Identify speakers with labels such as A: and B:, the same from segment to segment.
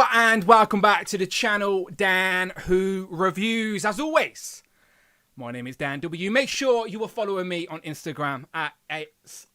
A: Hello and welcome back to the channel, Dan Who Reviews. As always, my name is Dan W. Make sure you are following me on Instagram at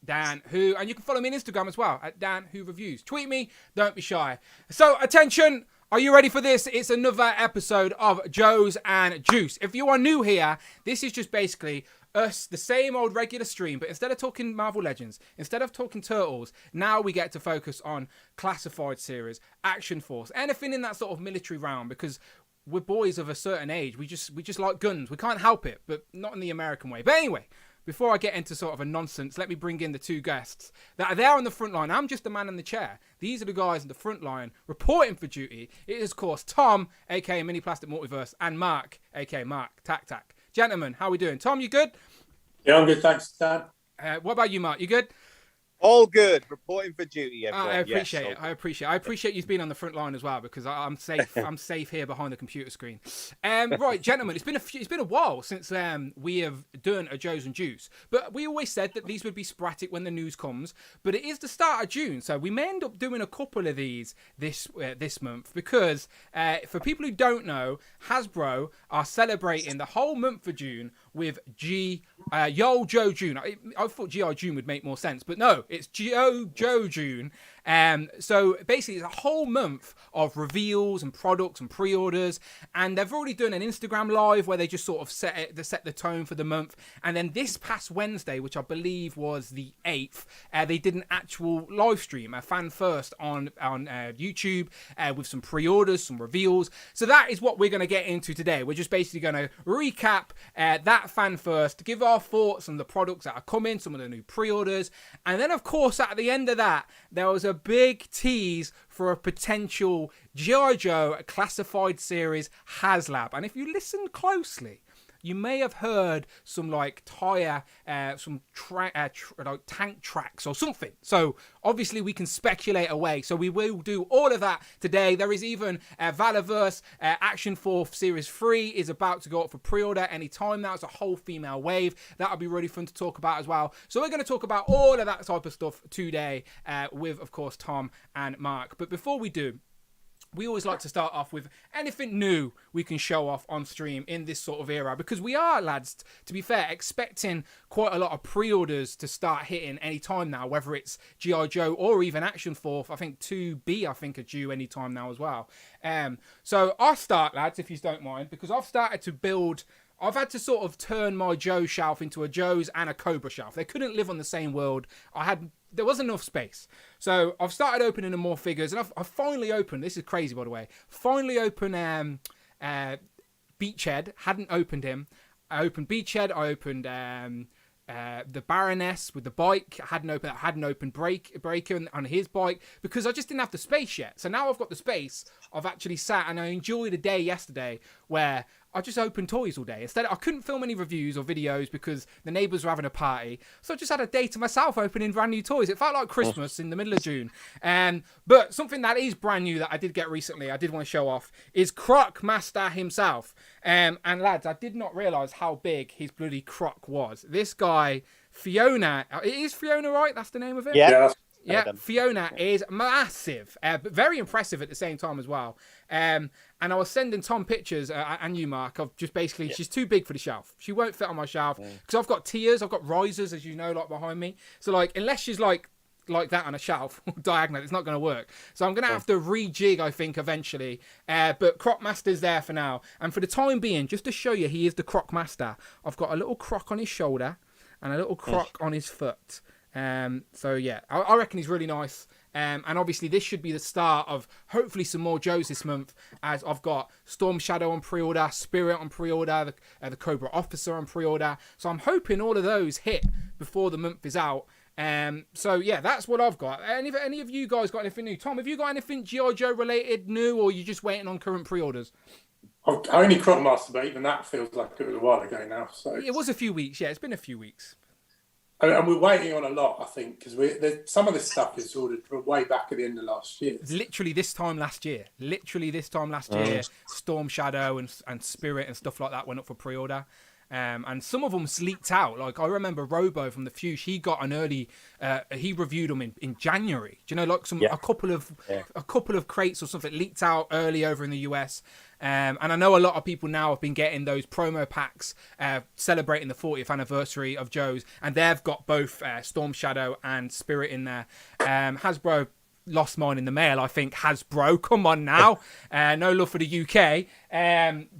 A: Dan Who, and you can follow me on Instagram as well at Dan Who Reviews. Tweet me, don't be shy. So attention, are you ready for this? It's another episode of Joes+Juice. If you are new here, this is just basically us, the same old regular stream, but instead of talking Marvel Legends, instead of talking Turtles, now we get to focus on classified series, Action Force, anything in that sort of military realm, because we're boys of a certain age. We just like guns. We can't help it, but not in the American way. But anyway, before I get into sort of a nonsense, let me bring in the two guests that are there on the front line. I'm just the man in the chair. These are the guys in the front line reporting for duty. It is, of course, Tom, aka Mini Plastic Multiverse, and Mark, aka Mark Tac Tac. Gentlemen, how are we doing? Tom, you good?
B: Yeah, I'm good, thanks, Dan.
A: What about you, Mark? You good?
C: All good. Reporting for duty, everyone.
A: I appreciate
C: yes,
A: it. I appreciate you being on the front line as well, because I'm safe. I'm safe here behind the computer screen. Right, gentlemen, it's been a while since we have done a Joes+Juice, but we always said that these would be sporadic when the news comes. But it is the start of June, so we may end up doing a couple of these this month, because for people who don't know, Hasbro are celebrating the whole month of June with G.I Joe June. I thought G.I June would make more sense, but no, it's Joe June. So basically, it's a whole month of reveals and products and pre-orders, and they've already done an Instagram live where they just sort of set the tone for the month. And then this past Wednesday, which I believe was the 8th, they did an actual live stream, a fan first on YouTube, with some pre-orders, some reveals. So that is what we're going to get into today. We're just basically going to recap that fan first, give our thoughts on the products that are coming, some of the new pre-orders, and then of course at the end of that there was a big tease for a potential G.I Joe classified series HasLab. And if you listen closely, you may have heard some like tire, like tank tracks or something. So obviously we can speculate away. So we will do all of that today. There is even Valaverse Action Force Series 3 is about to go up for pre-order anytime now. It's a whole female wave. That'll be really fun to talk about as well. So we're going to talk about all of that type of stuff today with, of course, Tom and Mark. But before we do, we always like to start off with anything new we can show off on stream in this sort of era, because we are, lads, to be fair, expecting quite a lot of pre-orders to start hitting any time now, whether it's G.I Joe or even Action Force. I think 2B, I think, are due any time now as well. So I'll start, lads, if you don't mind, because I've started to build... I've had to sort of turn my Joe shelf into a Joe's and a Cobra shelf. They couldn't live on the same world. There wasn't enough space. So I've started opening more figures, and I've finally opened, this is crazy by the way, finally opened Beachhead. Hadn't opened him. I opened Beachhead, I opened the Baroness with the bike. I hadn't opened Breaker on his bike, because I just didn't have the space yet. So now I've got the space. I've actually sat and I enjoyed a day yesterday where I just opened toys all day. Instead, I couldn't film any reviews or videos because the neighbours were having a party. So I just had a day to myself opening brand new toys. It felt like Christmas in the middle of June. But something that is brand new that I did get recently, I did want to show off, is Croc Master himself. And lads, I did not realise how big his bloody croc was. This guy, Fiona, it is Fiona, right? That's the name of it?
C: Yeah.
A: Yeah, Fiona is massive, but very impressive at the same time as well. And I was sending Tom pictures, and you, Mark, of just basically, she's too big for the shelf. She won't fit on my shelf, because I've got tiers, I've got risers, as you know, like behind me. So, like, unless she's like that on a shelf, diagonal, it's not going to work. So I'm going to have to rejig, I think, eventually. But Croc Master's there for now. And for the time being, just to show you he is the Croc Master, I've got a little croc on his shoulder and a little croc on his foot. So yeah, I reckon he's really nice. And obviously this should be the start of hopefully some more Joes this month, as I've got Storm Shadow on pre-order, Spirit on pre-order, the Cobra Officer on pre-order. So I'm hoping all of those hit before the month is out. So yeah, that's what I've got. Any of you guys got anything new? Tom, have you got anything G.I Joe related new, or are you just waiting on current pre-orders?
B: I only Croc Master, but even that feels like it was a while ago now. So
A: it was a few weeks. Yeah, it's been a few weeks.
B: And we're waiting on a lot, I think, because some of this stuff is ordered from way back at the end of last year.
A: Literally this time last year. Storm Shadow and Spirit and stuff like that went up for pre-order. And some of them leaked out. Like I remember Robo from the Fuge, he got an early. He reviewed them in January. Do you know, like a couple of crates or something leaked out early over in the US. And I know a lot of people now have been getting those promo packs celebrating the 40th anniversary of Joe's, and they've got both Storm Shadow and Spirit in there. Hasbro lost mine in the mail, I think. Hasbro, come on now. No love for the UK.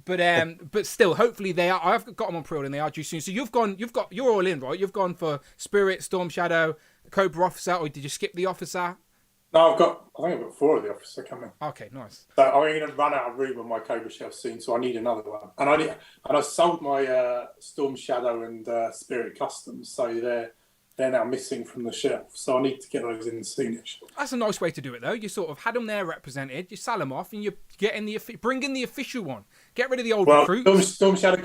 A: But still, hopefully they are. I've got them on pre-order and they are due soon. So you're all in, right? You've gone for Spirit, Storm Shadow, Cobra Officer, or did you skip the Officer?
B: No, I think I've got 4 of the Officer coming.
A: Okay, nice.
B: So I'm going to run out of room on my Cobra shelf soon, so I need another one. And I sold my Storm Shadow and Spirit Customs, so they're now missing from the shelf. So I need to get those in soonish. That's
A: a nice way to do it, though. You sort of had them there represented, you sell them off, and you bring in the official one. Get rid of the old recruits.
B: Storm Shadow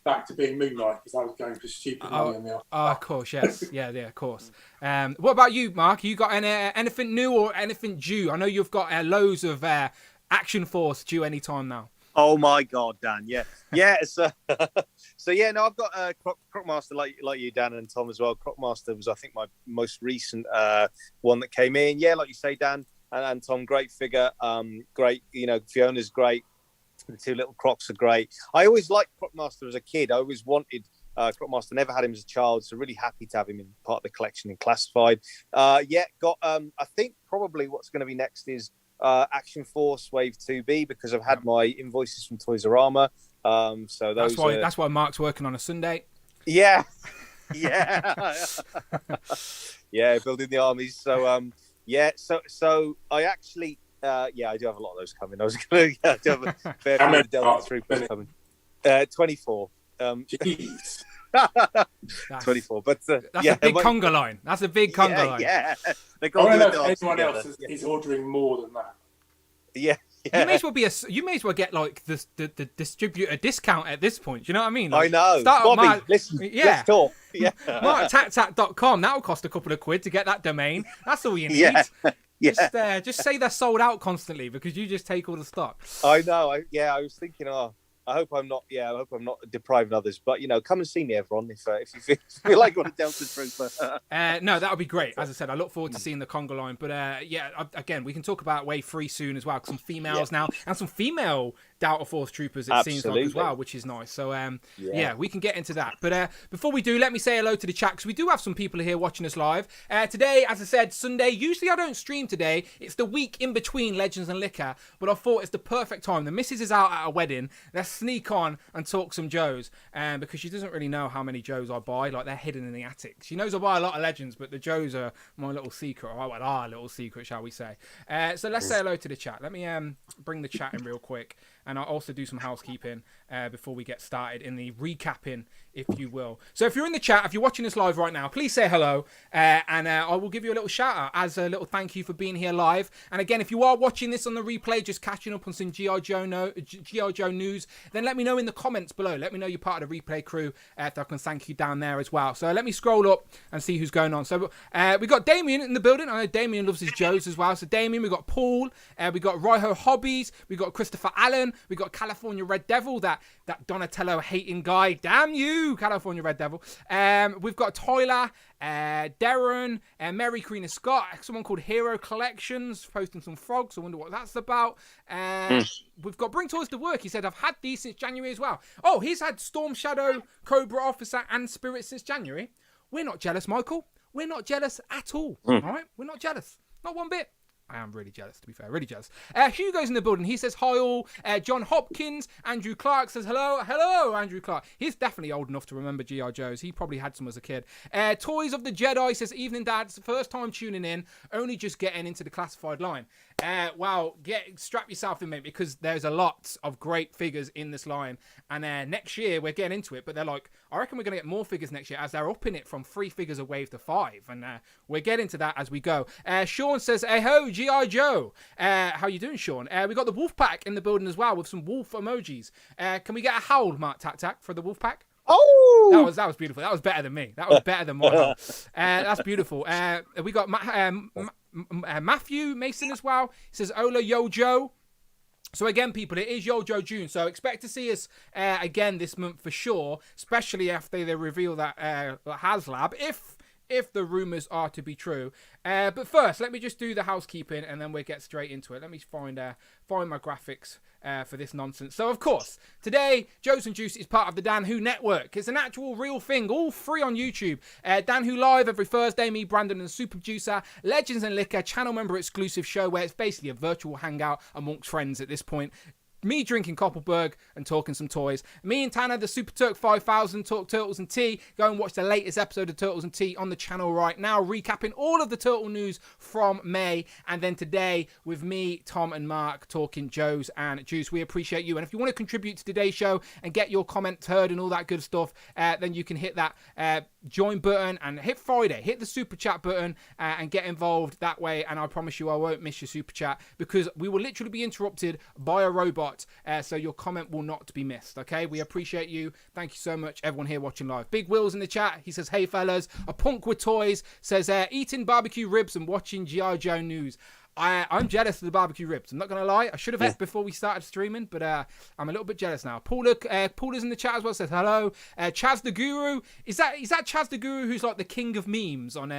B: back to being Moonlight because I was going for stupid money on the offer.
A: Oh, of course, yes. yeah, of course. What about you, Mark? You got anything new or anything due? I know you've got loads of Action Force due anytime now.
C: Oh my God, Dan! Yeah. No, I've got Crocmaster like you, Dan, and Tom as well. Crocmaster was, I think, my most recent one that came in. Yeah, like you say, Dan and Tom, great figure. Great, Fiona's great. The 2 little Crocs are great. I always liked Crocmaster as a kid. I always wanted Crocmaster. Never had him as a child, so really happy to have him in part of the collection in Classified. I think probably what's going to be next is Action Force Wave 2B because I've had my invoices from Toys R Us. So that's
A: why Mark's working on a Sunday.
C: Yeah. Building the armies. So So I actually I do have a lot of those coming. I was going to do have a fair few of the Delta Troopers coming. 24.
B: Jeez.
C: 24, but
A: that's a big conga line. That's a big conga line.
C: Yeah,
B: I don't know if anyone else is ordering more than that.
C: Yeah.
A: You may as well you may as well get like the distributor discount at this point. Do you know what I mean?
C: Like, I know. Bobby, listen, let's talk. Yeah.
A: MarkTacTac.com. That'll cost a couple of quid to get that domain. That's all you need.
C: Yeah.
A: Just say they're sold out constantly because you just take all the stock.
C: I know. I was thinking, I hope I'm not. Yeah, I hope I'm not depriving others. But come and see me, everyone, if you feel like you want a Delta Trooper.
A: No, that would be great. As I said, I look forward to seeing the conga line. But again, we can talk about Wave 3 soon as well. Some females now and some female Delta Force troopers. It seems like as well, which is nice. So we can get into that. But before we do, let me say hello to the chat because we do have some people here watching us live today. As I said, Sunday. Usually I don't stream today. It's the week in between Legends and Liquor, but I thought it's the perfect time. The missus is out at a wedding. Let's sneak on and talk some Joes because she doesn't really know how many Joes I buy. Like, they're hidden in the attic. She knows I buy a lot of Legends, but the Joes are my little secret, or our little secret, shall we say. So let's say hello to the chat. Let me bring the chat in real quick, and I'll also do some housekeeping before we get started in the recapping, if you will. So if you're in the chat, if you're watching this live right now, please say hello, and I will give you a little shout out as a little thank you for being here live. And again, if you are watching this on the replay, just catching up on some G.I Joe news, then let me know in the comments below. Let me know you're part of the replay crew, if I can thank you down there as well. So let me scroll up and see who's going on. So we got Damien in the building. I know Damien loves his Joes as well. So Damien, we got Paul, we got Raiho Hobbies, we got Christopher Allen, we got California Red Devil, that Donatello hating guy. Damn you, California Red Devil. We've got Tyler, Darren, Mary Queen of Scott, someone called Hero Collections posting some frogs. I wonder what that's about. We've got Bring Toys to Work. He said, I've had these since January as well. Oh, he's had Storm Shadow, Cobra Officer, and Spirit since January. We're not jealous, Michael. We're not jealous at all. All right? We're not jealous. Not one bit. I am really jealous, to be fair. Really jealous. Hugo's in the building. He says, hi all. John Hopkins. Andrew Clark says, hello. Hello, Andrew Clark. He's definitely old enough to remember G.I. Joes. He probably had some as a kid. Toys of the Jedi says, evening, Dad. It's the first time tuning in. Only just getting into the classified line. Well, strap yourself in, mate, because there's a lot of great figures in this line. And next year, we're getting into it. But they're like, I reckon we're going to get more figures next year as they're upping it from 3 figures a wave to 5. And we're getting to that as we go. Sean says, hey ho, G.I. Joe. How you doing, Sean? We got the wolf pack in the building as well with some wolf emojis. Can we get a howl, MarkTacTac, for the wolf pack?
C: Oh,
A: that was beautiful. That was better than me. That was better than mine. That's beautiful. We got Matthew Mason as well. He says, Ola Yo Joe. So again, people, it is YoJo June, so expect to see us again this month for sure, especially after they reveal that HasLab, if the rumours are to be true. But first, let me just do the housekeeping, and then we'll get straight into it. Let me find my graphics for this nonsense. So, of course, today, Joes+Juice is part of the Dan Who Network. It's an actual real thing, all free on YouTube. Dan Who Live every Thursday, me, Brandon, and Super Juicer. Legends and Liquor, channel member exclusive show where it's basically a virtual hangout amongst friends at this point. Me drinking Koppelberg and talking some toys. Me and Tanner, the Super Turk 5000, talk Turtles and Tea. Go and watch the latest episode of Turtles and Tea on the channel right now, recapping all of the Turtle news from May. And then today, with me, Tom, and Mark, talking Joes and Juice. We appreciate you. And if you want to contribute to today's show and get your comments heard and all that good stuff, then you can hit that join button and hit Friday. Hit the Super Chat button and get involved that way. And I promise you, I won't miss your Super Chat because we will literally be interrupted by a robot. So your comment will not be missed, okay? We appreciate you. Thank you so much, everyone here watching live. Big Will's in the chat. He says, hey, fellas. A punk with toys says, eating barbecue ribs and watching G.I Joe news. I'm jealous of the barbecue ribs. I'm not going to lie. I should have ate before we started streaming, but I'm a little bit jealous now. Paula's in the chat as well, says hello. Chaz the Guru. Is that Chaz the Guru who's like the king of memes on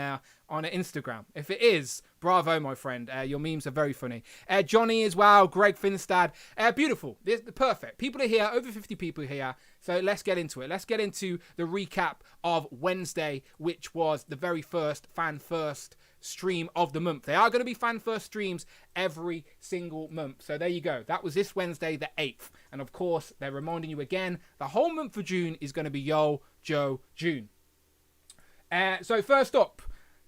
A: Instagram? If it is, bravo, my friend. Your memes are very funny. Johnny as well. Greg Finstad. Beautiful. Perfect. People are here. Over 50 people here. So let's get into it. Let's get into the recap of Wednesday, which was the very first fan first stream of the month. They are going to be fan first streams every single month. So there you go. That was this Wednesday, the 8th. And of course, they're reminding you again, the whole month of June is going to be YoJo June. So first up,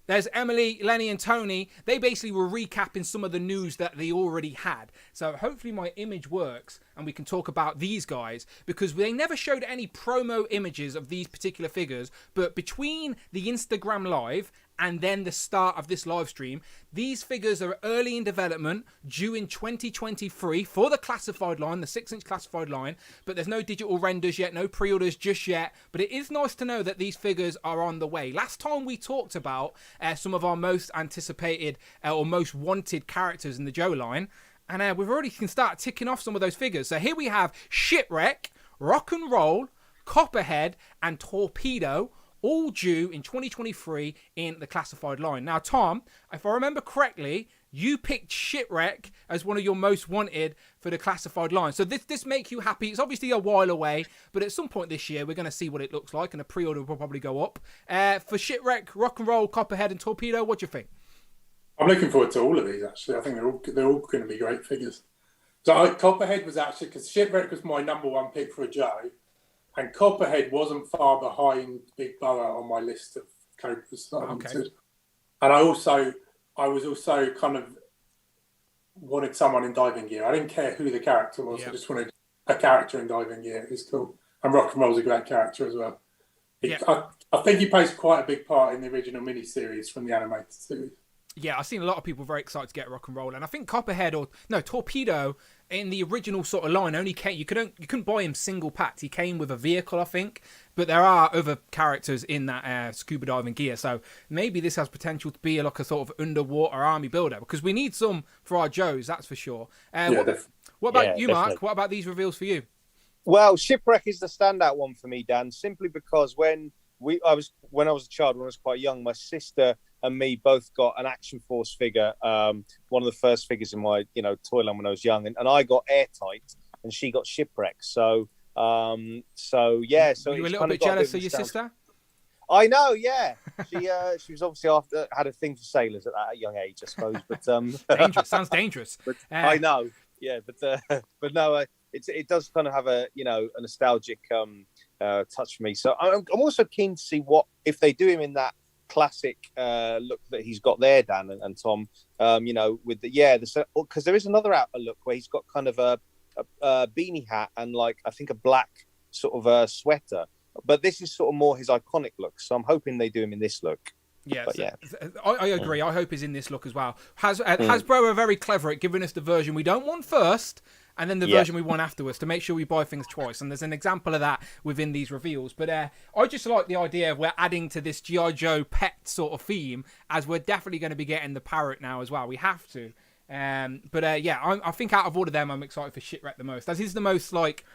A: there's Emily, Lenny, and Tony. They basically were recapping some of the news that they already had. So hopefully my image works and we can talk about these guys because they never showed any promo images of these particular figures. But between the Instagram Live and then the start of this live stream, these figures are early in development, due in 2023 for the classified line, the 6-inch classified line. But there's no digital renders yet, no pre-orders just yet. But it is nice to know that these figures are on the way. Last time we talked about some of our most anticipated or most wanted characters in the Joe line. And we've already can start ticking off some of those figures. So here we have Shipwreck, Rock and Roll, Copperhead, and Torpedo, all due in 2023 in the classified line. Now, Tom, if I remember correctly, you picked Shipwreck as one of your most wanted for the classified line. So this make you happy. It's obviously a while away, but at some point this year, we're going to see what it looks like, and a pre-order will probably go up. For Shipwreck, Rock and Roll, Copperhead, and Torpedo, what do you think?
B: I'm looking forward to all of these, actually. I think they're all going to be great figures. So Copperhead was actually, because Shipwreck was my number one pick for a Joe, and Copperhead wasn't far behind Big Boa on my list of Cobras that I wanted. And I was also kind of wanted someone in diving gear. I didn't care who the character was. I just wanted a character in diving gear. It's cool. And Rock and Roll's a great character as well. I think he plays quite a big part in the original miniseries from the animated series.
A: Yeah, I've seen a lot of people very excited to get Rock and Roll, and I think Copperhead Torpedo in the original sort of line only came. You couldn't buy him single packed. He came with a vehicle, I think, but there are other characters in that scuba diving gear, so maybe this has potential to be like a sort of underwater army builder because we need some for our Joes, that's for sure. What about you, Mark? What about these reveals for you?
C: Well, Shipwreck is the standout one for me, Dan, simply because when I was a child, when I was quite young, my sister and me both got an Action Force figure, one of the first figures in my toy line when I was young, and I got Airtight, and she got Shipwreck. So
A: were you a little bit jealous of your sister?
C: I know, yeah. She was obviously had a thing for sailors at that young age, I suppose. But
A: dangerous. Sounds dangerous.
C: But I know, yeah. But no, it does kind of have a a nostalgic touch for me. So I'm also keen to see what if they do him in that classic look that he's got there, Dan and Tom. With because there is another look where he's got kind of a beanie hat and like I think a black sort of a sweater. But this is sort of more his iconic look, so I'm hoping they do him in this look.
A: Yeah, I agree. I hope he's in this look as well. Hasbro are very clever at giving us the version we don't want first, and then the version we want afterwards to make sure we buy things twice. And there's an example of that within these reveals. But I just like the idea of we're adding to this G.I Joe pet sort of theme, as we're definitely going to be getting the parrot now as well. We have to. Yeah, I think out of all of them, I'm excited for Shipwreck the most. As he's the most like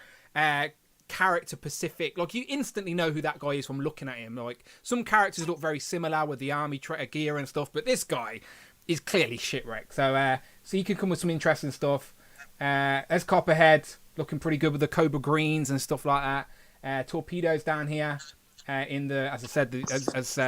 A: character specific. Like you instantly know who that guy is from looking at him. Like some characters look very similar with the army gear and stuff, but this guy is clearly Shipwreck. So you can come with some interesting stuff. There's Copperhead looking pretty good with the Cobra Greens and stuff like that. Torpedoes down here in the, as I said, as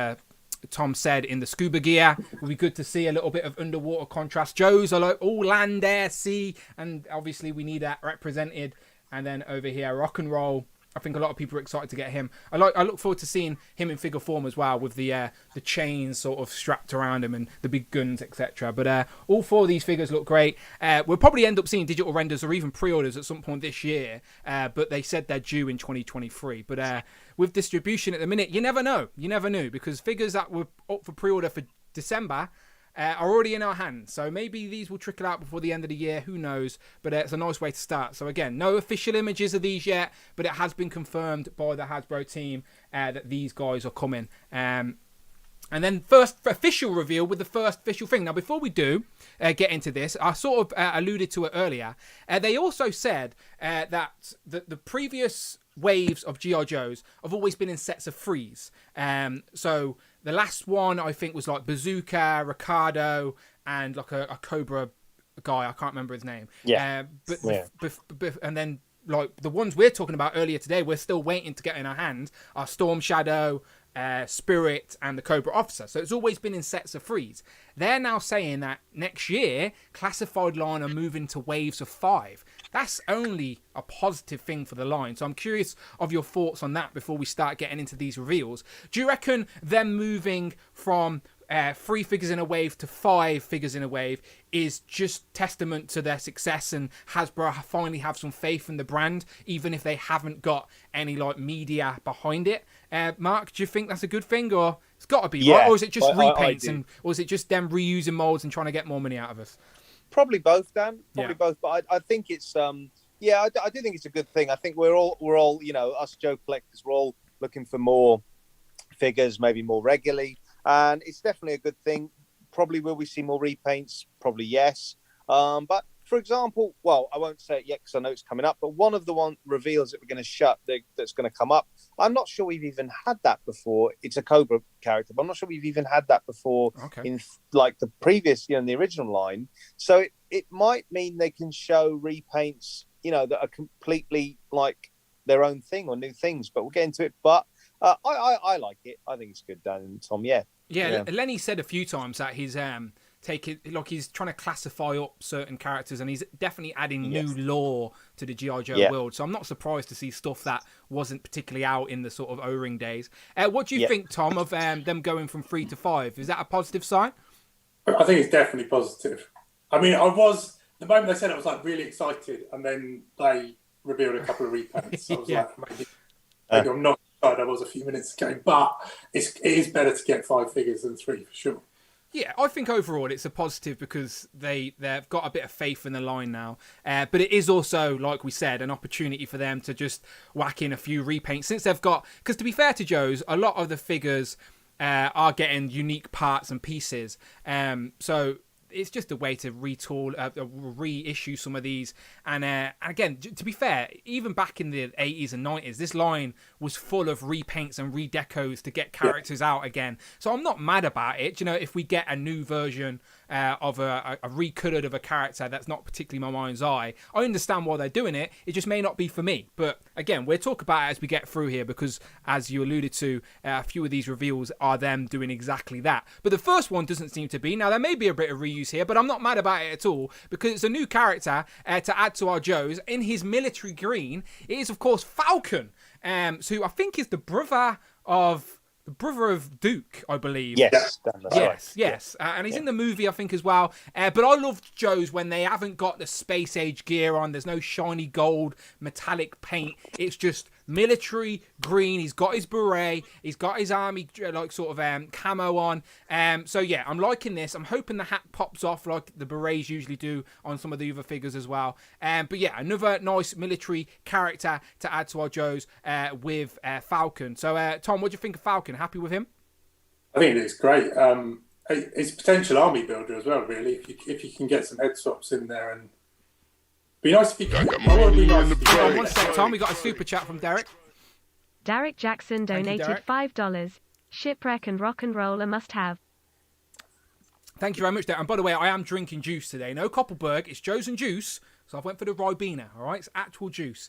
A: Tom said, in the scuba gear. It would be good to see a little bit of underwater contrast. Joes are like all land, air, sea, and obviously we need that represented. And then over here, Rock and Roll. I think a lot of people are excited to get him. I look forward to seeing him in figure form as well, with the chains sort of strapped around him and the big guns, etc. But all 4 of these figures look great. We'll probably end up seeing digital renders or even pre-orders at some point this year. But they said they're due in 2023. But with distribution at the minute, you never know. You never knew, because figures that were up for pre-order for December are already in our hands. So maybe these will trickle out before the end of the year. Who knows? But it's a nice way to start. So again, no official images of these yet, but it has been confirmed by the Hasbro team that these guys are coming. And then first official reveal with the first official thing. Now, before we do get into this, I sort of alluded to it earlier. They also said that the previous waves of G.I. Joes have always been in sets of 3s. So the last one, I think, was like Bazooka, Ricardo, and like a Cobra guy. I can't remember his name.
C: Yeah.
A: And then like the ones we're talking about earlier today, we're still waiting to get in our hands, are Storm Shadow, Spirit, and the Cobra Officer. So it's always been in sets of 3s. They're now saying that next year, classified line are moving to waves of 5. That's only a positive thing for the line. So I'm curious of your thoughts on that before we start getting into these reveals. Do you reckon them moving from 3 figures in a wave to 5 figures in a wave is just testament to their success, and Hasbro finally have some faith in the brand, even if they haven't got any like media behind it? Mark, do you think that's a good thing, or it's got to be, right? Or is it just repaints, or is it just them reusing molds and trying to get more money out of us?
C: Probably both, Dan. Probably both. But I think it's I do think it's a good thing. I think we're all us Joe collectors, we're all looking for more figures, maybe more regularly, and it's definitely a good thing. Probably will we see more repaints? Probably yes. But for example, well, I won't say it yet because I know it's coming up, but one of the reveals that we're going to shut that's going to come up, I'm not sure we've even had that before. It's a Cobra character, but I'm not sure we've even had that before in like the previous, in the original line. So it might mean they can show repaints, that are completely like their own thing or new things, but we'll get into it. But I like it. I think it's good, Dan and Tom. Yeah.
A: Lenny said a few times that he's he's trying to classify up certain characters, and he's definitely adding new lore to the G.I. Joe world. So I'm not surprised to see stuff that wasn't particularly out in the sort of O-ring days. What do you think, Tom, of them going from 3 to 5? Is that a positive sign?
B: I think it's definitely positive. I mean, the moment they said it, I was like really excited, and then they revealed a couple of repaints. So I was like, maybe I'm not excited I was a few minutes ago, but it is better to get 5 figures than 3 for sure.
A: Yeah, I think overall it's a positive because they've got a bit of faith in the line now. But it is also, like we said, an opportunity for them to just whack in a few repaints since they've got... Because to be fair to Joe's, a lot of the figures are getting unique parts and pieces. So it's just a way to retool, reissue some of these. And again, to be fair, even back in the 80s and 90s, this line was full of repaints and redecos to get characters out again. So I'm not mad about it. If we get a new version of a recolored of a character that's not particularly my mind's eye, I understand why they're doing it. It just may not be for me. But again, we'll talk about it as we get through here, because as you alluded to, a few of these reveals are them doing exactly that. But the first one doesn't seem to be. Now, there may be a bit of reuse here, but I'm not mad about it at all, because it's a new character to add to our Joes. In his military green, it is, of course, Falcon, who I think is the brother of Duke, I believe.
C: Yes.
A: And he's in the movie, I think, as well. But I love Joe's when they haven't got the space age gear on. There's no shiny gold metallic paint. It's just military green. He's got his beret. He's got his army camo on. So yeah, I'm liking this. I'm hoping the hat pops off like the berets usually do on some of the other figures as well. But yeah, another nice military character to add to our Joes with Falcon. So Tom, what do you think of Falcon? Happy with him?
B: I think it's great. it's a potential army builder as well, really. If you can get some head swaps in there, and be nice if you can.
A: One sec, Tom. We got a super chat from Derek.
D: Derek Jackson donated $5. Shipwreck and rock and roll a must-have.
A: Thank you very much, Derek. And by the way, I am drinking juice today. No Koppelberg. It's Joes+Juice. So I've went for the Ribena. All right, it's actual juice.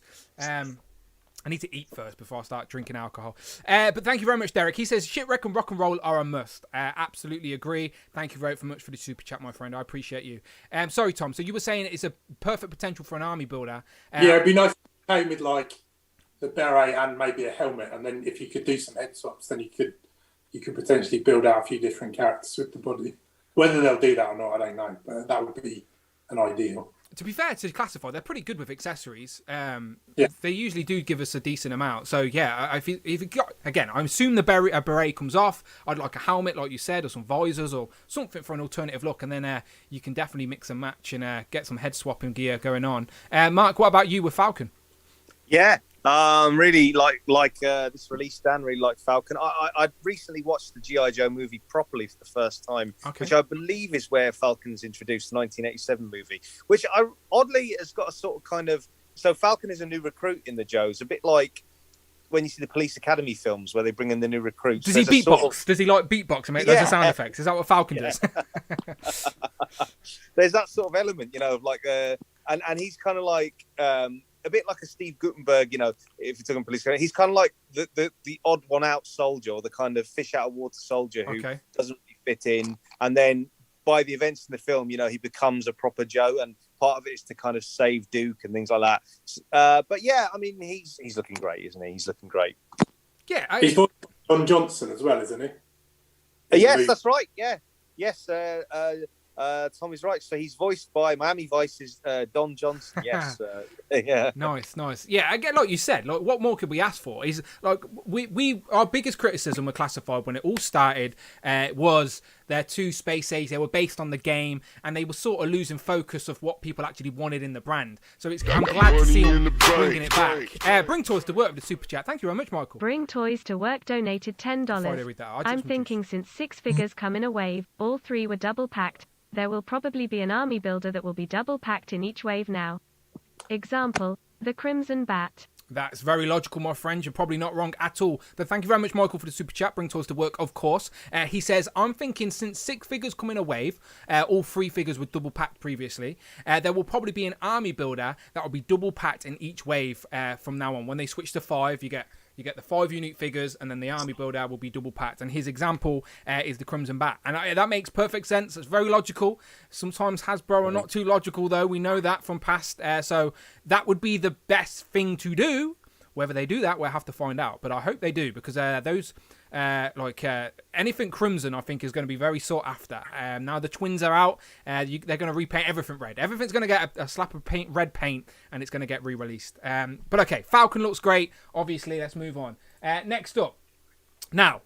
A: I need to eat first before I start drinking alcohol. But thank you very much, Derek. He says, shipwreck and rock and roll are a must. Absolutely agree. Thank you very much for the super chat, my friend. I appreciate you. Sorry, Tom. So you were saying it's a perfect potential for an army builder.
B: Yeah, it'd be nice if you came with like the beret and maybe a helmet. And then if you could do some head swaps, then you could potentially build out a few different characters with the body. Whether they'll do that or not, I don't know. But that would be an ideal.
A: To be fair to Classify, they're pretty good with accessories.
B: Yeah.
A: They usually do give us a decent amount. So yeah, if you got, again, I assume the beret comes off. I'd like a helmet, like you said, or some visors or something for an alternative look, and then you can definitely mix and match and get some head swapping gear going on. Mark, what about you with Falcon?
C: Yeah, really like this release, Dan. Really like Falcon. I recently watched the G.I Joe movie properly for the first time, which I believe is where Falcon's introduced, the 1987 movie, which oddly has got a sort of kind of. So Falcon is a new recruit in the Joes, a bit like when you see the Police Academy films where they bring in the new recruits.
A: Does he beatbox? Sort of... Does he like beatbox and make those sound effects? Is that what Falcon does?
C: There's that sort of element, of like, and he's kind of like. A bit like a Steve Gutenberg, if you're talking police, he's kind of like the odd one out soldier, or the kind of fish out of water soldier who doesn't really fit in. And then by the events in the film, he becomes a proper Joe, and part of it is to kind of save Duke and things like that. But yeah, I mean, he's looking great, isn't he? He's looking great.
B: Yeah, he's John Johnson as well, isn't he?
C: Yes, that's right. Yeah, yes. Tommy's right. So he's voiced by Miami Vice's Don Johnson. Yes. Yeah.
A: Nice. Yeah, again, like you said, like what more could we ask for? Is like our biggest criticism of Classified when it all started was their two space age. They were based on the game, and they were sort of losing focus of what people actually wanted in the brand. So I'm glad to see them bringing it back. Bring Toys to Work with the super chat. Thank you very much, Michael.
D: Bring Toys to Work donated $10. I'm thinking since 6 figures come in a wave, all 3 were double packed. There will probably be an army builder that will be double packed in each wave now. Example, the Crimson Bat.
A: That's very logical, my friend. You're probably not wrong at all. But thank you very much, Michael, for the super chat. Bring Toys to Work, of course. He says, I'm thinking since 6 figures come in a wave, all 3 figures were double packed previously, there will probably be an army builder that will be double packed in each wave from now on. When they switch to 5, you get the 5 unique figures, and then the army builder will be double packed. And his example is the Crimson Bat. And that makes perfect sense. It's very logical. Sometimes Hasbro are not too logical, though. We know that from past. So that would be the best thing to do. Whether they do that, we'll have to find out. But I hope they do, because those... anything Crimson, I think, is going to be very sought after. Now the twins are out, they're going to repaint everything red. Everything's going to get a slap of red paint, and it's going to get re-released. But okay, Falcon looks great. Obviously, let's move on. Next up, now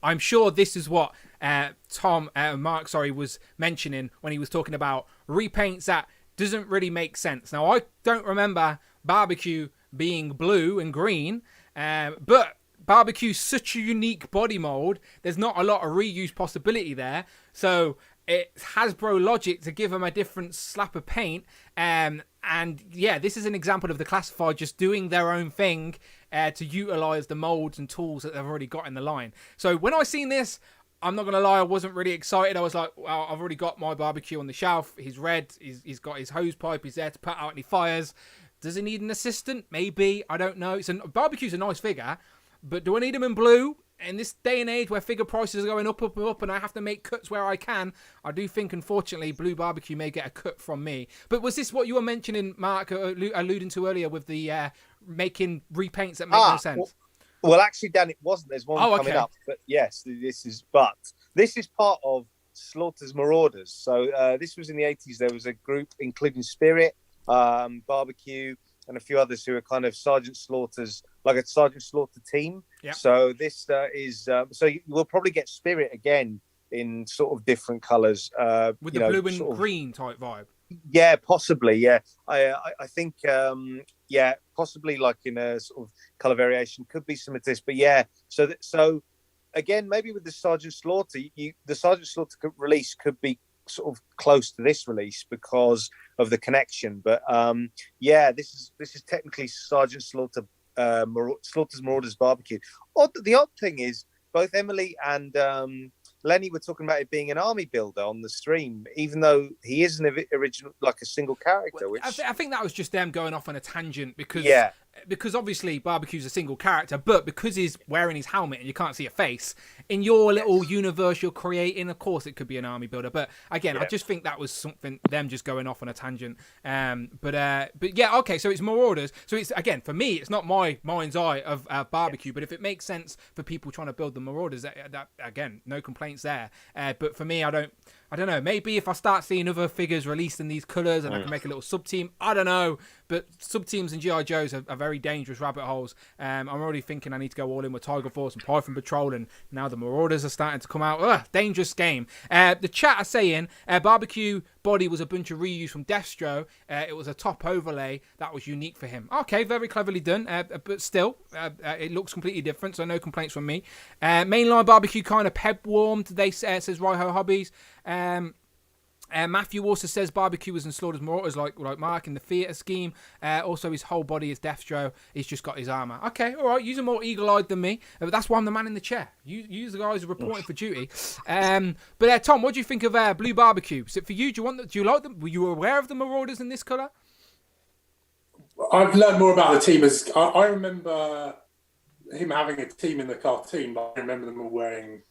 A: I'm sure this is what Mark was mentioning when he was talking about repaints that doesn't really make sense. Now I don't remember barbecue being blue and green, but barbecue's such a unique body mold. There's not a lot of reuse possibility there, so it's Hasbro logic to give them a different slap of paint. And yeah, this is an example of the Classified just doing their own thing to utilize the molds and tools that they've already got in the line. So when I seen this, I'm not gonna lie, I wasn't really excited. I was like, well, I've already got my barbecue on the shelf. He's red. He's got his hose pipe. He's there to put out any fires. Does he need an assistant? Maybe. I don't know. Barbecue's a nice figure, but do I need him in blue? In this day and age where figure prices are going up, and I have to make cuts where I can, I do think, unfortunately, blue barbecue may get a cut from me. But was this what you were mentioning, Mark, alluding to earlier with the making repaints that make no sense?
C: Well, actually, Dan, it wasn't. There's one coming up. But yes, this is part of Slaughter's Marauders. So this was in the 80s. There was a group, including Spirit, Barbecue, and a few others who are kind of Sergeant Slaughter's, like a Sergeant Slaughter team. Yep. So this is so you will probably get Spirit again in sort of different colours,
A: with the blue and green type vibe.
C: Yeah, possibly. Yeah, I think possibly like in a sort of colour variation could be some of this, but yeah. So again, maybe with the Sergeant Slaughter, the Sergeant Slaughter release could be sort of close to this release because of the connection. But this is technically Sergeant Slaughter, Slaughter's Marauders Barbecue. The odd thing is, both Emily and Lenny were talking about it being an army builder on the stream, even though he is an original, like a single character. Which
A: I think that was just them going off on a tangent because obviously Barbecue's a single character, but because he's wearing his helmet and you can't see a face, in your little universe you're creating, of course it could be an army builder. But again, I just think that was something them just going off on a tangent. But yeah, okay, so it's Marauders. So it's, again, for me, it's not my mind's eye of Barbecue, but if it makes sense for people trying to build the Marauders, that again, no complaints there. But for me, I don't know. Maybe if I start seeing other figures released in these colours and I can make a little sub-team, I don't know. But sub-teams in G.I. Joes are very dangerous rabbit holes. I'm already thinking I need to go all in with Tiger Force and Python Patrol, and now the Marauders are starting to come out. Ugh, dangerous game. The chat are saying Barbecue body was a bunch of reuse from Destro. It was a top overlay that was unique for him. Okay, very cleverly done. But still, it looks completely different, so no complaints from me. Mainline Barbecue kind of peb warmed, says Riho Hobbies. Matthew also says Barbecue was in Slaughter's Marauders like Mark in the theatre scheme. Also, his whole body is Destro. He's just got his armour. Okay, all right. You're more eagle-eyed than me. But that's why I'm the man in the chair. You the guys are reporting for duty. But Tom, what do you think of Blue Barbecue? Is it for you? Do you like them? Were you aware of the Marauders in this colour?
B: I've learned more about the team. I remember him having a team in the cartoon, but I remember them all wearing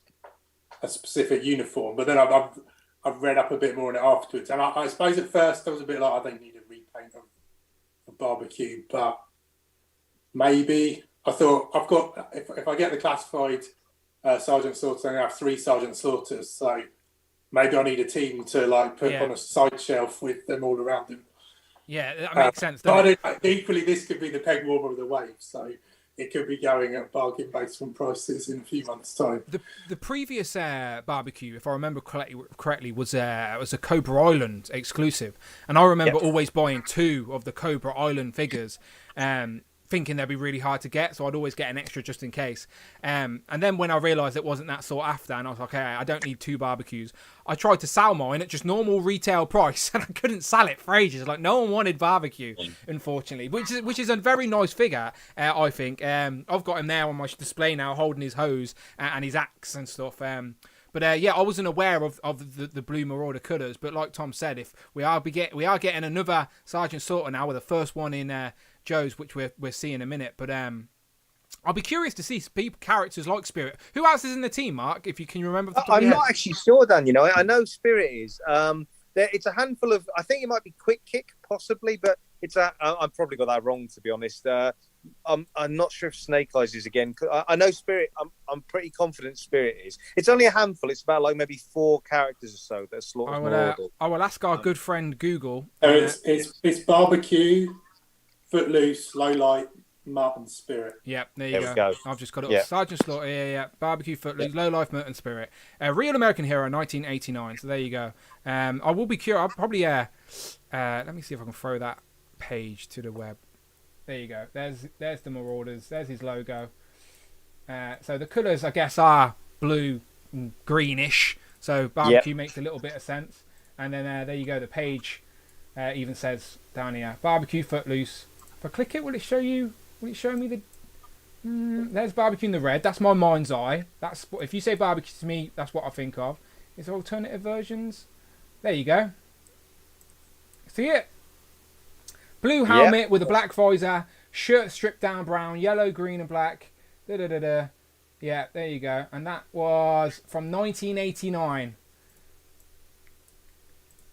B: a specific uniform. But then I've read up a bit more on it afterwards, and I suppose at first I was a bit like, I don't need a repaint of Barbecue, but maybe I thought I've got, if I get the classified Sergeant Slaughter, then I have 3 Sergeant Slaughters, so maybe I need a team to put on a side shelf with them all around them.
A: Yeah, that makes sense.
B: But equally, this could be the peg warmer of the wave, so it could be going at bargain basement prices in a few months' time.
A: The previous Barbecue, if I remember correctly, was a Cobra Island exclusive, and I remember always buying 2 of the Cobra Island figures, thinking they'd be really hard to get, so I'd always get an extra just in case. And then when I realised it wasn't that sought after, and I was like, okay, I don't need 2 barbecues, I tried to sell mine at just normal retail price, and I couldn't sell it for ages. Like, no one wanted Barbecue, unfortunately, which is a very nice figure, I think. I've got him there on my display now, holding his hose and his axe and stuff. But I wasn't aware of the Blue Marauder colours. But like Tom said, if we are getting another Sergeant Slaughter now, with the first one in Joe's, which we're seeing in a minute. But I'll be curious to see characters like Spirit. Who else is in the team, Mark? If you can remember.
C: I'm not actually sure, Dan. I know Spirit is. It's a handful of. I think it might be Quick Kick, possibly, but I've probably got that wrong, to be honest. I'm not sure if Snake Eyes is again. I know Spirit. I'm pretty confident Spirit is. It's only a handful. It's about maybe 4 characters or so that are Slaughter's.
A: I will ask our good friend Google.
B: It's Barbecue, Footloose, Low Light, Mutt, and Spirit.
A: Yep, there you go. I've just got it up. Sergeant Slaughter, yeah. Barbecue, Footloose, Low Life, Mutt, and Spirit. Real American Hero, 1989. So there you go. I will be curious. I'll probably let me see if I can throw that page to the web. There you go. There's the Marauders. There's his logo. So the colours, I guess, are blue and greenish. So Barbecue makes a little bit of sense. And then there you go. The page even says down here, Barbecue, Footloose. If I click it, will it show me the? There's Barbecue in the red. That's my mind's eye. If you say Barbecue to me, that's what I think of. Is there alternative versions? There you go. See it? Blue helmet with a black visor, shirt stripped down brown, yellow, green, and black. Yeah, there you go. And that was from 1989.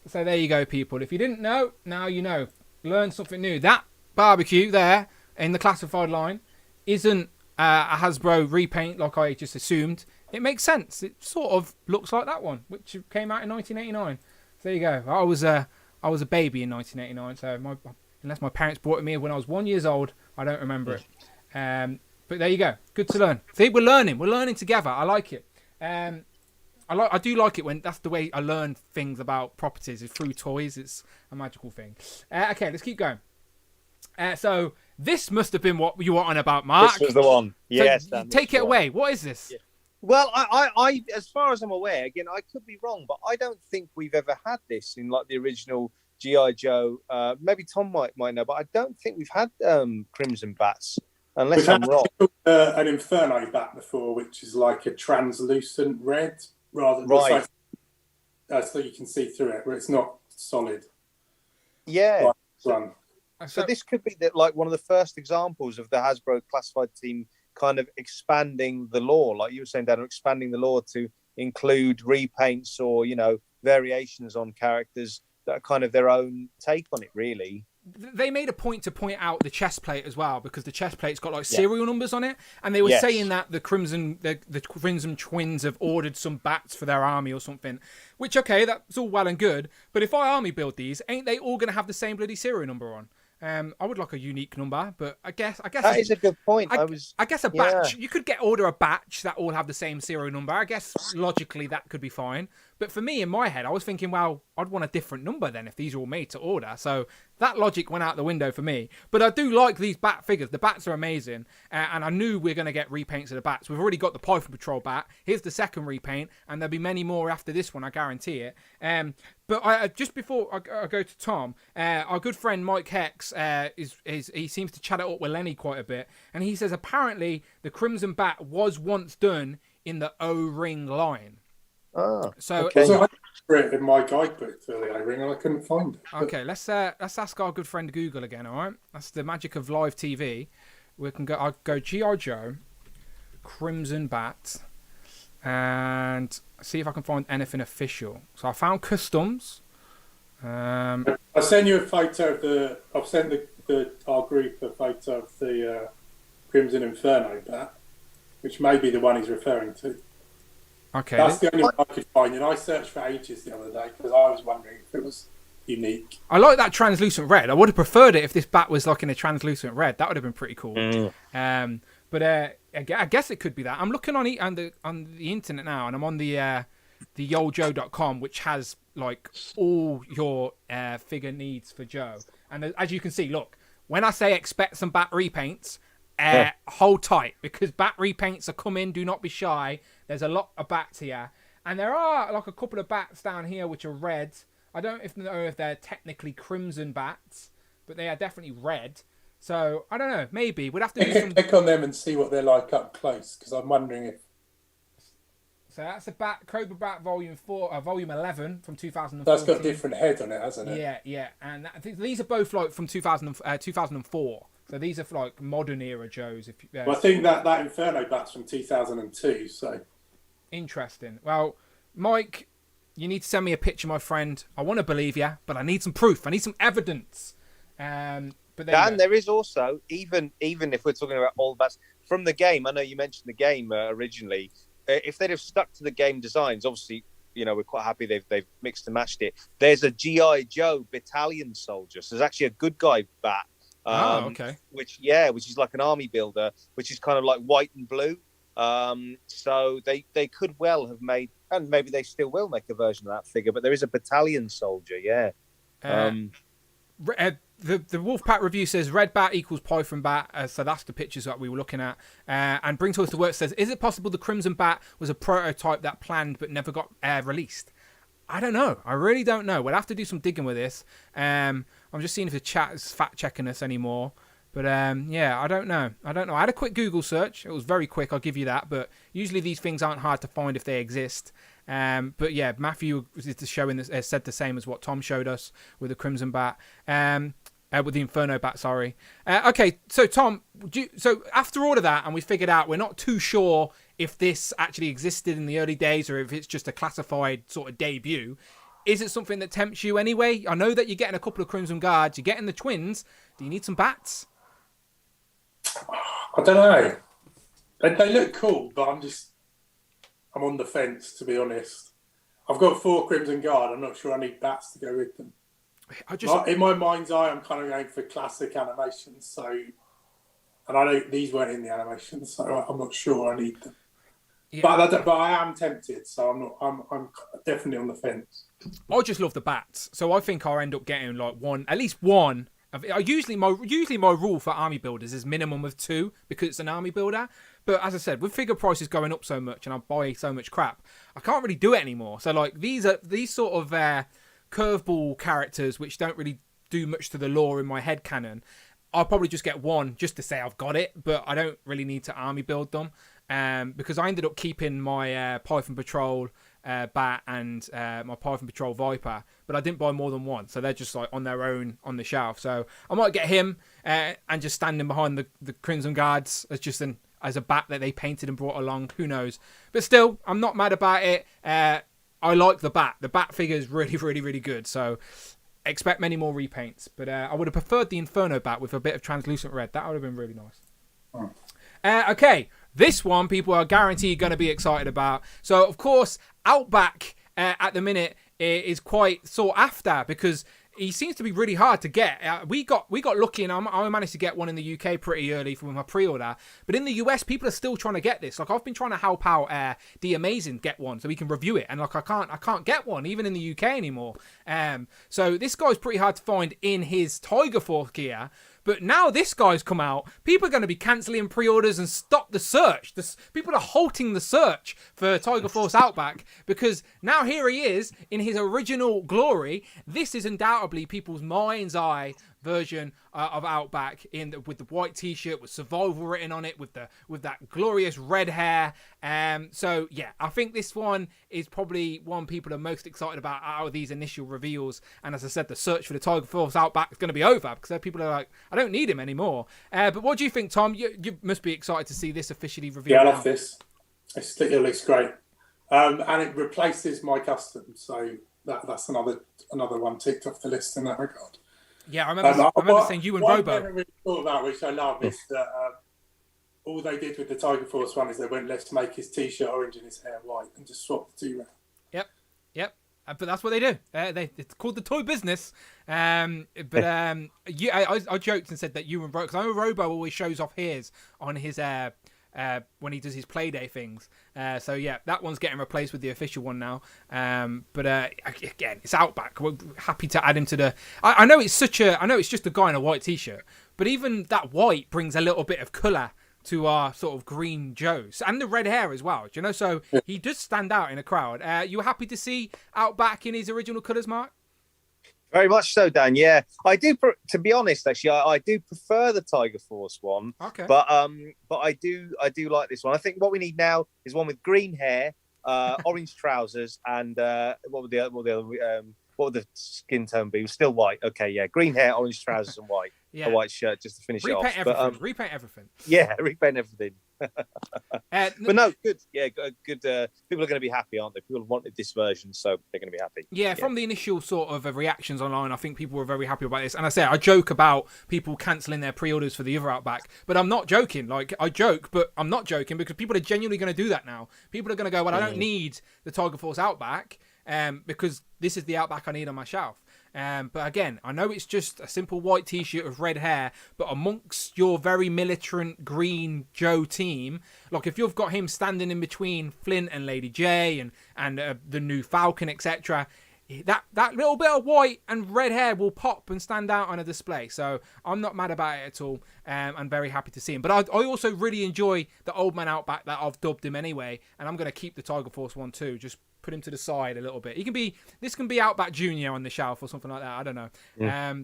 A: So there you go, people. If you didn't know, now you know. Learn something new. That Barbecue there in the classified line isn't a Hasbro repaint like I just assumed. It makes sense. It sort of looks like that one, which came out in 1989. So there you go. I was a baby in 1989, so unless my parents brought it me when I was 1 year old, I don't remember it. But there you go. Good to learn. See, we're learning together. I like it. I do like it when that's the way I learn things about properties, is through toys. It's a magical thing. Okay, let's keep going. So this must have been what you were on about, Mark.
C: This was the one. Yes.
A: So take it away. What is this?
C: Yeah. Well, I, as far as I'm aware, again, I could be wrong, but I don't think we've ever had this in like the original G.I Joe. Maybe Tom might know, but I don't think we've had Crimson Bats, unless I'm wrong.
B: An Inferno bat before, which is like a translucent red, rather than
C: right.
B: So you can see through it, where it's not solid.
C: Yeah.
B: Like
C: so this could be like one of the first examples of the Hasbro classified team kind of expanding the lore, like you were saying, Dan, expanding the lore to include repaints or, variations on characters that are kind of their own take on it, really.
A: They made a point to point out the chest plate as well, because the chest plate's got like serial numbers on it, and they were saying that the Crimson Twins have ordered some bats for their army or something. Which, okay, that's all well and good, but if I army build these, ain't they all going to have the same bloody serial number on? I would like a unique number, but I guess
C: that is a good point.
A: I guess a batch. You could order a batch that all have the same serial number. I guess logically that could be fine. But for me, in my head, I was thinking, well, I'd want a different number then if these are all made to order. So that logic went out the window for me. But I do like these bat figures. The bats are amazing. And I knew we are going to get repaints of the bats. We've already got the Python Patrol bat. Here's the second repaint. And there'll be many more after this one, I guarantee it. But just before I go to Tom, our good friend Mike Hex, he seems to chat it up with Lenny quite a bit. And he says apparently the Crimson Bat was once done in the O-Ring line.
C: Oh,
A: so
C: okay.
B: I read it in my guidebook for the O-Ring and I couldn't find it.
A: Okay, let's ask our good friend Google again. All right, that's the magic of live TV. I'll go G.I Joe, Crimson Bat, and see if I can find anything official. So I found customs.
B: I sent you a photo of the. I've sent our group a photo of the Crimson Inferno bat, which may be the one he's referring to.
A: Okay.
B: That's the only one I could find, and I searched for ages the other day because I was wondering if it was unique.
A: I like that translucent red. I would have preferred it if this bat was like in a translucent red. That would have been pretty cool. But I guess it could be that. I'm looking on the internet now, and I'm on the YoJoe.com, which has like all your figure needs for Joe. And as you can see, look, when I say expect some bat repaints, hold tight, because bat repaints are coming. Do not be shy. There's a lot of bats here, and there are like a couple of bats down here which are red. I don't know if they're technically crimson bats, but they are definitely red. So I don't know. Maybe we'd have to do some...
B: click on them and see what they're like up close, because I'm wondering if.
A: So that's a Cobra Bat Volume 4, Volume 11 from 2014.
B: That's got a different head on it, hasn't it?
A: Yeah, and these are both like from 2004. So these are like modern era Joes.
B: Well, I think that Inferno bat's from 2002. So
A: interesting. Well, Mike, you need to send me a picture, my friend. I want to believe you, but I need some proof. I need some evidence. But
C: Dan, there is also, even if we're talking about old bats from the game, I know you mentioned the game originally. If they'd have stuck to the game designs, obviously, we're quite happy they've mixed and matched it. There's a G.I Joe battalion soldier. So there's actually a good guy bat.
A: Okay.
C: Which is like an army builder, which is kind of like white and blue. So they could well have made, and maybe they still will make a version of that figure, but there is a battalion soldier, yeah.
A: The Wolfpack review says red bat equals Python bat, so that's the pictures that we were looking at. And Bring Toys to Work says, is it possible the Crimson Bat was a prototype that planned but never got released? I don't know. I really don't know. We'll have to do some digging with this. I'm just seeing if the chat is fact checking us anymore. But yeah, I don't know. I had a quick Google search. It was very quick, I'll give you that. But usually these things aren't hard to find if they exist. But yeah, Matthew is showing said the same as what Tom showed us with the Crimson Bat. With the Inferno Bat, sorry. Okay, so Tom, so after all of that, and we figured out we're not too sure if this actually existed in the early days or if it's just a classified sort of debut. Is it something that tempts you anyway? I know that you're getting a couple of Crimson Guards, you're getting the twins. Do you need some bats?
B: I don't know. They look cool, but I'm on the fence, to be honest. I've got 4 Crimson Guard. I'm not sure I need bats to go with them. In my mind's eye, I'm kind of going for classic animations. So, and I don't. These weren't in the animations, so I'm not sure I need them. Yeah. But I am tempted, so I'm not. I'm definitely on the fence.
A: I just love the bats, so I think I'll end up getting like at least one. Usually my rule for army builders is minimum of 2 because it's an army builder. But as I said, with figure prices going up so much and I buy so much crap, I can't really do it anymore. So like these sort of curveball characters which don't really do much to the lore in my head canon, I'll probably just get one just to say I've got it, but I don't really need to army build them. Because I ended up keeping my Python Patrol Bat and my Python Patrol Viper, but I didn't buy more than one, so they're just like on their own on the shelf. So I might get him and just standing behind the Crimson Guards as a bat that they painted and brought along. Who knows? But still, I'm not mad about it. I like the bat. The bat figure is really, really, really good. So expect many more repaints. But I would have preferred the Inferno bat with a bit of translucent red. That would have been really nice. Okay. This one, people are guaranteed going to be excited about. So, of course, Outback at the minute is quite sought after because he seems to be really hard to get. We got lucky and I managed to get one in the UK pretty early from my pre-order. But in the US, people are still trying to get this. Like I've been trying to help out The Amazing get one so we can review it. And like I can't get one even in the UK anymore. So this guy's pretty hard to find in his Tiger Force gear. But now this guy's come out, people are going to be cancelling pre-orders and stop the search. People are halting the search for Tiger Force Outback because now here he is in his original glory. This is undoubtedly people's mind's eye version of Outback with the white t-shirt with survival written on it with that glorious red hair. So yeah, I think this one is probably one people are most excited about out of these initial reveals. And as I said, the search for the Tiger Force Outback is going to be over because people are like, I don't need him anymore. But what do you think, Tom? You must be excited to see this officially revealed.
B: Yeah, I love this. It looks great, and it replaces my custom. So that's another one ticked off the list in that regard.
A: Yeah, I remember saying you and Robo.
B: What I never really thought about, which I love, is that all they did with the Tiger Force one is they went, let's make his t-shirt orange and his hair white, and just swap the two around. Yep.
A: But that's what they do. It's called the toy business. I joked and said that you and Robo, because I know Robo always shows off his on his when he does his Playday things. So yeah, that one's getting replaced with the official one now. But again, it's Outback. We're happy to add him to the. I know it's just a guy in a white t-shirt, but even that white brings a little bit of colour to our sort of green Joes and the red hair as well. You know, so he does stand out in a crowd. You were happy to see Outback in his original colours, Mark?
C: Very much so, Dan. Yeah, I do. To be honest, actually, I do prefer the Tiger Force one.
A: Okay.
C: But I do like this one. I think what we need now is one with green hair, orange trousers, and what would the skin tone be? It was still white. Okay, yeah, green hair, orange trousers, and white. Yeah. A white shirt just to finish it off.
A: Repaint everything.
C: Yeah, repaint everything. But no, good. Yeah, good. People are going to be happy, aren't they? People wanted this version, so they're going to be happy.
A: Yeah, from the initial sort of reactions online, I think people were very happy about this. And I joke about people cancelling their pre-orders for the other Outback, but I'm not joking. Like, I joke, but I'm not joking because people are genuinely going to do that now. People are going to go, well, I don't need the Tiger Force Outback because this is the Outback I need on my shelf. But again, I know it's just a simple white t-shirt with red hair, but amongst your very militant green Joe team, like if you've got him standing in between Flint and Lady J and the new Falcon, etc., that little bit of white and red hair will pop and stand out on a display. So I'm not mad about it at all. I'm very happy to see him. But I also really enjoy the Old Man Outback that I've dubbed him anyway, and I'm going to keep the Tiger Force one too. Just put him to the side a little bit. This can be Outback Junior on the shelf or something like that. I don't know.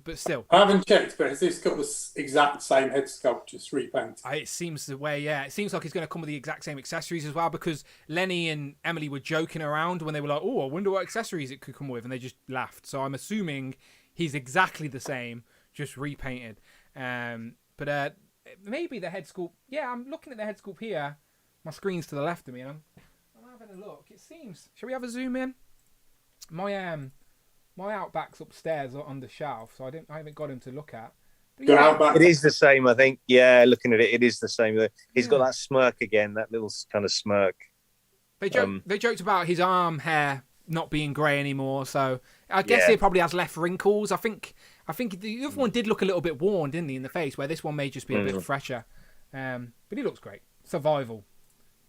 A: But still,
B: I haven't checked, but has this got the exact same head sculpt, just repainted?
A: It seems the way. Yeah, it seems like it's going to come with the exact same accessories as well, because Lenny and Emily were joking around when they were like, "Oh, I wonder what accessories it could come with," and they just laughed. So I'm assuming he's exactly the same, just repainted. But maybe the head sculpt. Yeah, I'm looking at the head sculpt here. My screen's to the left of me, and I'm having a look. It seems. Shall we have a zoom in? My Outback's upstairs on the shelf, so I haven't got him to look at.
C: Yeah. It is the same, I think. Yeah, looking at it, it is the same. He's got that smirk again, that little kind of smirk.
A: They joked about his arm hair not being grey anymore, so I guess it probably has left wrinkles. I think the other one did look a little bit worn, didn't he, in the face, where this one may just be a bit fresher. But he looks great. Survival.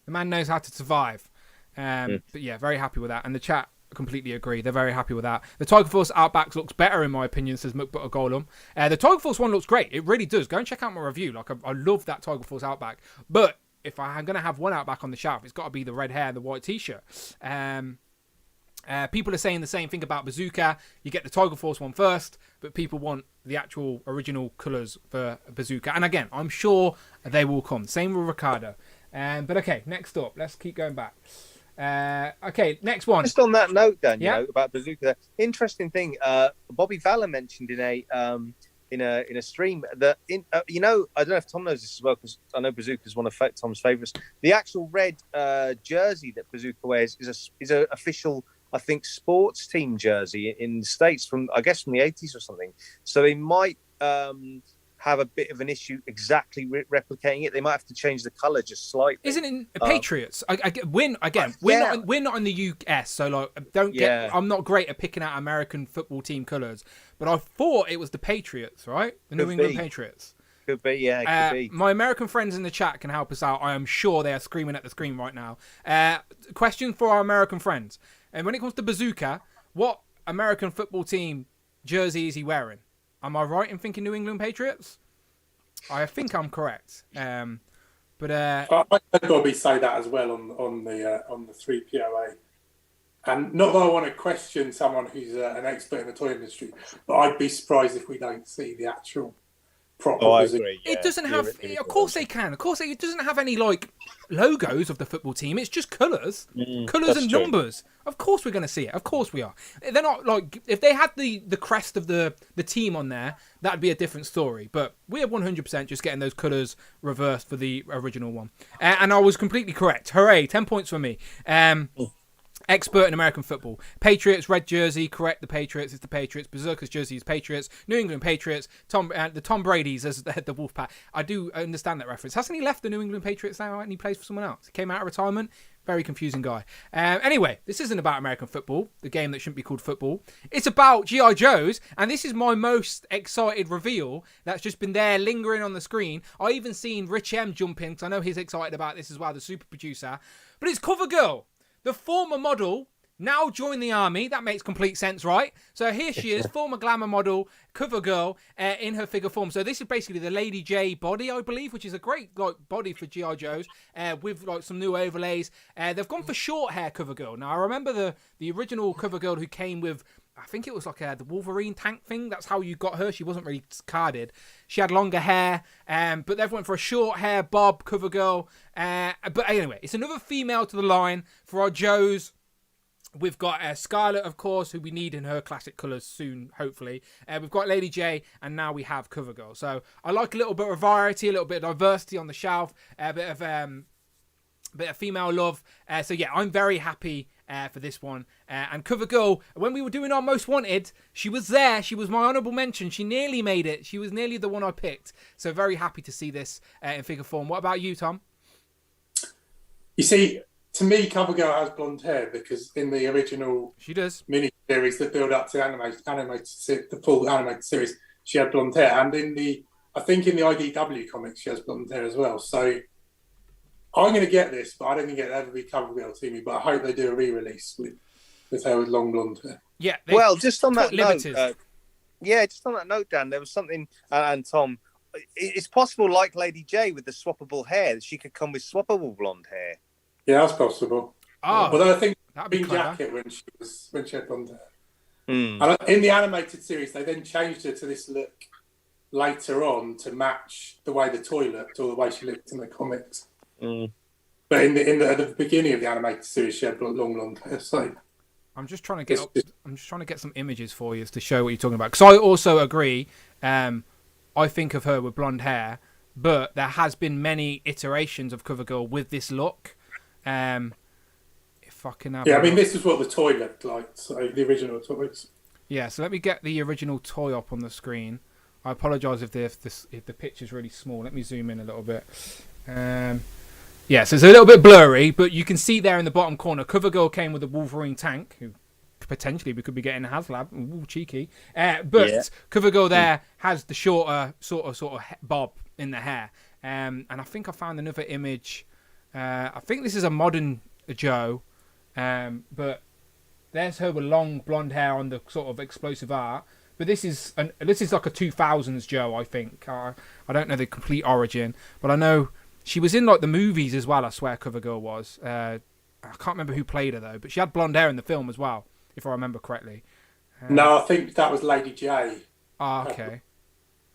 A: The man knows how to survive. But yeah, very happy with that. And the chat completely agree. They're very happy with that. The Tiger Force Outback looks better in my opinion, says McButter Golem. The Tiger Force one looks great. It really does. Go and check out my review. Like I love that Tiger Force Outback. But if I'm going to have one Outback on the shelf, it's got to be the red hair and the white t-shirt. People are saying the same thing about Bazooka. You get the Tiger Force one first, but people want the actual original colours for Bazooka. And again, I'm sure they will come. Same with Ricardo. But okay, next up. Let's keep going back. Okay, next one.
C: Just on that note, Dan, you know, about Bazooka. Interesting thing. Bobby Valor mentioned in a stream that you know, I don't know if Tom knows this as well, because I know Bazooka is one of Tom's favourites. The actual red jersey that Bazooka wears is a official, I think, sports team jersey in the States from, I guess, from the 80s or something. So they might have a bit of an issue exactly replicating it. They might have to change the colour just slightly.
A: Isn't it Patriots? We're not in the US, so like I'm not great at picking out American football team colours, but I thought it was the Patriots, right? The New England Patriots.
C: Could be, yeah. Could be.
A: My American friends in the chat can help us out. I am sure they are screaming at the screen right now. Question for our American friends. And when it comes to Bazooka, what American football team jersey is he wearing? Am I right in thinking New England Patriots? I think I'm correct. But
B: I'd probably say that as well on the 3POA. And not that I want to question someone who's an expert in the toy industry, but I'd be surprised if we don't see the actual proper.
C: I agree.
A: Yeah. It doesn't have. Of course they can. Of course it doesn't have any like logos of the football team. It's just colours, colours and numbers. Of course we're going to see it. Of course we are. They're not like, if they had the crest of the team on there, that'd be a different story. But we're 100% just getting those colours reversed for the original one. And I was completely correct. Hooray! 10 points for me. Expert in American football. Patriots, red jersey, correct. The Patriots, it's the Patriots. Berserker's jersey is Patriots. New England Patriots. The Tom Brady's as the Wolfpack. I do understand that reference. Hasn't he left the New England Patriots now and he plays for someone else? He came out of retirement. Very confusing guy. Anyway, this isn't about American football, the game that shouldn't be called football. It's about G.I. Joe's, and this is my most excited reveal that's just been there lingering on the screen. I even seen Rich M jump in, because I know he's excited about this as well, the super producer. But it's CoverGirl. The former model now joined the army. That makes complete sense, right? So here she is, former glamour model, CoverGirl, in her figure form. So this is basically the Lady J body, I believe, which is a great body for G.I. Joe's, with like some new overlays. They've gone for short hair CoverGirl. Now I remember the original CoverGirl who came with, I think it was like the Wolverine tank thing. That's how you got her. She wasn't really carded. She had longer hair, but they've went for a short hair bob CoverGirl. But anyway, it's another female to the line for our Joes. We've got Scarlett, of course, who we need in her classic colours soon, hopefully. We've got Lady J, and now we have CoverGirl. So I like a little bit of variety, a little bit of diversity on the shelf, a bit of female love. So yeah, I'm very happy for this one. And CoverGirl, when we were doing our Most Wanted, she was there. She was my honourable mention. She nearly made it. She was nearly the one I picked. So very happy to see this in figure form. What about you, Tom?
B: You see, to me, CoverGirl has blonde hair because in the original
A: she does
B: mini-series that build up to the full animated series, she had blonde hair. And I think in the IDW comics, she has blonde hair as well. So I'm going to get this, but I don't think it'll ever be CoverGirl to me. But I hope they do a re-release with her with long blonde hair.
A: Yeah.
C: Well, just on that note, just on that note, Dan, there was something, and Tom, it's possible, like Lady J with the swappable hair, that she could come with swappable blonde hair.
B: Yeah, that's possible.
A: Oh,
B: although I think
A: Green
B: Jacket when she had blonde hair. And in the animated series, they then changed her to this look later on to match the way the toy looked or the way she looked in the comics. But at the beginning of the animated series, she had long blonde hair. So
A: I'm just trying to get some images for you to show what you're talking about. Because I also agree. I think of her with blonde hair, but there has been many iterations of CoverGirl with this look. If I can have
B: this is what the toy looked like. So the original toys. Yeah.
A: So let me get the original toy up on the screen. I apologise if the picture's really small. Let me zoom in a little bit. So it's a little bit blurry, but you can see there in the bottom corner, CoverGirl came with a Wolverine tank, who potentially we could be getting a HasLab. Ooh, cheeky. But CoverGirl there has the shorter sort of bob in the hair. And I think I found another image. I think this is a modern Joe, but there's her with long blonde hair on the sort of explosive art. But this is like a 2000s Joe, I think. I don't know the complete origin, but I know She was in like the movies as well. I swear, CoverGirl was. I can't remember who played her though, but she had blonde hair in the film as well, if I remember correctly.
B: No, I think that was Lady J.
A: Ah, okay.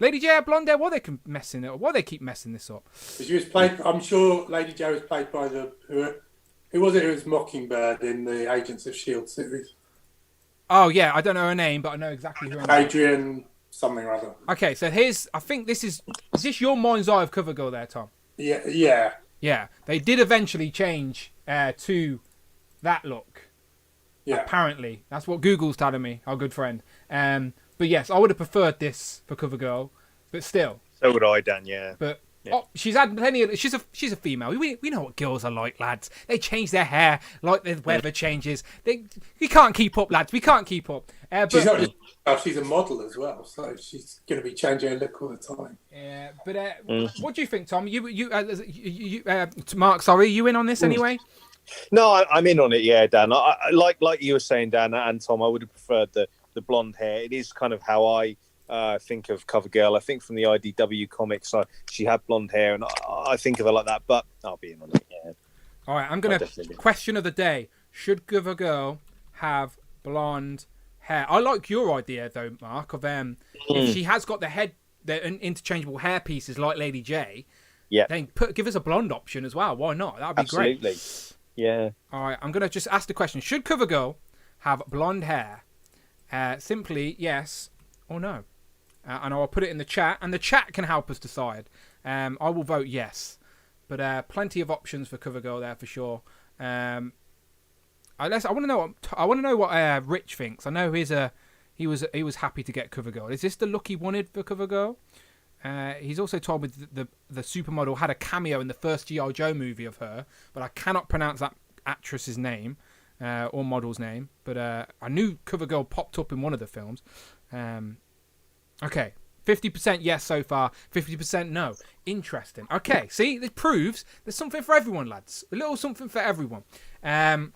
A: Lady J had blonde hair. Why they keep messing it up? Why they keep messing this up?
B: She was played. I'm sure Lady J was played by who was it? Who was Mockingbird in the Agents of Shield series?
A: Oh yeah, I don't know her name, but I know exactly who.
B: Adrian something or other.
A: Okay, so I think this is this your mind's eye of CoverGirl there, Tom?
B: Yeah.
A: Yeah, they did eventually change to that look.
B: Yeah.
A: Apparently, that's what Google's telling me, our good friend. But yes, I would have preferred this for CoverGirl, but still.
C: So would I, Dan. Yeah.
A: But she's had plenty of. She's a female. We know what girls are like, lads. They change their hair like the weather changes. We can't keep up, lads. We can't keep up.
B: She's not just. She's a model as well, so she's going to be changing her look all the time.
A: Yeah, but what do you think, Tom? You Mark, sorry, you in on this anyway?
C: No, I'm in on it. Yeah, Dan. I like you were saying, Dan and Tom. I would have preferred the blonde hair. It is kind of how I think of CoverGirl. I think from the IDW comics, she had blonde hair, and I think of her like that. But I'll be in on it. Yeah.
A: All right, I'm gonna question of the day: should CoverGirl have blonde hair? I like your idea though, Mark. Of if she has got the interchangeable hair pieces like Lady J, then give us a blonde option as well. Why not? That'd be great.
C: Absolutely. Yeah. All
A: right, I'm gonna just ask the question: should CoverGirl have blonde hair? Simply yes or no. And I'll put it in the chat, and the chat can help us decide. I will vote yes, but plenty of options for CoverGirl there for sure. I want to know what Rich thinks. I know he was happy to get CoverGirl. Is this the look he wanted for CoverGirl? He's also told me the supermodel had a cameo in the first G.I Joe movie of her, but I cannot pronounce that actress's name or model's name. But I knew CoverGirl popped up in one of the films. Okay, 50% yes so far, 50% no. Interesting. Okay, see, this proves there's something for everyone, lads. A little something for everyone. But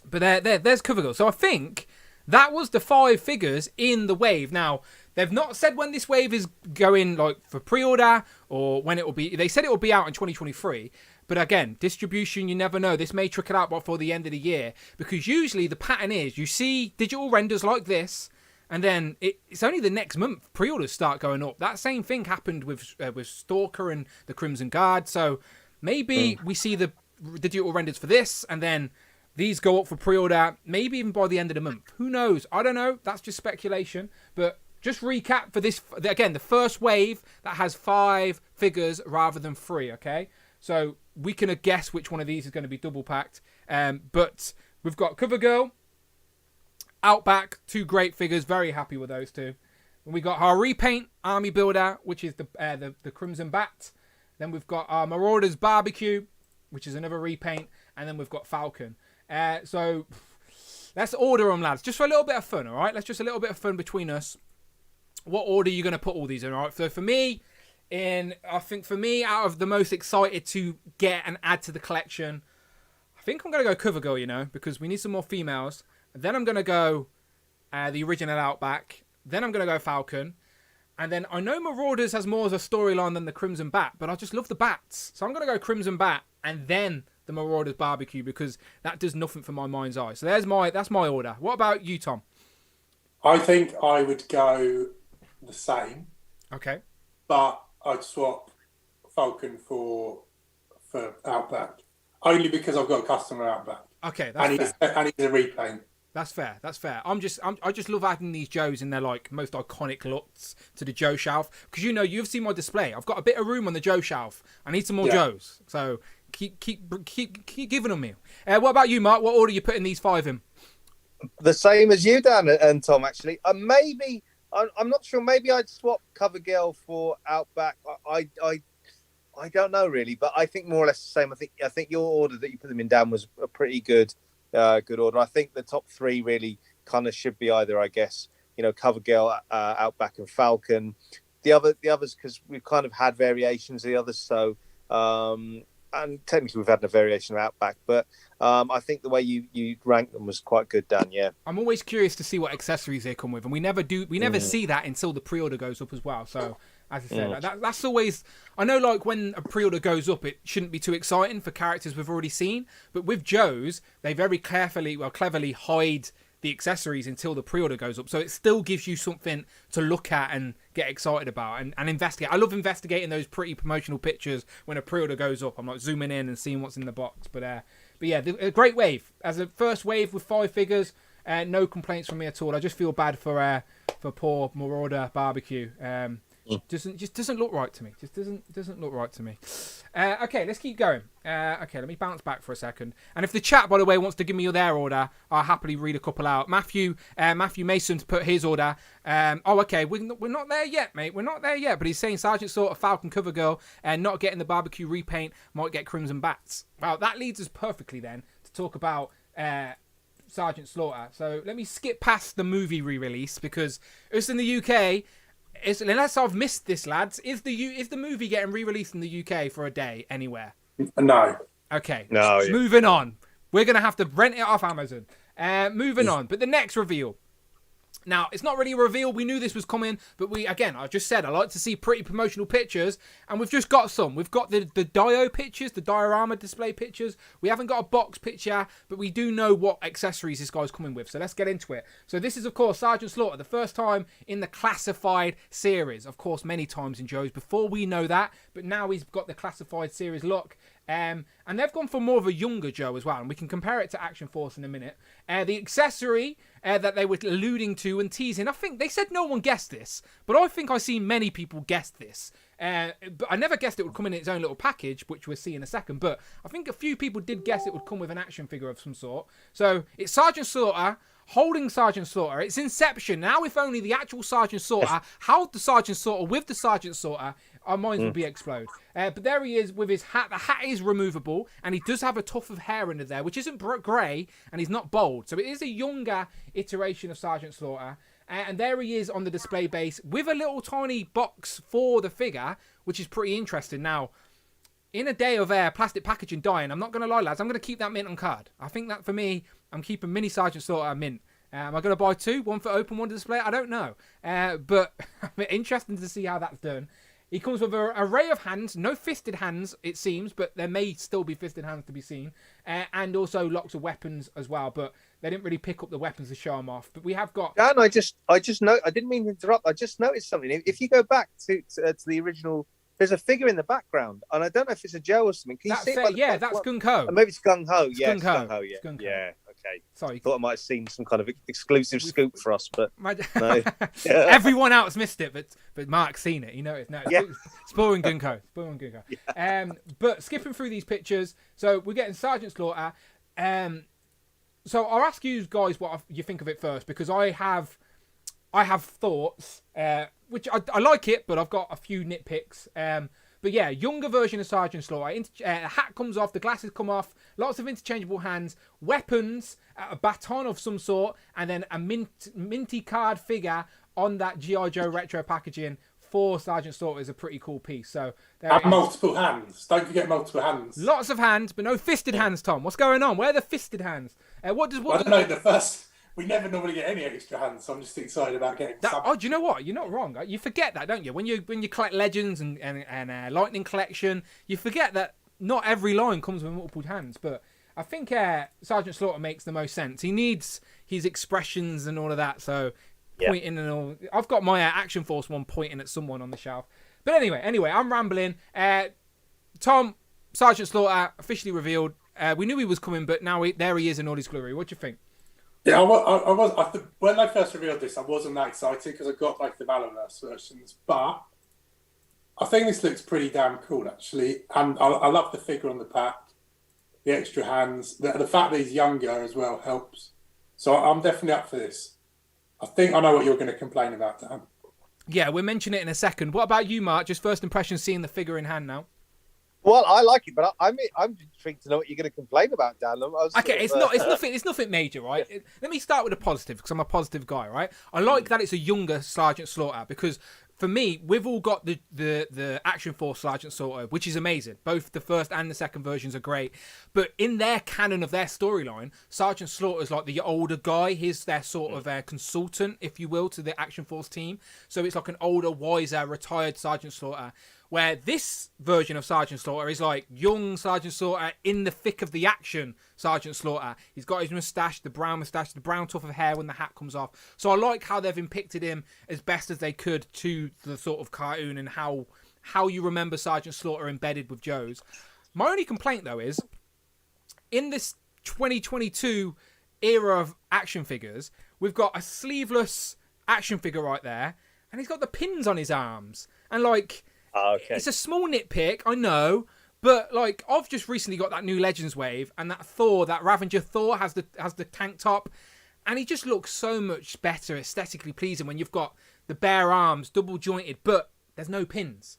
A: there's CoverGirl. So I think that was the 5 figures in the wave. Now, they've not said when this wave is going like for pre-order or when it will be. They said it will be out in 2023. But again, distribution, you never know. This may trickle out before the end of the year. Because usually the pattern is you see digital renders like this, and then it's only the next month pre-orders start going up. That same thing happened with Stalker and the Crimson Guard. So maybe we see the digital renders for this, and then these go up for pre-order, maybe even by the end of the month. Who knows? I don't know. That's just speculation. But just recap for this, again, the first wave that has 5 figures rather than 3, okay? So we can guess which one of these is going to be double packed. But we've got CoverGirl, Outback, 2 great figures. Very happy with those 2. And we got our repaint army builder, which is the Crimson Bat. Then we've got our Marauders Barbecue, which is another repaint. And then we've got Falcon. So let's order them, lads. Just for a little bit of fun, all right? Let's just a little bit of fun between us. What order are you going to put all these in, all right? So for me, out of the most excited to get and add to the collection, I think I'm going to go CoverGirl, because we need some more females. Then I'm going to go the original Outback. Then I'm going to go Falcon. And then I know Marauders has more of a storyline than the Crimson Bat, but I just love the bats. So I'm going to go Crimson Bat and then the Marauders Barbecue, because that does nothing for my mind's eye. So that's my order. What about you, Tom?
B: I think I would go the same.
A: Okay.
B: But I'd swap Falcon for Outback. Only because I've got a customer Outback.
A: Okay, that's fair.
B: And he's a repaint.
A: That's fair. I just love adding these Joes in their like most iconic looks to the Joe shelf, because you've seen my display. I've got a bit of room on the Joe shelf. I need some more Joes. So keep giving them me. What about you, Mark? What order are you putting these 5 in?
C: The same as you, Dan and Tom. Actually, maybe I'm not sure. Maybe I'd swap CoverGirl for Outback. I don't know really, but I think more or less the same. I think your order that you put them in, Dan, was a pretty good order. I think the top 3 really kind of should be either, I guess, CoverGirl, Outback, and Falcon. The others, because we've kind of had variations of the others, so and technically we've had a variation of Outback, but I think the way you ranked them was quite good, Dan. Yeah,
A: I'm always curious to see what accessories they come with, and we never see that until the pre-order goes up as well. So as I said. That's always... I know, like, when a pre-order goes up, it shouldn't be too exciting for characters we've already seen. But with Joe's, they very cleverly hide the accessories until the pre-order goes up. So it still gives you something to look at and get excited about and investigate. I love investigating those pretty promotional pictures when a pre-order goes up. I'm like zooming in and seeing what's in the box. But yeah, a great wave. As a first wave with 5 figures, no complaints from me at all. I just feel bad for poor Marauder Barbecue. Just doesn't look right to me. Just doesn't look right to me. Okay, let's keep going. Okay, let me bounce back for a second. And if the chat, by the way, wants to give me their order, I'll happily read a couple out. Matthew Mason's put his order. Okay, we're not there yet, mate. We're not there yet. But he's saying Sergeant Slaughter, Falcon Cover Girl, and not getting the barbecue repaint might get Crimson Bats. Well, that leads us perfectly then to talk about Sergeant Slaughter. So let me skip past the movie re-release because us in the UK. Unless I've missed this, lads, is the movie getting re-released in the UK for a day anywhere?
B: No.
A: Okay.
C: No.
A: Moving on. We're going to have to rent it off Amazon. Moving on. But the next reveal. Now, it's not really a reveal. We knew this was coming, but I just said, I like to see pretty promotional pictures, and we've just got some. We've got the Dio pictures, the diorama display pictures. We haven't got a box picture, but we do know what accessories this guy's coming with, so let's get into it. So this is, of course, Sergeant Slaughter, the first time in the Classified series. Of course, many times in Joe's before we know that, but now he's got the Classified series look. And they've gone for more of a younger Joe as well, and we can compare it to Action Force in a minute. The accessory that they were alluding to and teasing, I think they said no one guessed this, but I think I've seen many people guess this. But I never guessed it would come in its own little package, which we'll see in a second, but I think a few people did guess it would come with an action figure of some sort. So it's Sergeant Slaughter holding Sergeant Slaughter. It's Inception. Now, if only the actual Sergeant Slaughter held the Sergeant Slaughter with the Sergeant Slaughter, our minds would be explode. But there he is with his hat. The hat is removable, and he does have a tuft of hair under there, which isn't grey, and he's not bald. So it is a younger iteration of Sergeant Slaughter. And there he is on the display base with a little tiny box for the figure, which is pretty interesting. Now, in a day of plastic packaging dying, I'm not going to lie, lads, I'm going to keep that mint on card. I think that for me, I'm keeping mini Sergeant Slaughter mint. Am I going to buy 2? One for open, one to display? I don't know. But interesting to see how that's done. He comes with an array of hands, no fisted hands, it seems, but there may still be fisted hands to be seen. And also lots of weapons as well, but they didn't really pick up the weapons to show them off. But we have got...
C: Dan, I just know, I didn't mean to interrupt. I just noticed something. If you go back to the original, there's a figure in the background, and I don't know if it's a Joe or something. Can you see it?
A: Yeah, that's Gung Ho.
C: Maybe it's Gung Ho.
A: Yeah,
C: Gung Ho. Yeah. Yeah. Okay.
A: Sorry.
C: Thought I might have seen some kind of exclusive scoop for us, but no.
A: Everyone else missed it, but Mark's seen it. You know it. No,
C: yeah.
A: Spoiling Gung Ho. Yeah. But skipping through these pictures, so we're getting Sergeant Slaughter. So I'll ask you guys what you think of it first, because I have thoughts, which I like it, but I've got a few nitpicks. But yeah, younger version of Sergeant Slaughter. The hat comes off, the glasses come off, lots of interchangeable hands, weapons, a baton of some sort, and then a minty card figure on that G.I Joe retro packaging for Sergeant Slaughter is a pretty cool piece. So
B: and multiple hands. Don't forget multiple hands.
A: Lots of hands, but no fisted hands, Tom. What's going on? Where are the fisted hands?
B: I don't know. The first... We never normally get any extra hands, so I'm just excited about getting some.
A: Oh, do you know what? You're not wrong. You forget that, don't you? When you collect Legends and Lightning Collection, you forget that not every line comes with multiple hands. But I think Sergeant Slaughter makes the most sense. He needs his expressions and all of that, so pointing and all. I've got my Action Force one pointing at someone on the shelf. But anyway, I'm rambling. Tom, Sergeant Slaughter officially revealed. We knew he was coming, but now there he is in all his glory. What do you think?
B: Yeah, when they first revealed this, I wasn't that excited because I got like the Valorverse versions, but I think this looks pretty damn cool actually, and I love the figure on the pack, the extra hands, the fact that he's younger as well helps. So I'm definitely up for this. I think I know what you're going to complain about, Dan.
A: Yeah, we'll mention it in a second. What about you, Mark? Just first impression seeing the figure in hand now.
C: Well, I like it, but I'm intrigued to know what you're going to complain about, Dan.
A: Okay, it's nothing major, right?
C: Yeah.
A: Let me start with a positive, because I'm a positive guy, right? I like that it's a younger Sergeant Slaughter, because for me, we've all got the Action Force Sergeant Slaughter, which is amazing. Both the first and the second versions are great. But in their canon of their storyline, Sergeant Slaughter's like the older guy. He's their sort of consultant, if you will, to the Action Force team. So it's like an older, wiser, retired Sergeant Slaughter. Where this version of Sergeant Slaughter is like young Sergeant Slaughter in the thick of the action Sergeant Slaughter. He's got his moustache, the brown tuft of hair when the hat comes off. So I like how they've depicted him as best as they could to the sort of cartoon and how you remember Sergeant Slaughter embedded with Joe's. My only complaint, though, is in this 2022 era of action figures, we've got a sleeveless action figure right there, and he's got the pins on his arms. And, like...
C: Okay.
A: It's a small nitpick, I know, but like I've just recently got that new Legends wave, and that Ravager Thor has the tank top, and he just looks so much better, aesthetically pleasing when you've got the bare arms, double jointed, but there's no pins.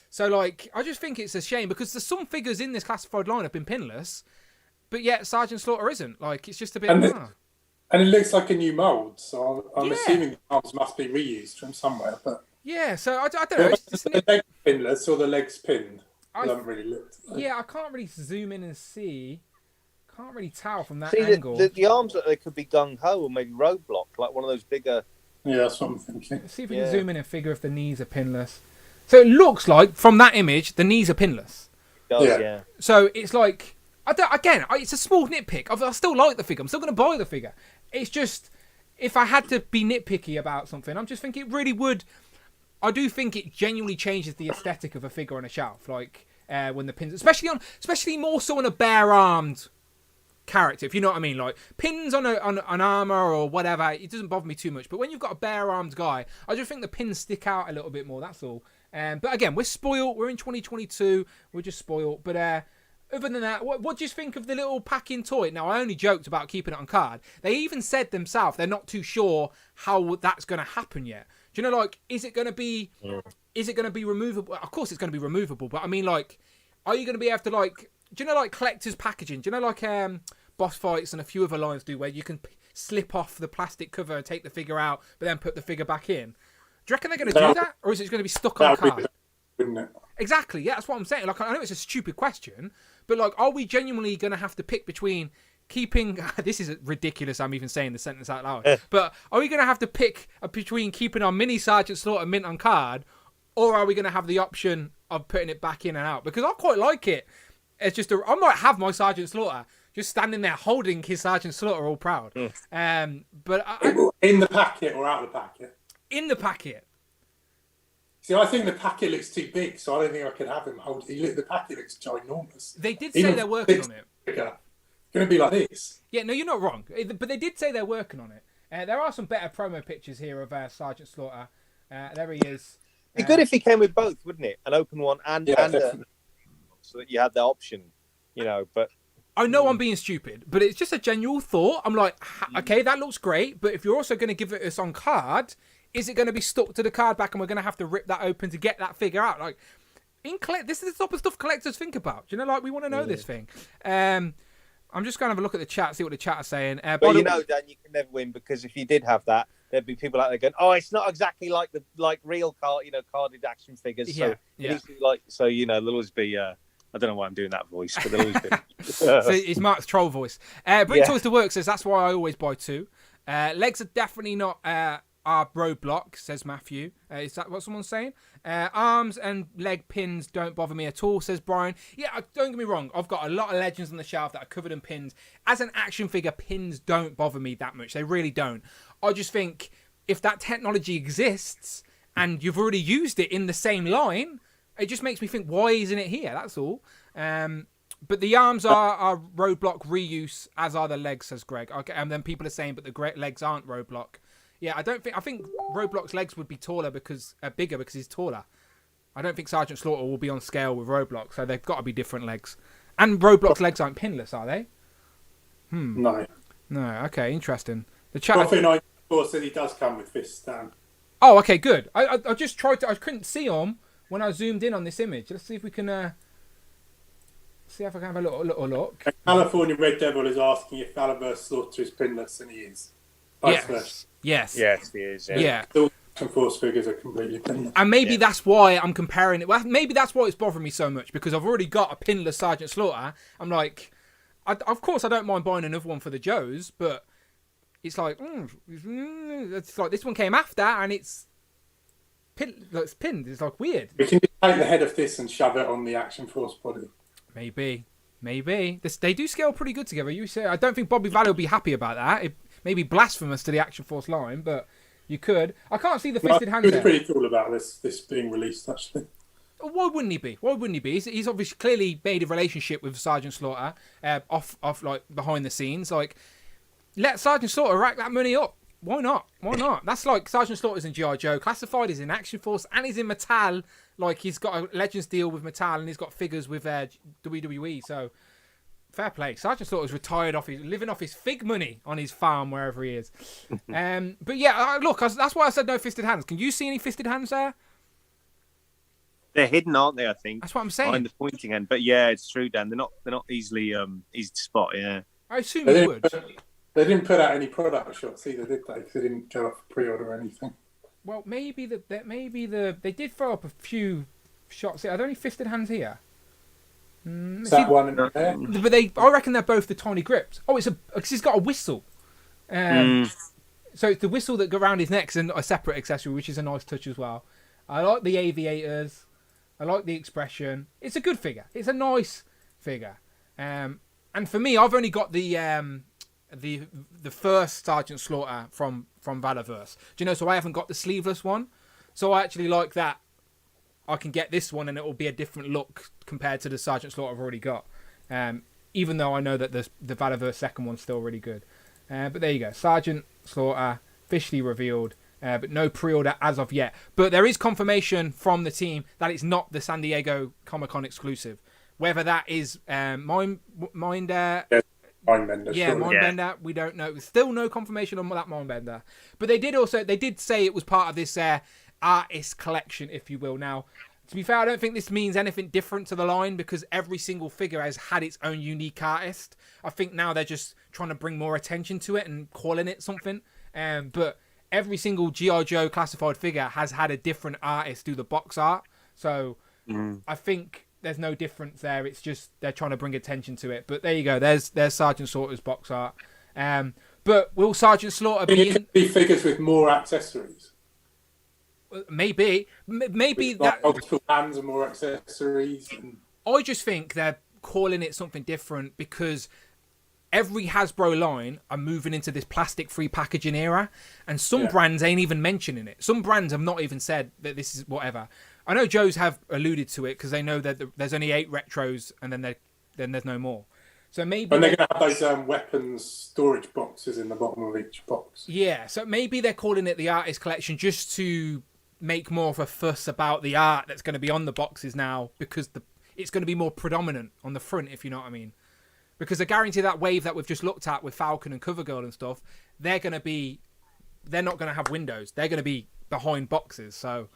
A: So like I just think it's a shame because there's some figures in this classified line have been pinless, but yet Sergeant Slaughter isn't. Like it's just a bit.
B: And it looks like a new mold, so I'm assuming the arms must be reused from somewhere, but.
A: Yeah, so I don't know.
B: It's the legs pinless or the legs pinned? I haven't really looked.
A: Yeah, I can't really zoom in and see. Can't really tell from that angle.
C: The arms, they could be gung-ho or maybe roadblock, like one of those bigger...
B: Yeah, that's what I'm thinking.
A: Let's see if we can zoom in and figure if the knees are pinless. So it looks like, from that image, the knees are pinless.
C: It does, yeah.
A: So it's like... it's a small nitpick. I still like the figure. I'm still going to buy the figure. It's just... If I had to be nitpicky about something, I'm just thinking it really would... I do think it genuinely changes the aesthetic of a figure on a shelf, like when the pins, especially more so on a bare-armed character, if you know what I mean. Like pins on an armor or whatever, it doesn't bother me too much. But when you've got a bare-armed guy, I just think the pins stick out a little bit more. That's all. But again, we're spoiled. We're in 2022. We're just spoiled. But other than that, what do you think of the little packing toy? Now, I only joked about keeping it on card. They even said themselves they're not too sure how that's going to happen yet. Do you know, like, is it going to be removable? Of course it's going to be removable, but I mean, like, are you going to be able to, like, do you know, like, collector's packaging? Do you know, like, Boss Fights and a few other lines do where you can slip off the plastic cover and take the figure out, but then put the figure back in? Do you reckon they're going to do that? Or is it going to be stuck on a card?
B: Wouldn't it?
A: Exactly, yeah, that's what I'm saying. Like, I know it's a stupid question, but, like, are we genuinely going to have to pick between... keeping this is ridiculous. I'm even saying the sentence out loud. But are we going to have to pick between keeping our mini Sergeant Slaughter mint on card, or are we going to have the option of putting it back in and out? Because I quite like it. It's just I might have my Sergeant Slaughter just standing there holding his Sergeant Slaughter all proud. But
B: in the packet or out of the packet?
A: In the packet.
B: See, I think the packet looks too big, so I don't think I could have him hold it. The packet looks ginormous.
A: They did say they're working on it.
B: Bigger. Going to be like this.
A: Yeah, no, you're not wrong. But they did say they're working on it. There are some better promo pictures here of Sergeant Slaughter. There he is.
C: It'd be good if he came with both, wouldn't it? An open one and so that you had the option, you know. But
A: I know I'm being stupid, but it's just a genuine thought. I'm like, okay, that looks great, but if you're also going to give it us on card, is it going to be stuck to the card back and we're going to have to rip that open to get that figure out? Like, this is the type of stuff collectors think about. Do you know, like, we want to know this thing. I'm just going to have a look at the chat, see what the chat are saying.
C: But you know, Dan, you can never win because if you did have that, there'd be people out there going, "Oh, it's not exactly like the real card, carded action figures." So, there'll always be. I don't know why I'm doing that voice, but there'll always be.
A: So it's Mark's troll voice. Bring Toys to Work says that's why I always buy two. Legs are definitely not our roadblock, says Matthew. Is that what someone's saying? Arms and leg pins don't bother me at all, says Brian. Yeah, don't get me wrong. I've got a lot of Legends on the shelf that are covered in pins. As an action figure, pins don't bother me that much. They really don't. I just think if that technology exists and you've already used it in the same line, it just makes me think, why isn't it here? That's all. But the arms are roadblock reuse, as are the legs, says Greg. Okay, and then people are saying, but the legs aren't roadblock. Yeah, I think Roadblock's legs would be bigger because he's taller. I don't think Sergeant Slaughter will be on scale with Roadblock, so they've got to be different legs. And Roadblock's legs aren't pinless, are they?
B: No.
A: Okay, interesting. The chat.
B: Profit 94 said he does come with fists, Dan.
A: Oh, okay, good. I just tried to. I couldn't see him when I zoomed in on this image. Let's see if we can. See if I can have a little look.
B: California Red Devil is asking if Slaughter is pinless, and he is.
A: Yes.
C: Yes, he is.
A: Yeah.
B: Action Force figures are completely pinless.
A: And maybe that's why I'm comparing it. Well, maybe that's why it's bothering me so much, because I've already got a pinless Sergeant Slaughter. I'm like, of course I don't mind buying another one for the Joes, but it's like, it's like this one came after and it's pinned. It's like weird.
B: We can just take the head of this and shove it on the Action Force body.
A: Maybe. They do scale pretty good together. You say I don't think Bobby Valley will be happy about that. It may be blasphemous to the Action Force line, but you could. I can't see the fisted hands.
B: He's pretty cool about this being released, actually.
A: Why wouldn't he be? He's obviously clearly made a relationship with Sergeant Slaughter, off like behind the scenes. Like, let Sergeant Slaughter rack that money up. Why not? That's like Sergeant Slaughter's in G.I Joe, classified, he's in Action Force, and he's in Mattel. Like, he's got a Legends deal with Mattel, and he's got figures with WWE. So, fair play. Sergeant Slaughter's retired living off his fig money on his farm, wherever he is. But yeah, look, that's why I said no fisted hands. Can you see any fisted hands there?
C: They're hidden, aren't they? I think
A: that's what I'm saying.
C: Behind the pointing end, but yeah, it's true, Dan. They're not easily easy to spot. Yeah,
A: I assume you would.
B: They didn't put out any product shots either, did they? Because they didn't go up for pre-order or anything.
A: Well, maybe they did throw up a few shots. Are there any fisted hands here?
B: One in there.
A: But I reckon they're both the tiny grips. Oh, because he's got a whistle. So it's the whistle that goes around his neck and a separate accessory, which is a nice touch as well. I like the aviators. I like the expression. It's a good figure. It's a nice figure. And for me, I've only got the first Sergeant Slaughter from Valorverse. Do you know? So I haven't got the sleeveless one. So I actually like that. I can get this one and it will be a different look compared to the Sergeant Slaughter I've already got. Even though I know that the Valorverse second one's still really good. But there you go. Sergeant Slaughter, officially revealed. But no pre-order as of yet. But there is confirmation from the team that it's not the San Diego Comic-Con exclusive. Whether that is Mindbender.
B: Mindbender.
A: Yeah, Mindbender. We don't know. Still no confirmation on that Mindbender. But they did say it was part of this artist collection, if you will. Now, to be fair, I don't think this means anything different to the line because every single figure has had its own unique artist. I think now they're just trying to bring more attention to it and calling it something. But every single G.I Joe classified figure has had a different artist do the box art. So I think there's no difference there. It's just they're trying to bring attention to it. But there you go. There's Sergeant Slaughter's box art. But will Sergeant Slaughter
B: be figures with more accessories?
A: Maybe that
B: multiple hands and more accessories.
A: I just think they're calling it something different because every Hasbro line are moving into this plastic-free packaging era, and some brands ain't even mentioning it. Some brands have not even said that this is whatever. I know Joe's have alluded to it because they know that there's only 8 retros, and then there's no more. So maybe
B: and they're going to have those weapons storage boxes in the bottom of each box.
A: Yeah, so maybe they're calling it the artist collection just to make more of a fuss about the art that's going to be on the boxes now because it's going to be more predominant on the front, if you know what I mean. Because I guarantee that wave that we've just looked at with Falcon and CoverGirl and stuff, they're not going to have windows. They're going to be behind boxes. So,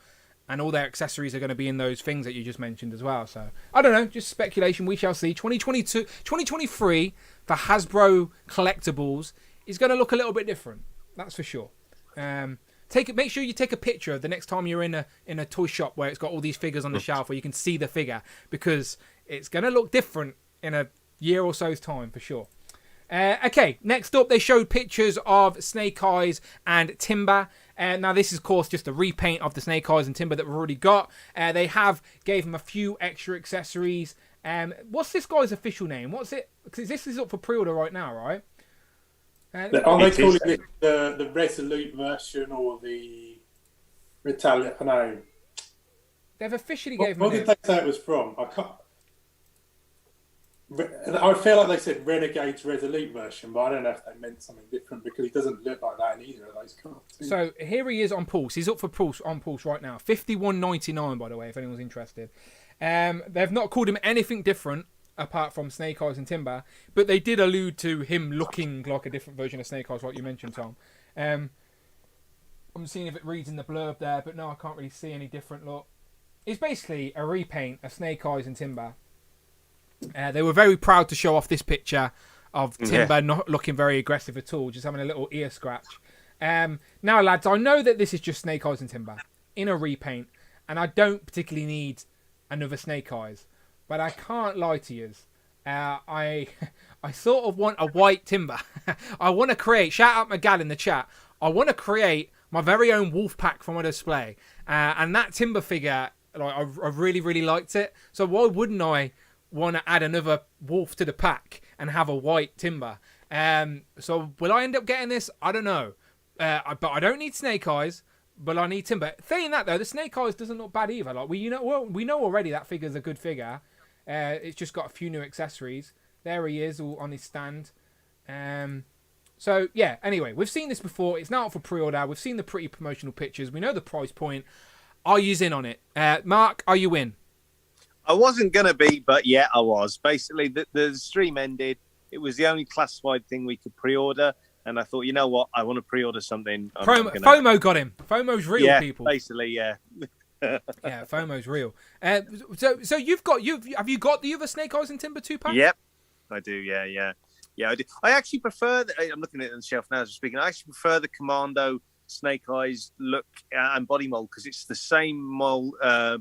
A: and all their accessories are going to be in those things that you just mentioned as well. So, I don't know, just speculation. We shall see. 2023 for Hasbro collectibles is going to look a little bit different. That's for sure. Make sure you take a picture of the next time you're in a toy shop where it's got all these figures on the shelf where you can see the figure because it's going to look different in a year or so's time for sure. Okay, next up they showed pictures of Snake Eyes and Timber. Now this is of course just a repaint of the Snake Eyes and Timber that we've already got. They gave him a few extra accessories. What's this guy's official name? What's it? Because this is up for pre-order right now, right?
B: Are they calling it the Resolute version or the Retaliate? No.
A: They've officially gave him.
B: What did they say it was from? I feel like they said Renegade's Resolute version, but I don't know if they meant something different because he doesn't look like that in either of those cards.
A: So here he is on Pulse. He's up for Pulse on Pulse right now. $51.99, by the way, if anyone's interested. They've not called him anything different apart from Snake Eyes and Timber, but they did allude to him looking like a different version of Snake Eyes, like you mentioned, Tom. I'm seeing if it reads in the blurb there, but no, I can't really see any different look. It's basically a repaint of Snake Eyes and Timber. They were very proud to show off this picture of Timber not looking very aggressive at all, just having a little ear scratch. Now, lads, I know that this is just Snake Eyes and Timber in a repaint, and I don't particularly need another Snake Eyes, but I can't lie to you. I sort of want a white Timber. I want to create, shout out my gal in the chat, I want to create my very own wolf pack for my display. And that Timber figure, like, I really, really liked it. So why wouldn't I want to add another wolf to the pack and have a white Timber? So will I end up getting this? I don't know. But I don't need Snake Eyes, but I need Timber. Saying that, though, the Snake Eyes doesn't look bad either. Like, we know already that figure's a good figure. It's just got a few new accessories. There he is, all on his stand. So, yeah, anyway, we've seen this before. It's now out for pre-order. We've seen the pretty promotional pictures. We know the price point. Are you in on it? Mark, are you in?
C: I wasn't going to be, but yeah, I was. Basically, the stream ended. It was the only classified thing we could pre-order. And I thought, you know what? I want to pre-order something.
A: FOMO got him. FOMO's real,
C: yeah,
A: people.
C: Basically, yeah.
A: Yeah, FOMO's real. So have you got the other Snake Eyes and Timber 2-pack?
C: Yep, I do. Yeah, I do. I actually prefer. I'm looking at it on the shelf now as we're speaking. I actually prefer the Commando Snake Eyes look and body mold because it's the same mold,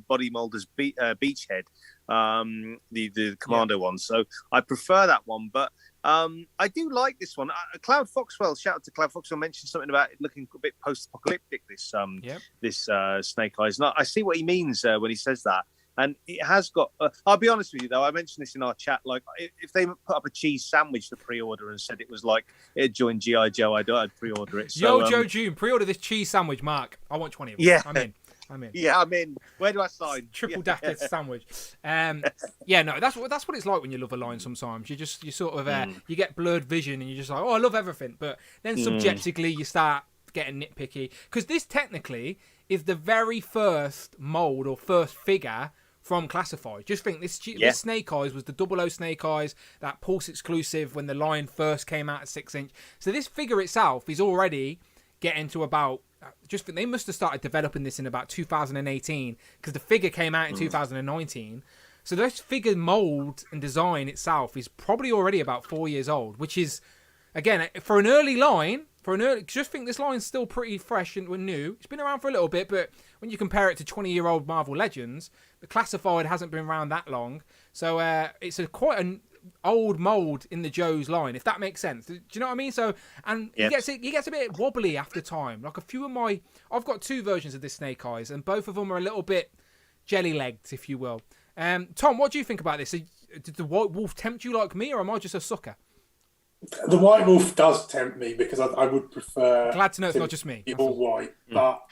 C: body mold as Beachhead, the Commando one. So I prefer that one, but I do like this one. Cloud Foxwell, shout out to Cloud Foxwell, mentioned something about it looking a bit post-apocalyptic. This Snake Eyes. And I see what he means when he says that. And it has got. I'll be honest with you though. I mentioned this in our chat. Like, if they put up a cheese sandwich to pre-order and said it was like it joined G.I Joe, I'd pre-order it. So,
A: Joe June, pre-order this cheese sandwich, Mark. I want 20 of them.
C: Yeah,
A: I'm in.
C: Yeah, I'm in. Where do I sign?
A: Triple decker sandwich. Yeah, no, that's what it's like when you love a line. Sometimes you sort of you get blurred vision and you're just like, oh, I love everything, but then subjectively you start getting nitpicky because this technically is the very first mold or first figure from Classified. Just think this Snake Eyes was the 00 Snake Eyes, that Pulse exclusive when the line first came out at 6-inch. So this figure itself is already getting to about. Just think they must have started developing this in about 2018 because the figure came out in 2019. So this figure mold and design itself is probably already about 4 years old, which is, again, for an early line. Just think this line's still pretty fresh and new. It's been around for a little bit, but when you compare it to 20-year-old Marvel Legends, the Classified hasn't been around that long. So it's quite an old mold in the Joes line, if that makes sense. Do you know what I mean? So, and he gets a bit wobbly after time. Like I've got 2 versions of this Snake Eyes, and both of them are a little bit jelly-legged, if you will. Tom, what do you think about this? Did the White Wolf tempt you like me, or am I just a sucker?
B: The White Wolf does tempt me because I would prefer.
A: Glad to know it's not just me.
B: All white, but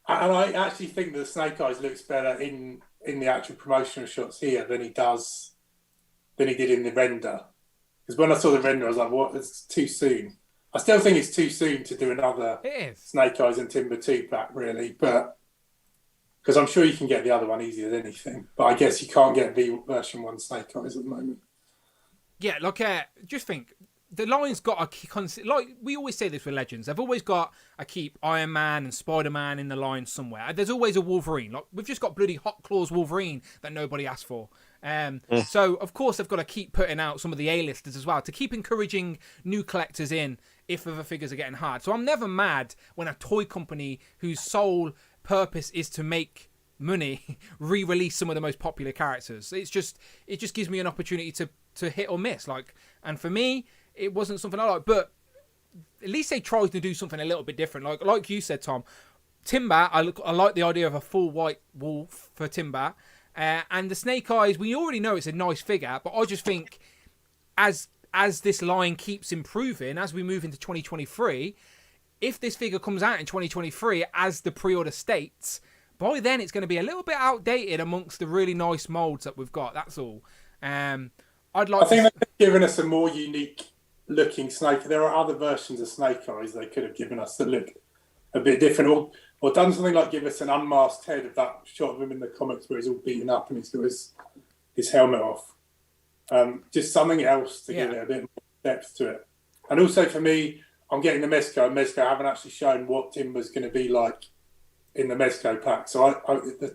B: and I actually think the Snake Eyes looks better in the actual promotional shots here than he did in the render. Because when I saw the render, I was like, "What? It's too soon." I still think it's too soon to do another Snake Eyes and Timber 2-pack, really, but because I'm sure you can get the other one easier than anything. But I guess you can't get version 1 Snake Eyes at the moment.
A: Yeah, just think, the line's got like we always say this with Legends, they've always got a keep Iron Man and Spider-Man in the line somewhere. There's always a Wolverine. Like, we've just got bloody Hot Claws Wolverine that nobody asked for. So, of course, they've got to keep putting out some of the A-listers as well to keep encouraging new collectors in if other figures are getting hard. So I'm never mad when a toy company whose sole purpose is to make money re-release some of the most popular characters. It just gives me an opportunity to hit or miss. And for me, it wasn't something I like, but at least they tried to do something a little bit different. Like you said, Tom, Timber, I like the idea of a full white wolf for Timber. And the Snake Eyes, we already know it's a nice figure, but I just think as this line keeps improving, as we move into 2023, if this figure comes out in 2023 as the pre-order states, by then it's going to be a little bit outdated amongst the really nice molds that we've got. That's all. I think
B: they've given us a more unique looking Snake. There are other versions of Snake Eyes they could have given us that look a bit different, or done something like give us an unmasked head of that shot of him in the comics where he's all beaten up and he's got his helmet off. Just something else to give it a bit more depth to it. And also for me, I'm getting the Mezco. Mezco haven't actually shown what Timber's going to be like in the Mezco pack. So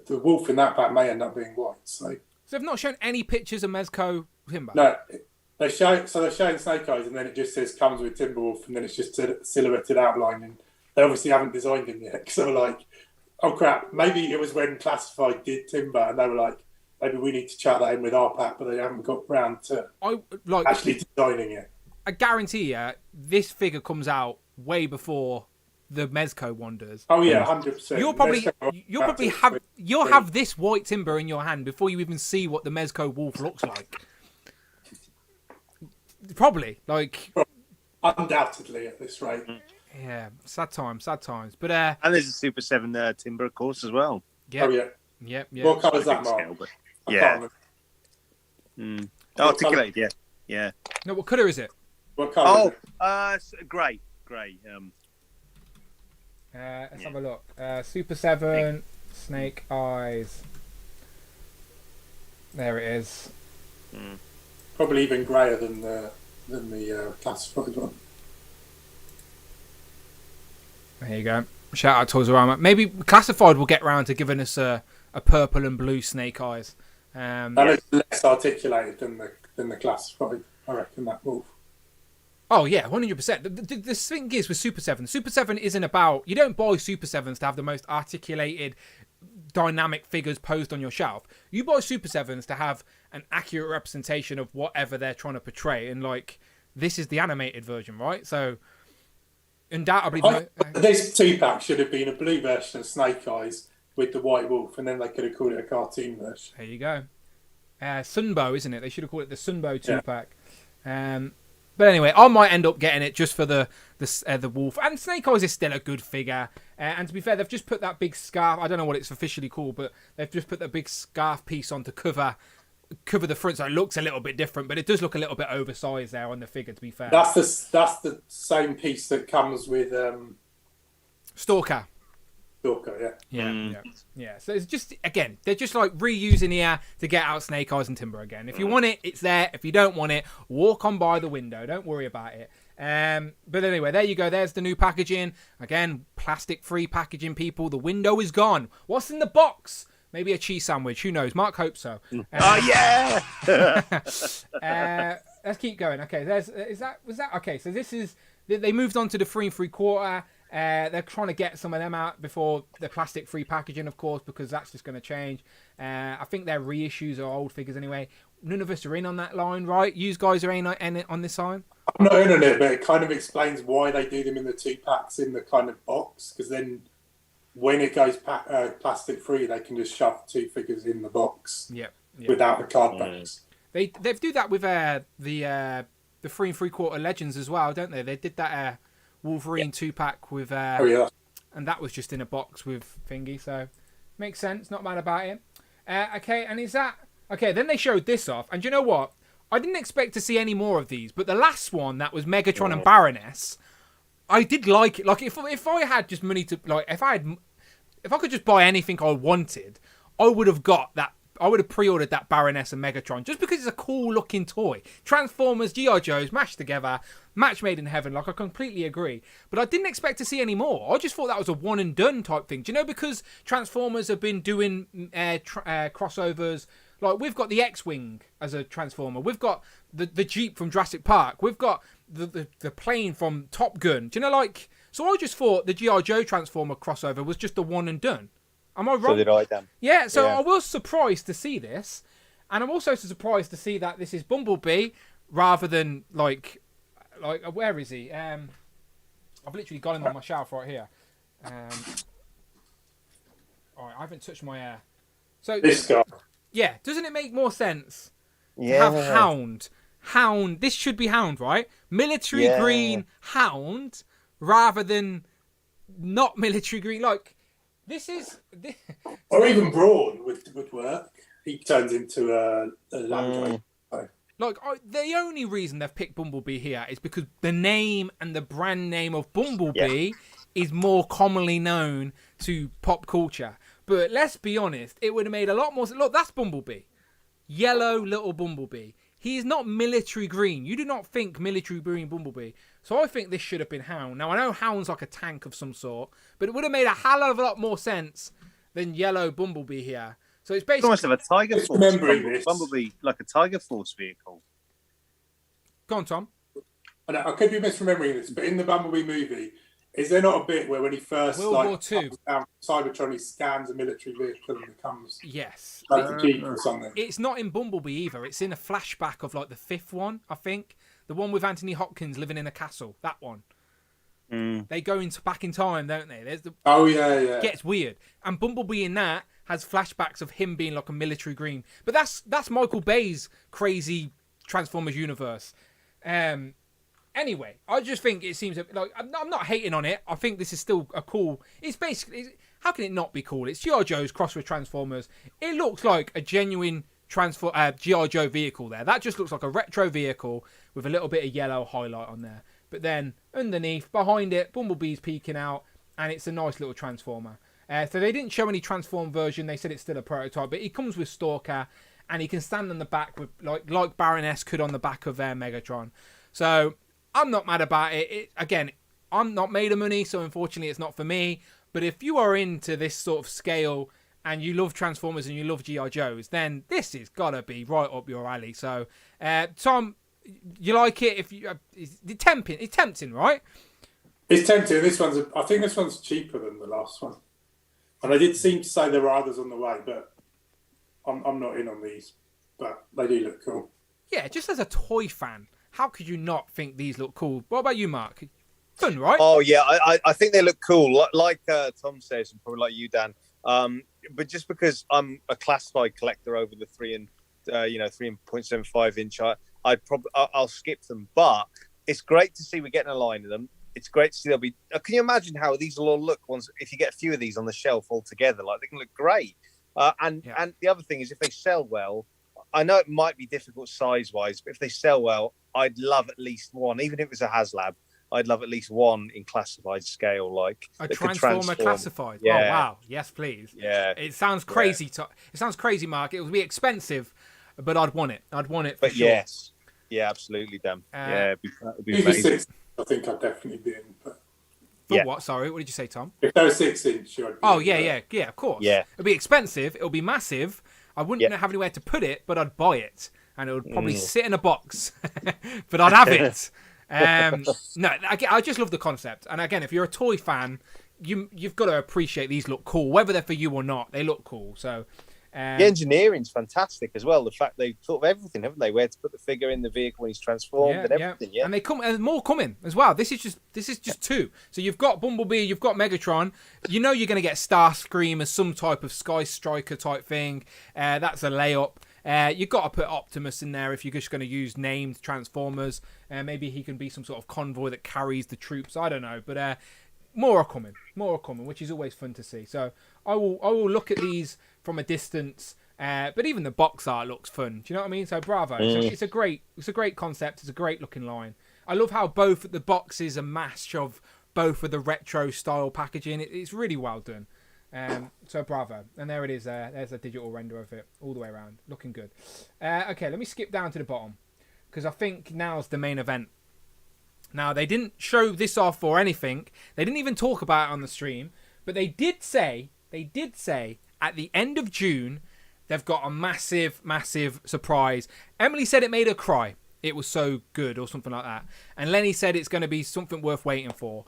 B: the wolf in that pack may end up being white. So
A: they've not shown any pictures of Mezco Timber?
B: No. they're showing Snake Eyes, and then it just says comes with Timberwolf, and then it's just a silhouetted outline, and they obviously haven't designed him yet. So like, oh crap, maybe it was when Classified did Timber, and they were like, maybe we need to chat that in with our pack, but they haven't got round to actually designing it.
A: I guarantee you, this figure comes out way before the Mezco one does.
B: Oh yeah, 100%.
A: You'll have this white Timber in your hand before you even see what the Mezco Wolf looks like. Probably, like,
B: undoubtedly at this rate.
A: Yeah, sad times. But
C: and there's a Super 7 Timber, of course, as well.
A: Yeah.
B: Oh yeah.
A: Yep.
B: What colour's that, Mark?
C: Yeah. Articulated. Yeah.
A: No, what colour is it?
B: What colour?
C: Grey.
A: Let's have a look. Super 7 Snake Eyes. There it is.
B: Probably even greyer than the Classified one.
A: There you go. Shout out Toys-R-Us. Maybe Classified will get round to giving us a purple and blue Snake Eyes.
B: That is less articulated than the Classified. I reckon that wolf.
A: Oh yeah, 100%. The thing is with Super 7, Super 7 isn't about, you don't buy Super 7s to have the most articulated, dynamic figures posed on your shelf. You buy Super 7s to have an accurate representation of whatever they're trying to portray, and like, this is the animated version, right? So undoubtedly
B: this 2-pack should have been a blue version of Snake Eyes with the white wolf, and then they could have called it a cartoon version.
A: There you go. Sunbow, isn't it? They should have called it the Sunbow 2-pack. But anyway, I might end up getting it just for the wolf. And Snake Eyes is still a good figure. And to be fair, they've just put that big scarf. I don't know what it's officially called, but they've just put that big scarf piece on to cover the front, so it looks a little bit different. But it does look a little bit oversized there on the figure, to be fair.
B: That's the same piece that comes with
A: Stalker. Yeah. So it's just, again, they're just like reusing here to get out Snake Eyes and Timber again. If you want it, it's there. If you don't want it, walk on by the window. Don't worry about it. But anyway, there you go. There's the new packaging. Again, plastic-free packaging, people. The window is gone. What's in the box? Maybe a cheese sandwich. Who knows? Mark hopes so.
C: Yeah!
A: Let's keep going. Okay, okay, so this is, they moved on to the 3 3/4. They're trying to get some of them out before the plastic-free packaging, of course, because that's just going to change. I think they're reissues or old figures anyway. None of us are in on that line, right? You guys are in on this line?
B: I'm not in on it, but it kind of explains why they do them in the 2-packs in the kind of box, because then when it goes plastic-free, they can just shove 2 figures in the box without the card backs.
A: They do that with the 3 3/4 Legends as well, don't they? They did that... Wolverine 2-pack with and that was just in a box with thingy, so makes sense, not mad about it. Okay, and is that okay? Then they showed this off, and you know what, I didn't expect to see any more of these, but the last one, that was Megatron and Baroness, I did like it. Like, if I had just money to, like, if I could just buy anything I wanted, I would have got that. I would have pre-ordered that Baroness and Megatron just because it's a cool-looking toy. Transformers, G.I Joes, mashed together, match made in heaven. Like, I completely agree. But I didn't expect to see any more. I just thought that was a one-and-done type thing. Do you know, because Transformers have been doing crossovers. Like, we've got the X-Wing as a Transformer. We've got the Jeep from Jurassic Park. We've got the plane from Top Gun. Do you know, like... So I just thought the G.I Joe Transformer crossover was just a one-and-done. Am I wrong?
C: So did I, Dan.
A: Yeah, so I was surprised to see this. And I'm also surprised to see that this is Bumblebee rather than, like where is he? I've literally got him on my shelf right here. All right, I haven't touched my hair. So
B: this guy.
A: Yeah, doesn't it make more sense to have Hound? Hound, this should be Hound, right? Military green Hound rather than not military green. Like, this is...
B: Or even Brawn would work. He turns into a Land Rover.
A: Like, the only reason they've picked Bumblebee here is because the name and the brand name of Bumblebee is more commonly known to pop culture. But let's be honest, it would have made a lot more... Look, that's Bumblebee. Yellow little Bumblebee. He is not military green. You do not think military green Bumblebee. So I think this should have been Hound. Now, I know Hound's like a tank of some sort, but it would have made a hell of a lot more sense than yellow Bumblebee here. So it's basically...
C: It's almost like a Tiger Force. Bumblebee, like a Tiger Force vehicle.
A: Go on, Tom.
B: And I could be misremembering this, but in the Bumblebee movie, is there not a bit where when he first
A: World War II
B: Cybertron, he scans a military vehicle and becomes
A: like
B: a Jeep or something?
A: It's not in Bumblebee either. It's in a flashback of like the 5th one, I think. The one with Anthony Hopkins living in a castle. That one. They go back in time, don't they? There's the gets weird. And Bumblebee in that has flashbacks of him being like a military green. But that's Michael Bay's crazy Transformers universe. Anyway, I just think it seems like I'm not hating on it. I think this is still a cool. It's basically, how can it not be cool? It's G.I Joe's crossed with Transformers. It looks like a genuine G.I Joe vehicle there. That just looks like a retro vehicle with a little bit of yellow highlight on there. But then underneath, behind it, Bumblebee's peeking out, and it's a nice little Transformer. So they didn't show any Transform version. They said it's still a prototype, but he comes with Stalker, and he can stand on the back with like Baroness could on the back of Megatron. So I'm not mad about it. Again, I'm not made of money, so unfortunately it's not for me. But if you are into this sort of scale and you love Transformers and you love G.I. Joes, then this has got to be right up your alley. So, Tom, you like it? It's tempting, right?
B: It's tempting. I think this one's cheaper than the last one. And I did seem to say there were others on the way, but I'm not in on these. But they do look cool.
A: Yeah, just as a toy fan, how could you not think these look cool? What about you, Mark? Fun, right?
C: Oh yeah, I think they look cool. Like Tom says, and probably like you, Dan. But just because I'm a classified collector over the 3.75 inch, I'll skip them. But it's great to see we're getting a line of them. It's great to see they'll be. Can you imagine how these will all look once if you get a few of these on the shelf all together? Like they can look great. And the other thing is if they sell well, I know it might be difficult size wise, but if they sell well, I'd love at least one, even if it was a HasLab. I'd love at least one in classified scale, like
A: a Transformer classified.
C: Yeah.
A: Oh wow, yes, please.
C: Yeah,
A: it sounds crazy. It sounds crazy, Mark. It would be expensive, but I'd want it. I'd want it for sure.
C: Yes, yeah, absolutely, Dan. It'd be amazing.
B: I think I'd definitely be in. But...
A: What? Sorry, what did you say, Tom?
B: If they were 6 inch, I'd be
A: of course.
C: Yeah,
A: it'd be expensive. It'll be massive. I wouldn't have anywhere to put it, but I'd buy it, and it would probably sit in a box. But I'd have it. No, I just love the concept. And again, if you're a toy fan, you've got to appreciate these look cool, whether they're for you or not. They look cool. So
C: the engineering's fantastic as well. The fact they've thought of everything, haven't they? Where to put the figure in the vehicle when he's transformed and everything. Yeah,
A: and and more coming as well. This is just two. So you've got Bumblebee, you've got Megatron. You know you're going to get Starscream as some type of Sky Striker type thing. That's a layup. You've got to put Optimus in there if you're just going to use named Transformers. Maybe he can be some sort of convoy that carries the troops. I don't know, but more are coming, which is always fun to see. So I will look at these from a distance. But even the box art looks fun. Do you know what I mean? So bravo! It's a great concept. It's a great looking line. I love how both the boxes are mash of both of the retro style packaging. It's really well done. So bravo, and there it is. There's a digital render of it all the way around, looking good. Okay, let me skip down to the bottom because I think now's the main event. Now they didn't show this off or anything. They didn't even talk about it on the stream, but they did say at the end of June they've got a massive surprise. Emily said it made her cry. It was so good or something like that, and Lenny said it's going to be something worth waiting for.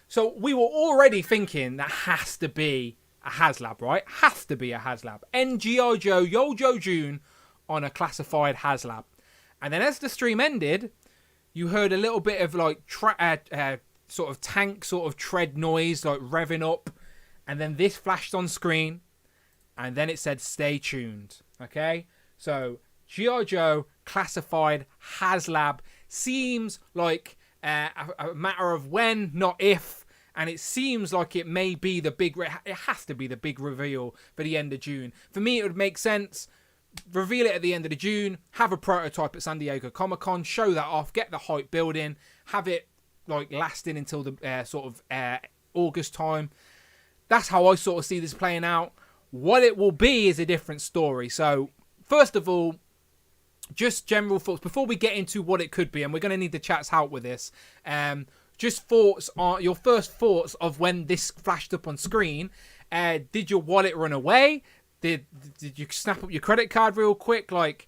A: So we were already thinking that has to be a HasLab, right? Has to be a HasLab. G.I Joe, Yo-Joe June on a classified HasLab. And then as the stream ended, you heard a little bit of like sort of tank sort of tread noise, like revving up. And then this flashed on screen. And then it said, stay tuned. Okay? So G.I Joe classified HasLab seems like a matter of when, not if. And it seems like it may be it has to be the big reveal for the end of June. For me, it would make sense. Reveal it at the end of the June. Have a prototype at San Diego Comic-Con. Show that off. Get the hype building. Have it like lasting until the sort of August time. That's how I sort of see this playing out. What it will be is a different story. So, first of all, just general thoughts before we get into what it could be, and we're going to need the chat's help with this. Just your first thoughts of when this flashed up on screen. Did your wallet run away? Did you snap up your credit card real quick? Like,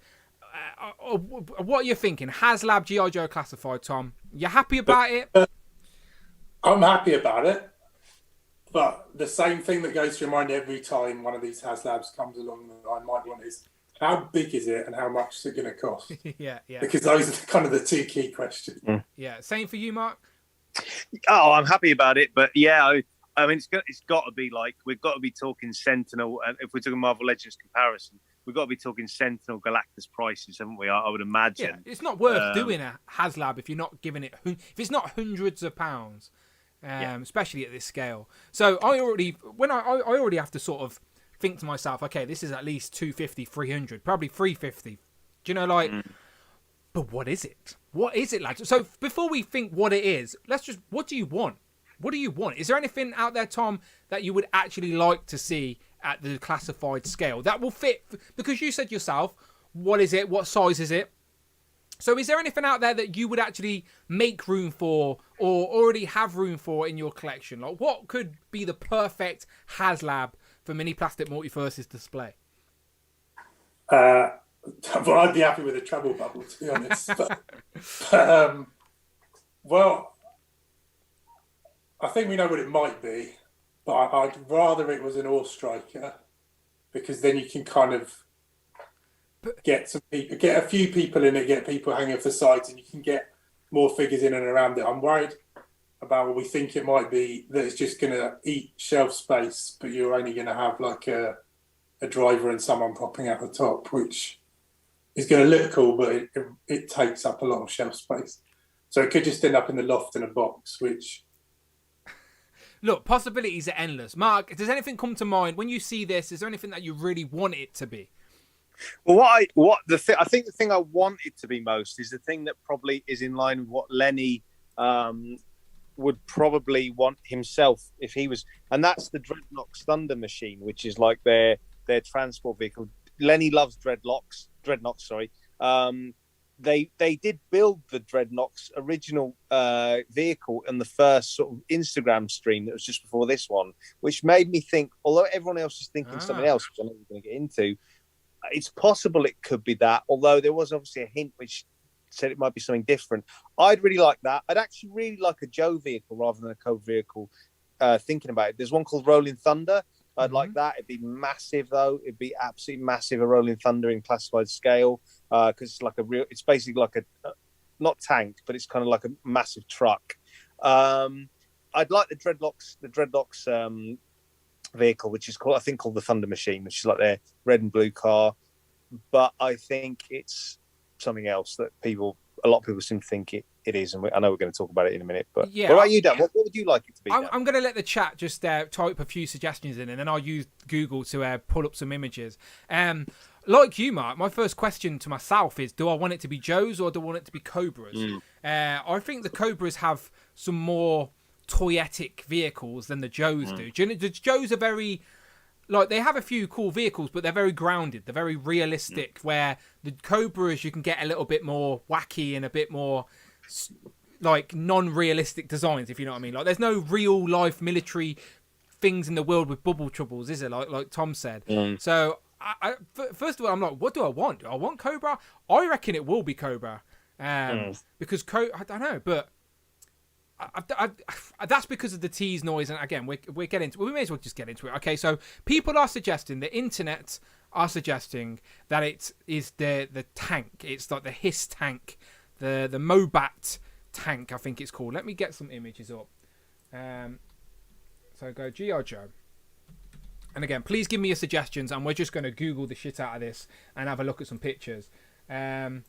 A: what are you thinking? HasLab G.I Joe Classified, Tom. You happy about it?
B: I'm happy about it. But the same thing that goes through my mind every time one of these HasLabs comes along that I might want is, how big is it and how much is it going to cost?
A: Yeah.
B: Because those are kind of the two key questions.
A: Yeah. Same for you, Mark?
C: Oh, I'm happy about it. But yeah, I mean, it's got to be like, we've got to be talking Sentinel. And if we're talking Marvel Legends comparison, we've got to be talking Sentinel Galactus prices, haven't we? I would imagine.
A: Yeah, it's not worth doing a HasLab if you're not giving it, if it's not hundreds of pounds. Especially at this scale. So I already have to sort of think to myself, okay, this is at least 250, 300, probably 350. Do you know, like, but what is it? What is it, lads? So before we think what it is, what do you want? What do you want? Is there anything out there, Tom, that you would actually like to see at the classified scale that will fit? Because you said yourself, what is it? What size is it? So is there anything out there that you would actually make room for or already have room for in your collection? Like, what could be the perfect HasLab for Mini Plastic Multiverse's display?
B: Well, I'd be happy with a treble bubble, to be honest. Well, I think we know what it might be, but I'd rather it was an Ore Striker, because then you can kind of get a few people in it, get people hanging off the sides, and you can get more figures in and around it. I'm worried about what we think it might be, that it's just going to eat shelf space, but you're only going to have like a driver and someone popping out the top, which is going to look cool, but it takes up a lot of shelf space. So it could just end up in the loft in a box, which...
A: Look, possibilities are endless. Mark, does anything come to mind when you see this? Is there anything that you really want it to be?
C: Well, I think the thing I want it to be most is the thing that probably is in line with what Lenny would probably want himself if he was, and that's the Dreadnoks Thunder Machine, which is like their transport vehicle. Lenny loves Dreadnoks. Sorry, they did build the Dreadnoks original vehicle in the first sort of Instagram stream that was just before this one, which made me think. Although everyone else is thinking something else, which I know we're going to get into. It's possible it could be that, although there was obviously a hint which said it might be something different. I'd really like that. I'd actually really like a Joe vehicle rather than a Code vehicle, thinking about it. There's one called Rolling Thunder. I'd like that. It'd be massive, though. It'd be absolutely massive, a Rolling Thunder in classified scale, because it's basically like not tank, but it's kind of like a massive truck. I'd like the Dreadnoks vehicle, which is called the Thunder Machine, which is like their red and blue car, but I think it's something else that a lot of people seem to think it is, and I know we're going to talk about it in a minute. But yeah, what about you, Dan? What would you like it to be?
A: I'm going to let the chat just type a few suggestions in, and then I'll use Google to pull up some images. Like you, Mark, my first question to myself is: do I want it to be Joes or do I want it to be Cobras? I think the Cobras have some more toyetic vehicles than the Joes do. The Joes are very, like, they have a few cool vehicles, but they're very grounded. They're very realistic, where the Cobras, you can get a little bit more wacky and a bit more, like, non-realistic designs, if you know what I mean. Like, there's no real-life military things in the world with bubble troubles, is it? Like Tom said. So, first of all, I'm like, what do I want? Do I want Cobra? I reckon it will be Cobra. Because, I don't know, but... that's because of the tease noise, and again, we may as well just get into it. Okay, so people are suggesting, the internet are suggesting that it is the tank. It's like the HISS tank, the MOBAT tank, I think it's called. Let me get some images up. So go G.I Joe, and again, please give me your suggestions, and we're just going to Google the shit out of this and have a look at some pictures. So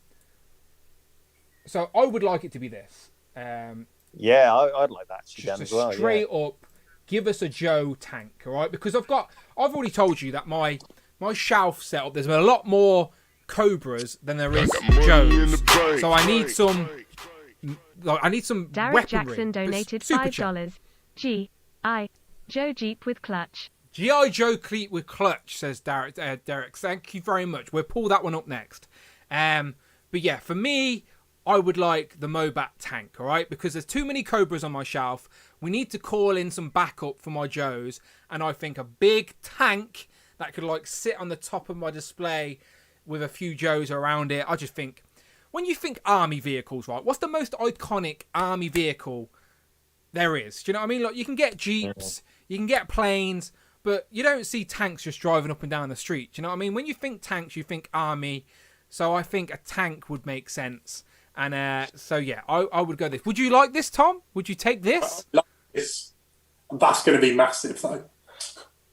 A: I would like it to be this.
C: Yeah, I'd like that
A: just
C: as well.
A: Straight up, give us a Joe tank, all right? Because I've already told you that my shelf setup, there's a lot more Cobras than there is Joes. So I need some
D: Derek
A: weaponry.
D: Jackson donated $5. G.I. Joe Jeep with clutch.
A: G.I Joe Jeep with clutch, says Derek. Thank you very much. We'll pull that one up next. But yeah, for me, I would like the MOBAT tank, all right? Because there's too many Cobras on my shelf. We need to call in some backup for my Joes. And I think a big tank that could, like, sit on the top of my display with a few Joes around it. I just think, when you think army vehicles, right, what's the most iconic army vehicle there is? Do you know what I mean? Like, you can get Jeeps, you can get planes, but you don't see tanks just driving up and down the street. Do you know what I mean? When you think tanks, you think army. So I think a tank would make sense. And so, yeah, I would go this. Would you like this, Tom? Would you take this?
B: That's going to be massive, though.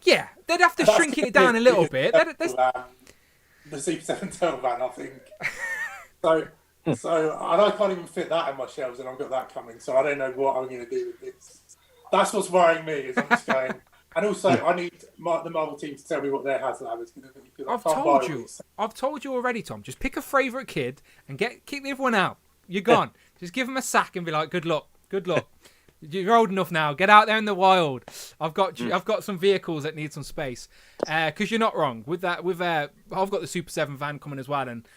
A: Yeah, they'd have to shrink it down a little bit.
B: The Super 7 Turtle Van, I think. So and I can't even fit that in my shelves, and I've got that coming. So I don't know what I'm going to do with this. That's what's worrying me. Is I'm just going. And also, I need the Marvel team to tell me what their HasLab is going to be.
A: I've told you already, Tom. Just pick a favourite kid and kick the other one out. You're gone. Just give them a sack and be like, good luck. You're old enough now. Get out there in the wild. I've got some vehicles that need some space. Because you're not wrong with that. I've got the Super 7 van coming as well, and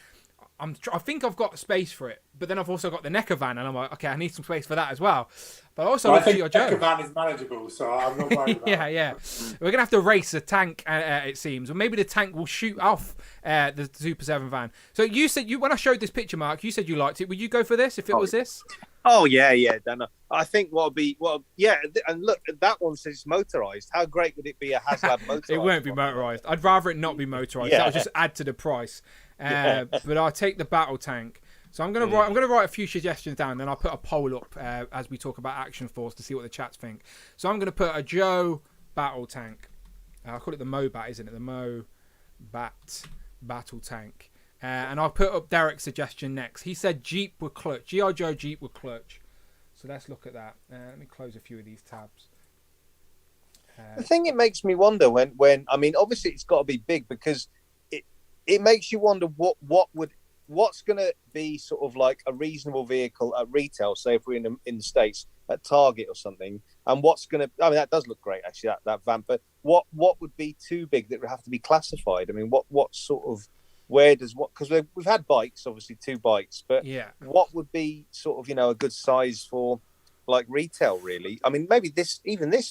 A: I think I've got space for it. But then I've also got the NECA van, and I'm like, okay, I need some space for that as well. But also,
B: I think the NECA van is manageable, so I'm not worried about it.
A: Yeah. We're gonna have to race a tank, it seems, or maybe the tank will shoot off the Super 7 van. So you said when I showed this picture, Mark, you said you liked it. Would you go for this if it was this?
C: Oh yeah, Dan. I think and look, that one says it's motorized. How great would it be a HasLab motorized?
A: It won't be motorized. I'd rather it not be motorized. That would just add to the price. But I'll take the battle tank. So I'm gonna write a few suggestions down, then I'll put a poll up as we talk about Action Force to see what the chats think. So I'm gonna put a Joe battle tank. I'll call it the Mobat, isn't it? The Mobat battle tank. And I'll put up Derek's suggestion next. He said Jeep with clutch. G.I Joe Jeep with clutch. So let's look at that. Let me close a few of these tabs.
C: The thing it makes me wonder when I mean, obviously it's got to be big, because it makes you wonder what's going to be sort of like a reasonable vehicle at retail, say if we're in the States at Target or something, and what's going to, I mean, that does look great actually, that van, but what would be too big that would have to be classified? I mean, what sort of, because we've had bikes, obviously 2 bikes, but what would be sort of, a good size for like retail really? I mean, maybe this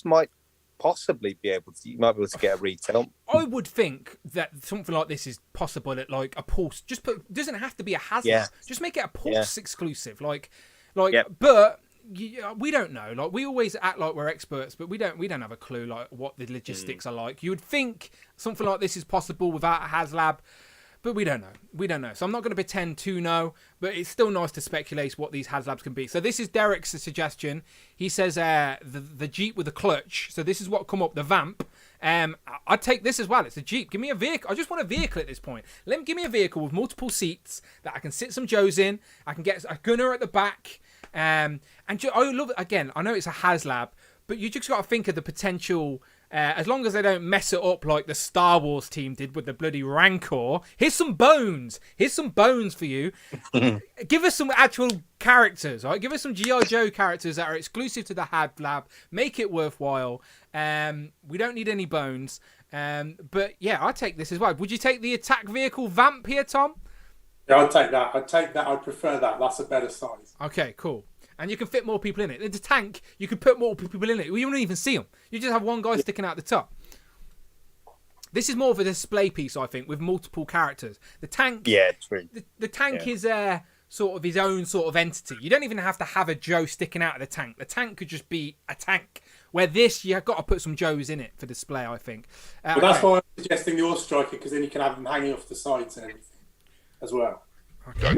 C: might possibly you might be able to get a retail.
A: I would think that something like this is possible at like a Pulse. Doesn't have to be a HasLab. Just make it a Pulse exclusive. But we don't know. Like, we always act like we're experts, but we don't have a clue like what the logistics are like. You would think something like this is possible without a HasLab, but we don't know. So I'm not going to pretend to know, but it's still nice to speculate what these HasLabs can be. So this is Derek's suggestion. He says the Jeep with a clutch. So this is what come up, the Vamp. I'd take this as well. It's a Jeep. Give me a vehicle. I just want a vehicle at this point. Give me a vehicle with multiple seats that I can sit some Joes in. I can get a gunner at the back. I love it. Again, I know it's a HasLab, but you just got to think of the potential. As long as they don't mess it up like the Star Wars team did with the bloody Rancor. Here's some bones. Here's some bones for you. Give us some actual characters, right? Give us some G.I Joe characters that are exclusive to the HasLab. Make it worthwhile. We don't need any bones. But yeah, I'd take this as well. Would you take the attack vehicle Vamp here, Tom?
B: Yeah, I'd take that. I'd prefer that. That's a better size.
A: Okay, cool. And you can fit more people in it. In the tank, you can put more people in it. You won't even see them. You just have one guy sticking out the top. This is more of a display piece, I think, with multiple characters. The tank,
C: true.
A: The tank is sort of his own sort of entity. You don't even have to have a Joe sticking out of the tank. The tank could just be a tank. Where this, you've got to put some Joes in it for display, I think.
B: But that's why I'm suggesting the Horse Striker, because then you can have them hanging off the sides and everything as well.
A: Okay.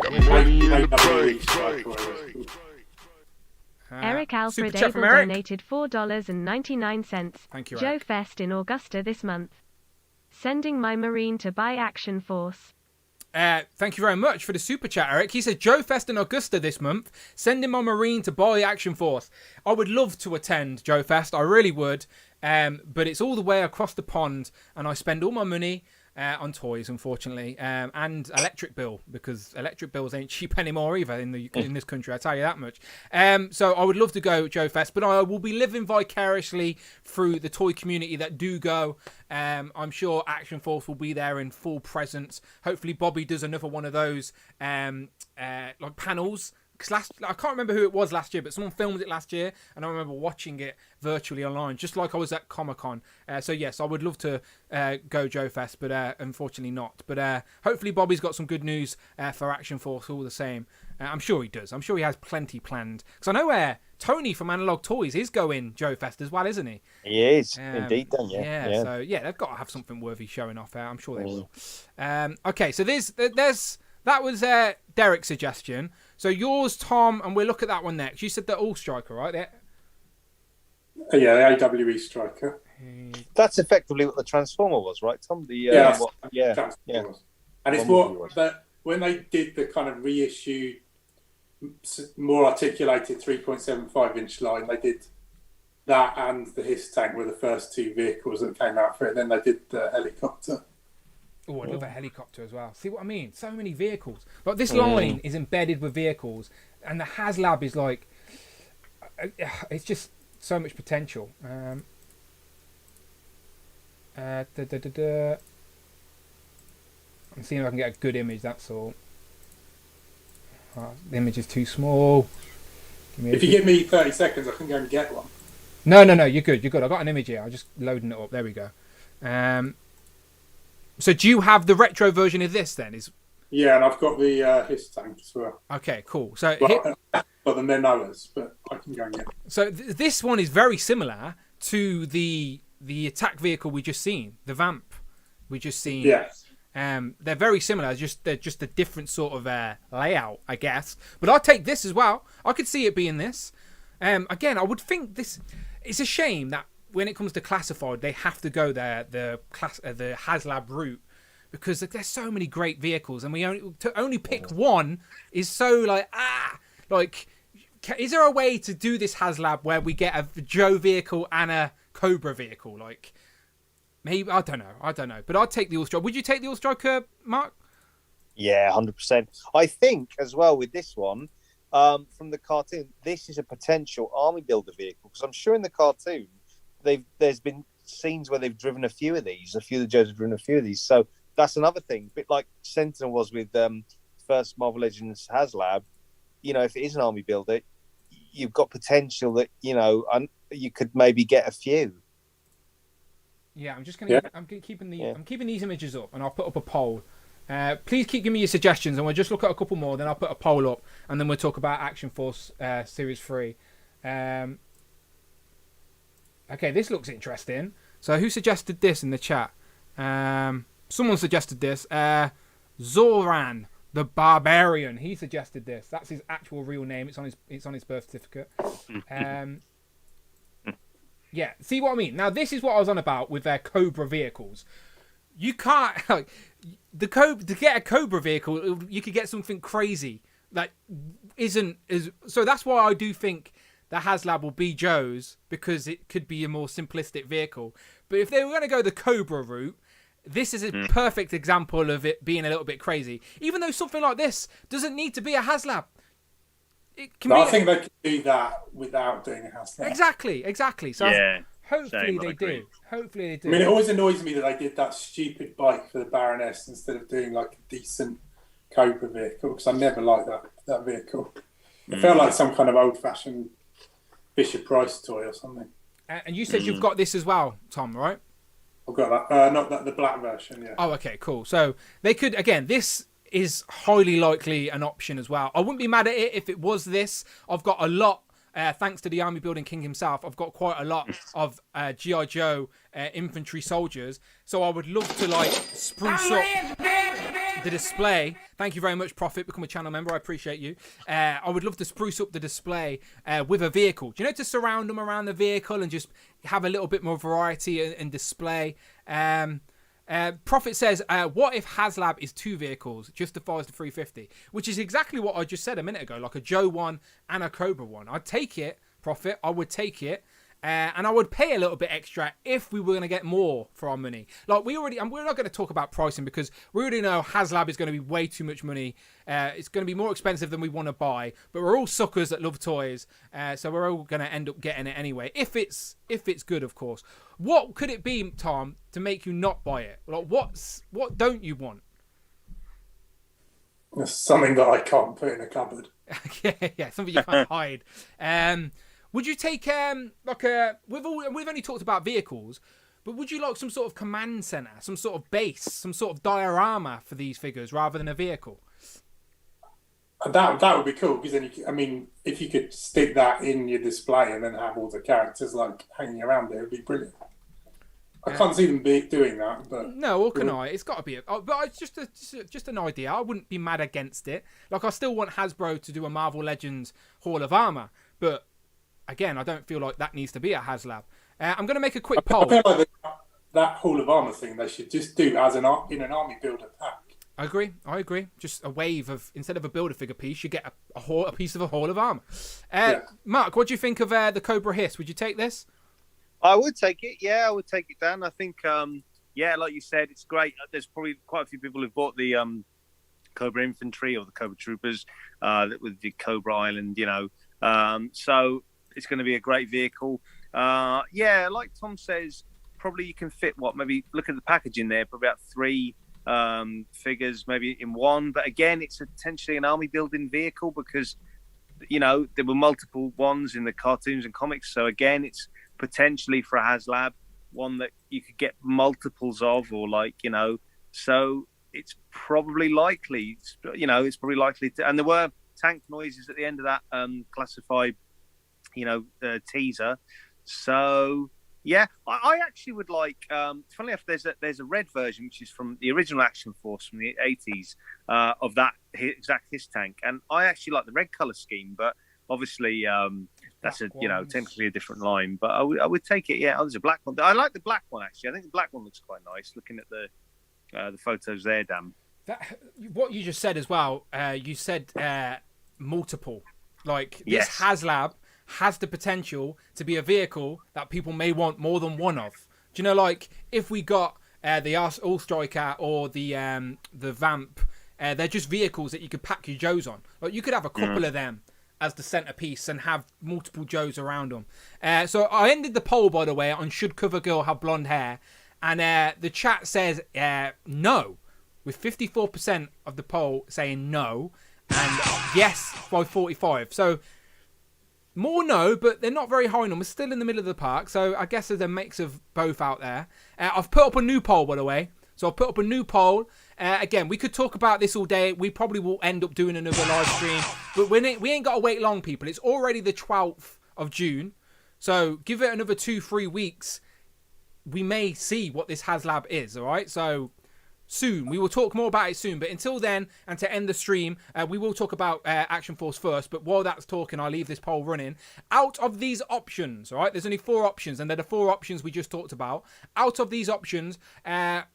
D: Eric Alfred Abel donated $4.99.
A: Thank you,
D: Joe
A: Eric.
D: Fest in Augusta this month. Sending my Marine to buy Action Force.
A: Thank you very much for the super chat, Eric. He said, Joe Fest in Augusta this month. Sending my Marine to buy Action Force. I would love to attend Joe Fest. I really would. But it's all the way across the pond, and I spend all my money on toys, unfortunately, and electric bill, because electric bills ain't cheap anymore either in this country, I tell you that much. So I would love to go Joe Fest, but I will be living vicariously through the toy community that do go. I'm sure Action Force will be there in full presence. Hopefully Bobby does another one of those like panels because I can't remember who it was last year, but someone filmed it last year, and I remember watching it virtually online, just like I was at Comic-Con. So yes, I would love to go Joe Fest, but unfortunately not. But hopefully Bobby's got some good news for Action Force all the same. I'm sure he does. I'm sure he has plenty planned. Because I know Tony from Analog Toys is going Joe Fest as well, isn't he?
C: He is, indeed, then,
A: yeah. So they've got to have something worthy showing off. I'm sure they will. Okay, so that was Derek's suggestion. So yours, Tom, and we'll look at that one next. You said the All Striker, right?
B: Yeah, the AWE Striker.
C: That's effectively what the Transformer was, right, Tom?
B: Yeah. And it's
C: what
B: when they did the kind of reissue, more articulated 3.75-inch line, they did that and the HISS tank were the first two vehicles that came out for it. Then they did the helicopter.
A: Oh, I love a helicopter as well. See what I mean? So many vehicles. Like this line is embedded with vehicles, and the HasLab is like, it's just so much potential. I'm seeing if I can get a good image. That's all. The image is too small.
B: If you give me 30 seconds, I can go and get one.
A: No, you're good. I got an image here. I'm just loading it up. There we go. So do you have the retro version of this then?
B: Yeah, and I've got the HISS tank as well.
A: Okay, cool. So
B: but the Menoas, but I can go and get it.
A: So this one is very similar to the attack vehicle we just seen, the Vamp we just seen.
B: Yes.
A: They're very similar. They're just a different sort of layout, I guess. But I'll take this as well. I could see it being this. Again, I would think this. It's a shame that when it comes to classified, they have to go the HasLab route, because there's so many great vehicles, and to only pick one is so is there a way to do this HasLab where we get a Joe vehicle and a Cobra vehicle? Like, maybe, I don't know. But I'd take the All Striker. Would you take the All Striker, Mark?
C: Yeah, 100%. I think as well with this one, from the cartoon, this is a potential army builder vehicle, because I'm sure in the cartoon there's been scenes where they've driven a few of the Joes have driven a few of these. So that's another thing. A bit like Sentinel was with first Marvel Legends HasLab. If it is an army builder, you've got potential that you could maybe get a few.
A: Yeah, I'm just gonna. Yeah. I'm keeping these images up, and I'll put up a poll. Please keep giving me your suggestions, and we'll just look at a couple more. Then I'll put a poll up, and then we'll talk about Action Force Series 3. Okay, this looks interesting. So who suggested this in the chat? Someone suggested this. Zoran the Barbarian. He suggested this. That's his actual real name. It's on his birth certificate. Yeah, see what I mean? Now, this is what I was on about with their Cobra vehicles. You can't... to get a Cobra vehicle, you could get something crazy that isn't... So that's why I do think the HasLab will be Joe's, because it could be a more simplistic vehicle. But if they were going to go the Cobra route, this is a perfect example of it being a little bit crazy. Even though something like this doesn't need to be a HasLab.
B: I think they could do that without doing a HasLab.
A: Exactly. So yeah, hopefully they do. Hopefully they do.
B: I mean, it always annoys me that they did that stupid bike for the Baroness instead of doing like a decent Cobra vehicle, because I never liked that vehicle. It felt like some kind of old-fashioned Fisher Price toy or something.
A: And you said you've got this as well, Tom, right?
B: I've got that. Not that, the black version, yeah.
A: Oh, okay, cool. So they could, again, this is highly likely an option as well. I wouldn't be mad at it if it was this. I've got a lot, thanks to the Army Building King himself, I've got quite a lot of G.I Joe infantry soldiers. So I would love to spruce up the display. Thank you very much, Prophet. Become a channel member. I appreciate you. I would love to spruce up the display with a vehicle. Do you know, to surround them around the vehicle and just have a little bit more variety and display. Prophet says, what if HasLab is two vehicles, justifies the 350? Which is exactly what I just said a minute ago, like a Joe one and a Cobra one. I'd take it, Prophet. I would take it. And I would pay a little bit extra if we were going to get more for our money. Like we're not going to talk about pricing, because we already know HasLab is going to be way too much money. It's going to be more expensive than we want to buy. But we're all suckers that love toys, so we're all going to end up getting it anyway. If it's good, of course. What could it be, Tom, to make you not buy it? Like what don't you want?
B: It's something that I can't put in a cupboard.
A: Yeah, something you can't hide. Would you take we've only talked about vehicles, but would you like some sort of command center, some sort of base, some sort of diorama for these figures rather than a vehicle?
B: That would be cool, because then if you could stick that in your display and then have all the characters like hanging around there, it'd be brilliant. I can't see them doing that, but
A: no, or can I? It's got to be. But it's just an idea. I wouldn't be mad against it. Like, I still want Hasbro to do a Marvel Legends Hall of Armor, but again, I don't feel like that needs to be at HasLab. I'm going to make a quick poll.
B: I feel like that Hall of Armor thing they should just do as in an army builder pack.
A: I agree. Just a wave of, instead of a Build-A-Figure piece, you get a piece of a Hall of Armor. Mark, what do you think of the Cobra Hiss? Would you take this?
C: I would take it. Yeah, I would take it, Dan. I think, like you said, it's great. There's probably quite a few people who've bought the Cobra Infantry or the Cobra Troopers with the Cobra Island, so it's going to be a great vehicle. Like Tom says, probably you can fit maybe look at the packaging there, probably about 3 figures maybe in one. But again, it's potentially an army building vehicle because, there were multiple ones in the cartoons and comics. So again, it's potentially for a HasLab, one that you could get multiples of, or so it's probably likely, to, and there were tank noises at the end of that classified, teaser. So yeah, I actually would like, funnily enough, there's a red version, which is from the original Action Force from the 80s of that exact Hiss tank. And I actually like the red color scheme, but obviously that's technically a different line, but I would take it. Yeah, there's a black one. I like the black one, actually. I think the black one looks quite nice, looking at the photos there, Dan.
A: What you just said as well, you said multiple. Like, this
C: Yes.
A: HasLab has the potential to be a vehicle that people may want more than one of. Do you know, like, if we got the All Striker or the Vamp, they're just vehicles that you could pack your Joes on. Like, you could have a couple of them as the centerpiece and have multiple Joes around them. So I ended the poll, by the way, on should Cover Girl have blonde hair, and the chat says no, with 54% of the poll saying no, and yes by 45. So more no, but they're not very high on them. We're still in the middle of the park, so I guess there's a mix of both out there. I've put up a new poll, by the way. So I've put up a new poll. Again, we could talk about this all day. We probably will end up doing another live stream. But we ain't got to wait long, people. It's already the 12th of June. So give it another 2-3 weeks. We may see what this HasLab is, all right? So soon. We will talk more about it soon. But until then, and to end the stream, we will talk about Action Force first. But while that's talking, I'll leave this poll running. Out of these options, all right, there's only 4 options, and they're the 4 options we just talked about. Out of these options,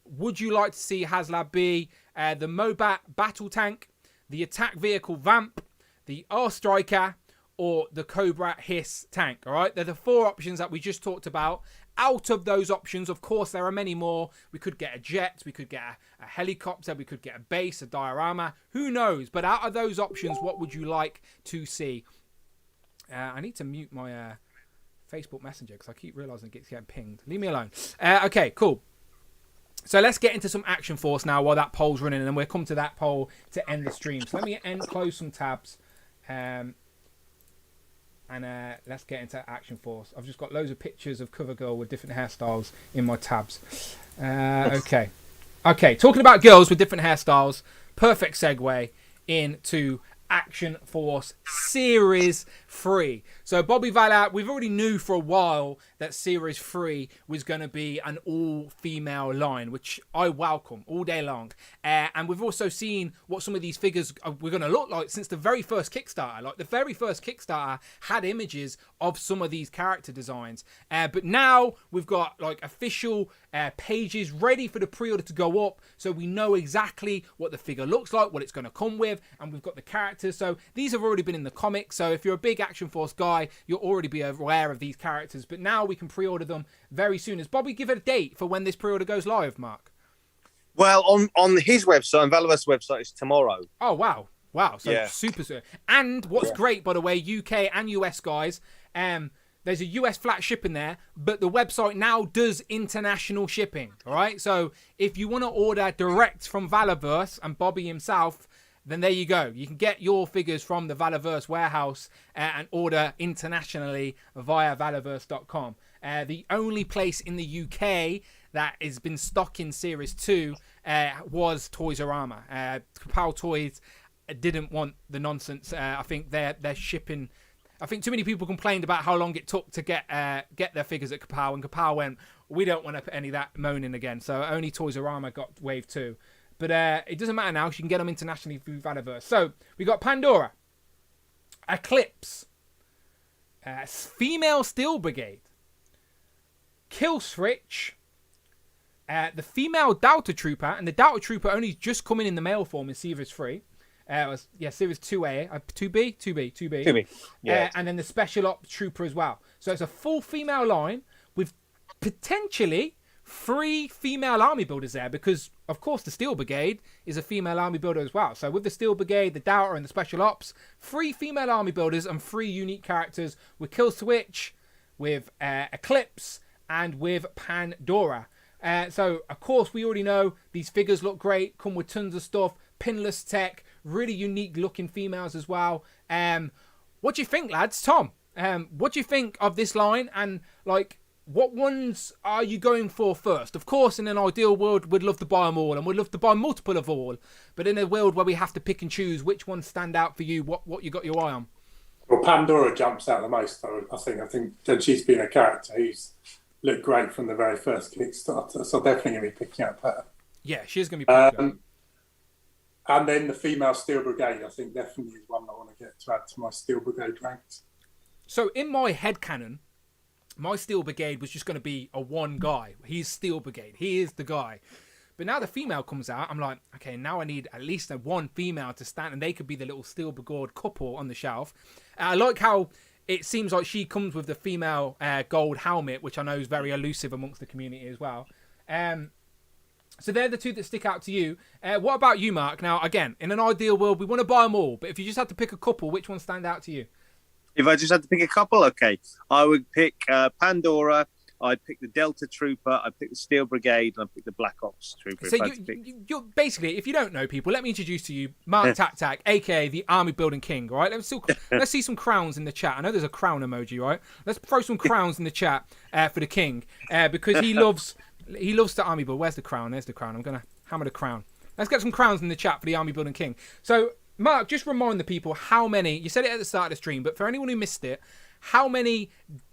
A: would you like to see HasLab be the Mobat Battle Tank, the Attack Vehicle Vamp, the R Striker, or the Cobra Hiss tank? All right, they're the 4 options that we just talked about. Out of those options, of course, there are many more. We could get a jet, we could get a helicopter, we could get a base, a diorama. Who knows? But out of those options, what would you like to see? I need to mute my Facebook Messenger because I keep realizing it's getting pinged. Leave me alone. Okay, cool. So let's get into some Action Force now while that poll's running, and then we'll come to that poll to end the stream. So let me close some tabs. And let's get into Action Force. I've just got loads of pictures of Cover Girl with different hairstyles in my tabs. Okay, talking about girls with different hairstyles, perfect segue into Action Force Series 3. So Bobby Vallat, we've already knew for a while that Series 3 was going to be an all-female line, which I welcome all day long. And we've also seen what some of these figures were going to look like since the very first Kickstarter. Like, the very first Kickstarter had images of some of these character designs. But now we've got, like, official pages ready for the pre-order to go up, so we know exactly what the figure looks like, what it's going to come with, and we've got the characters. So these have already been in the comics, so if you're a big Action Force guy, you'll already be aware of these characters. But now we can pre-order them very soon. Has Bobby give it a date for when this pre-order goes live, Mark?
C: Well, on his website, on Valor's website, it's tomorrow.
A: Oh, wow. So yeah. Super soon. And what's great, by the way, UK and US guys, there's a US flat shipping there, but the website now does international shipping. All right. So if you want to order direct from Valorverse and Bobby himself, then there you go. You can get your figures from the Valaverse warehouse and order internationally via valaverse.com. The only place in the UK that has been stocking Series 2 was Toys-R-Us. Kapow Toys didn't want the nonsense. I think they're shipping... I think too many people complained about how long it took to get their figures at Kapow, and Kapow went, we don't want to put any of that moaning again. So only Toys-R-Us got Wave 2. But it doesn't matter now. You can get them internationally through Valaverse. So we got Pandora, Eclipse, Female Steel Brigade, Kill Switch, the Female Delta Trooper, and the Delta Trooper only just coming in the male form in Series 3. Series 2A, 2B. Yeah. And then the Special Ops Trooper as well. So it's a full female line with potentially 3 female army builders there, because of course the Steel Brigade is a female army builder as well. So with the Steel Brigade, the Delta, and the Special Ops, 3 female army builders and 3 unique characters with Kill Switch, with Eclipse, and with Pandora. So of course we already know these figures look great, come with tons of stuff, pinless tech, really unique looking females as well. What do you think, lads? Tom, what do you think of this line, and like, what ones are you going for first? Of course, in an ideal world, we'd love to buy them all, and we'd love to buy multiple of all. But in a world where we have to pick and choose, which ones stand out for you? What you got your eye on?
B: Well, Pandora jumps out the most, though. I think that she's been a character who's looked great from the very first Kickstarter. So definitely going to be picking up her.
A: Yeah, she's going to be picking up.
B: And then the Female Steel Brigade, I think, definitely is one I want to get to add to my Steel Brigade ranks.
A: So in my headcanon, my Steel Brigade was just going to be a one guy. He's Steel Brigade. He is the guy. But now the female comes out, I'm like, okay, now I need at least one female to stand, and they could be the little Steel Brigade couple on the shelf. I like how it seems like she comes with the female gold helmet, which I know is very elusive amongst the community as well. So they're the 2 that stick out to you. What about you, Mark? Now, again, in an ideal world, we want to buy them all, but if you just had to pick a couple, which ones stand out to you?
C: If I just had to pick a couple, okay. I would pick Pandora, I'd pick the Delta Trooper, I'd pick the Steel Brigade, and I'd pick the Black Ops Trooper.
A: So you're basically, if you don't know people, let me introduce to you Mark Tak, a.k.a. the Army Building King, right? Let's see some crowns in the chat. I know there's a crown emoji, right? Let's throw some crowns in the chat for the King, because he loves the Army Build. Where's the crown? There's the crown. I'm going to hammer the crown. Let's get some crowns in the chat for the Army Building King. So, Mark, just remind the people how many, you said it at the start of the stream, but for anyone who missed it, how many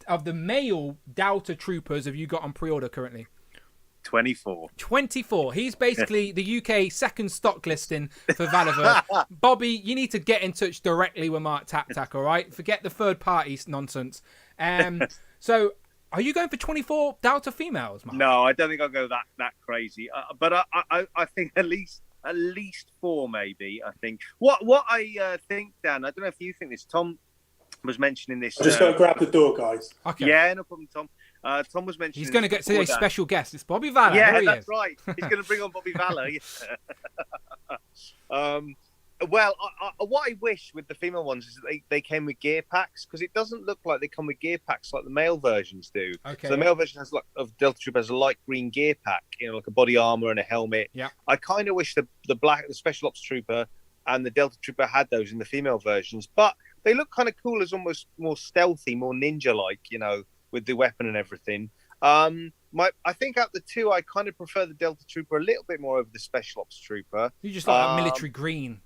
A: of the male Delta Troopers have you got on pre-order currently?
C: 24.
A: 24. He's basically the UK second stock listing for Valaverse. Bobby, you need to get in touch directly with Mark Tak, all right? Forget the third party nonsense. So, are you going for 24 Delta females, Mark?
C: No, I don't think I'll go that crazy. But I think at least 4, maybe. I think what I think, Dan. I don't know if you think this. Tom was mentioning this.
B: I'm just going to grab the door, guys.
A: Okay.
C: Yeah, no problem, Tom. Tom was mentioning.
A: He's going to get today's special guest. It's Bobby Valor.
C: Yeah, that's right. He's going to bring on Bobby Valor. Well, what I wish with the female ones is that they came with gear packs, because it doesn't look like they come with gear packs like the male versions do.
A: Okay.
C: So the male version of Delta Trooper has a light green gear pack, like a body armor and a helmet.
A: Yeah.
C: I kind of wish the Special Ops Trooper and the Delta Trooper had those in the female versions, but they look kind of cool as almost more stealthy, more ninja-like, with the weapon and everything. I think out the 2, I kind of prefer the Delta Trooper a little bit more over the Special Ops Trooper.
A: You just like that military green.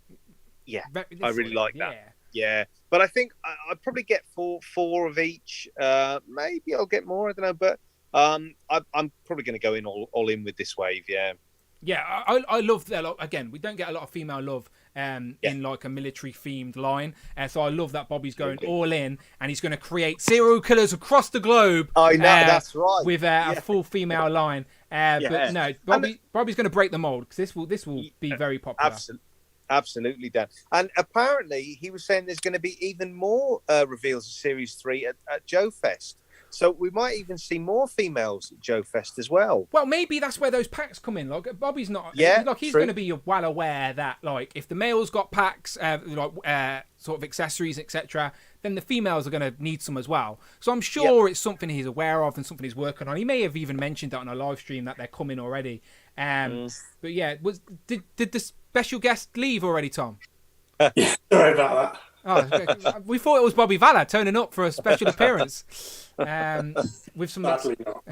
C: Yeah, I really like that. Yeah, but I think I'd probably get four of each. Maybe I'll get more. I don't know, but I'm probably going to go in all in with this wave. Yeah.
A: Yeah, I love that. Again, we don't get a lot of female love in like a military themed line, so I love that Bobby's going all in, and he's going to create serial killers across the globe.
C: I know, that's right.
A: With a full female line. But no, Bobby's going to break the mold, because this will be very popular.
C: Absolutely, Dan. And apparently, he was saying there's going to be even more reveals of Series 3 at Joe Fest. So we might even see more females at Joe Fest as well.
A: Well, maybe that's where those packs come in. Like, Bobby's not...
C: Yeah,
A: like, he's going to be well aware that, like, if the males got packs, sort of accessories, etc., then the females are going to need some as well. So I'm sure it's something he's aware of and something he's working on. He may have even mentioned that on a live stream that they're coming already. But yeah, did the special guest leave already, Tom?
B: Yeah, sorry about that.
A: Oh, we thought it was Bobby Valor turning up for a special appearance. With some
B: Sadly not.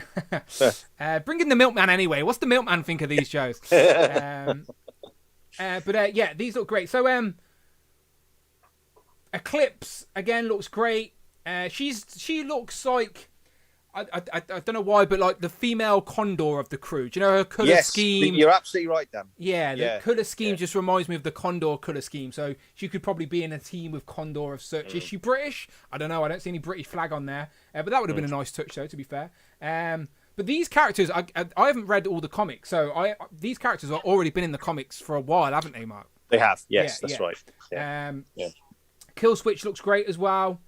A: bring in the Milkman anyway. What's the Milkman think of these shows? But yeah, these look great. So Eclipse again looks great. She looks like I don't know why, but like the female Condor of the crew. Do you know her colour scheme?
C: You're absolutely right, Dan.
A: Yeah, the colour scheme just reminds me of the Condor colour scheme. So she could probably be in a team with Condor of such. Is she British? I don't know. I don't see any British flag on there. But that would have been a nice touch, though, to be fair. But these characters, I haven't read all the comics, so these characters have already been in the comics for a while, haven't they, Mark?
C: They have. Yes, that's right. Yeah.
A: Kill Switch looks great as well.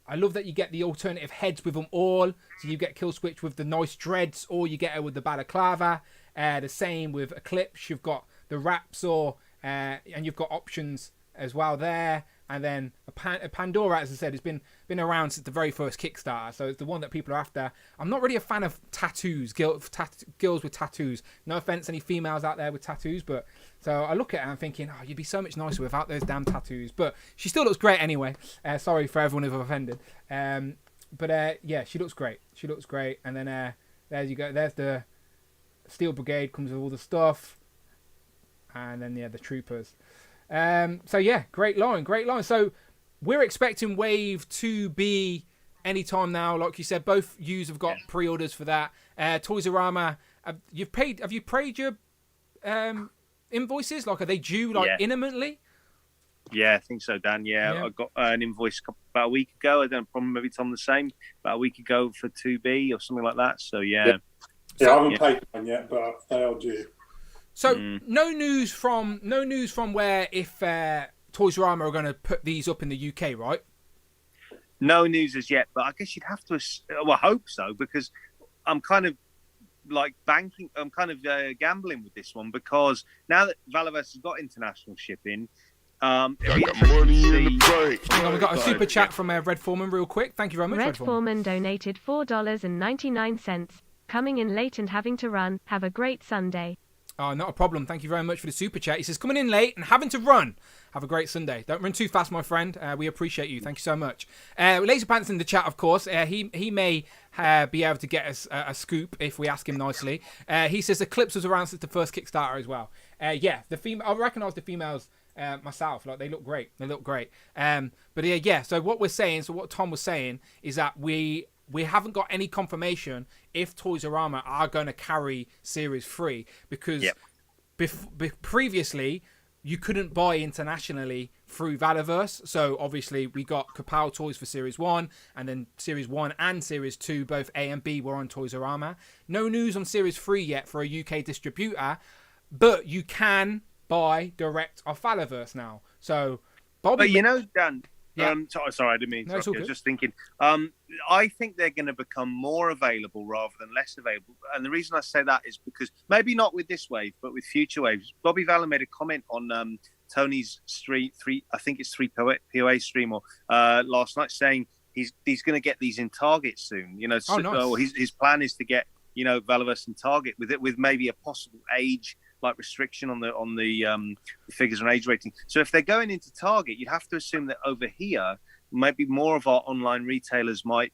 A: I love that you get the alternative heads with them all. So you get Kill Switch with the nice dreads, or you get her with the balaclava. The same with Eclipse. You've got the Rapsor, and you've got options as well there. And then a Pandora, as I said, has been around since the very first Kickstarter. So it's the one that people are after. I'm not really a fan of tattoos, girls with tattoos. No offense, any females out there with tattoos, but so I look at her and I'm thinking, oh, you'd be so much nicer without those damn tattoos. But she still looks great anyway. Sorry for everyone who I've offended. But yeah, she looks great. She looks great. And then there you go. There's the Steel Brigade, comes with all the stuff. And then the troopers. So yeah, great line. So we're expecting Wave to be anytime now. Like you said, both yous have got pre-orders for that. Toys R Us, have you paid your invoices? Like, are they due imminently?
C: Yeah, I think so, Dan. Yeah. I got an invoice about a week ago. I don't know, probably maybe Tom the same. About a week ago for 2B or something like that. So yeah.
B: I haven't paid one yet, but they are due.
A: So no news from where if Toys R Us are going to put these up in the UK, right?
C: No news as yet, but I guess you'd have to. Well, hope so, because I'm kind of like banking. I'm kind of gambling with this one, because now that Valaverse has got international shipping,
A: we got a super chat from Red Foreman real quick. Thank you very much.
D: Red Foreman donated $4.99. Coming in late and having to run. Have a great Sunday.
A: Oh, not a problem. Thank you very much for the super chat. He says, coming in late and having to run. Have a great Sunday. Don't run too fast, my friend. We appreciate you. Thank you so much. Laser Pants in the chat, of course. He may be able to get us a scoop if we ask him nicely. He says Eclipse was around since the first Kickstarter as well. Yeah, I recognise the females myself. Like, they look great. But yeah. So what Tom was saying is that we haven't got any confirmation if Toys R Us are going to carry Series 3, because previously you couldn't buy internationally through Valaverse. So obviously we got Kapow toys for Series 1, and then Series 1 and Series 2, both A and B, were on Toys R Us. No news on Series 3 yet for a UK distributor, but you can buy direct off Valaverse now. So Bobby...
C: But you know, Dan...
A: Yeah.
C: Sorry, I didn't mean to. I was just thinking. I think they're going to become more available rather than less available. And the reason I say that is because, maybe not with this wave, but with future waves. Bobby Valor made a comment on Tony's three POA stream or last night, saying he's going to get these in Target soon. You know,
A: nice.
C: His plan is to get Valaverse in Target with maybe a possible age restriction on the figures and age rating. So if they're going into Target, you'd have to assume that over here, maybe more of our online retailers might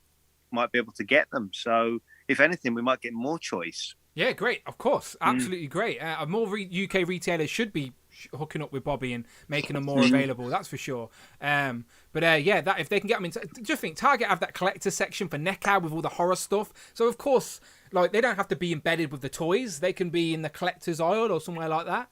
C: be able to get them. So if anything, we might get more choice.
A: Yeah, great. Of course. Absolutely great. More UK retailers should be hooking up with Bobby and making them more available. That's for sure. But that if they can get them into... Just think, Target have that collector section for NECA with all the horror stuff. So, of course... they don't have to be embedded with the toys. They can be in the collector's aisle or somewhere like that.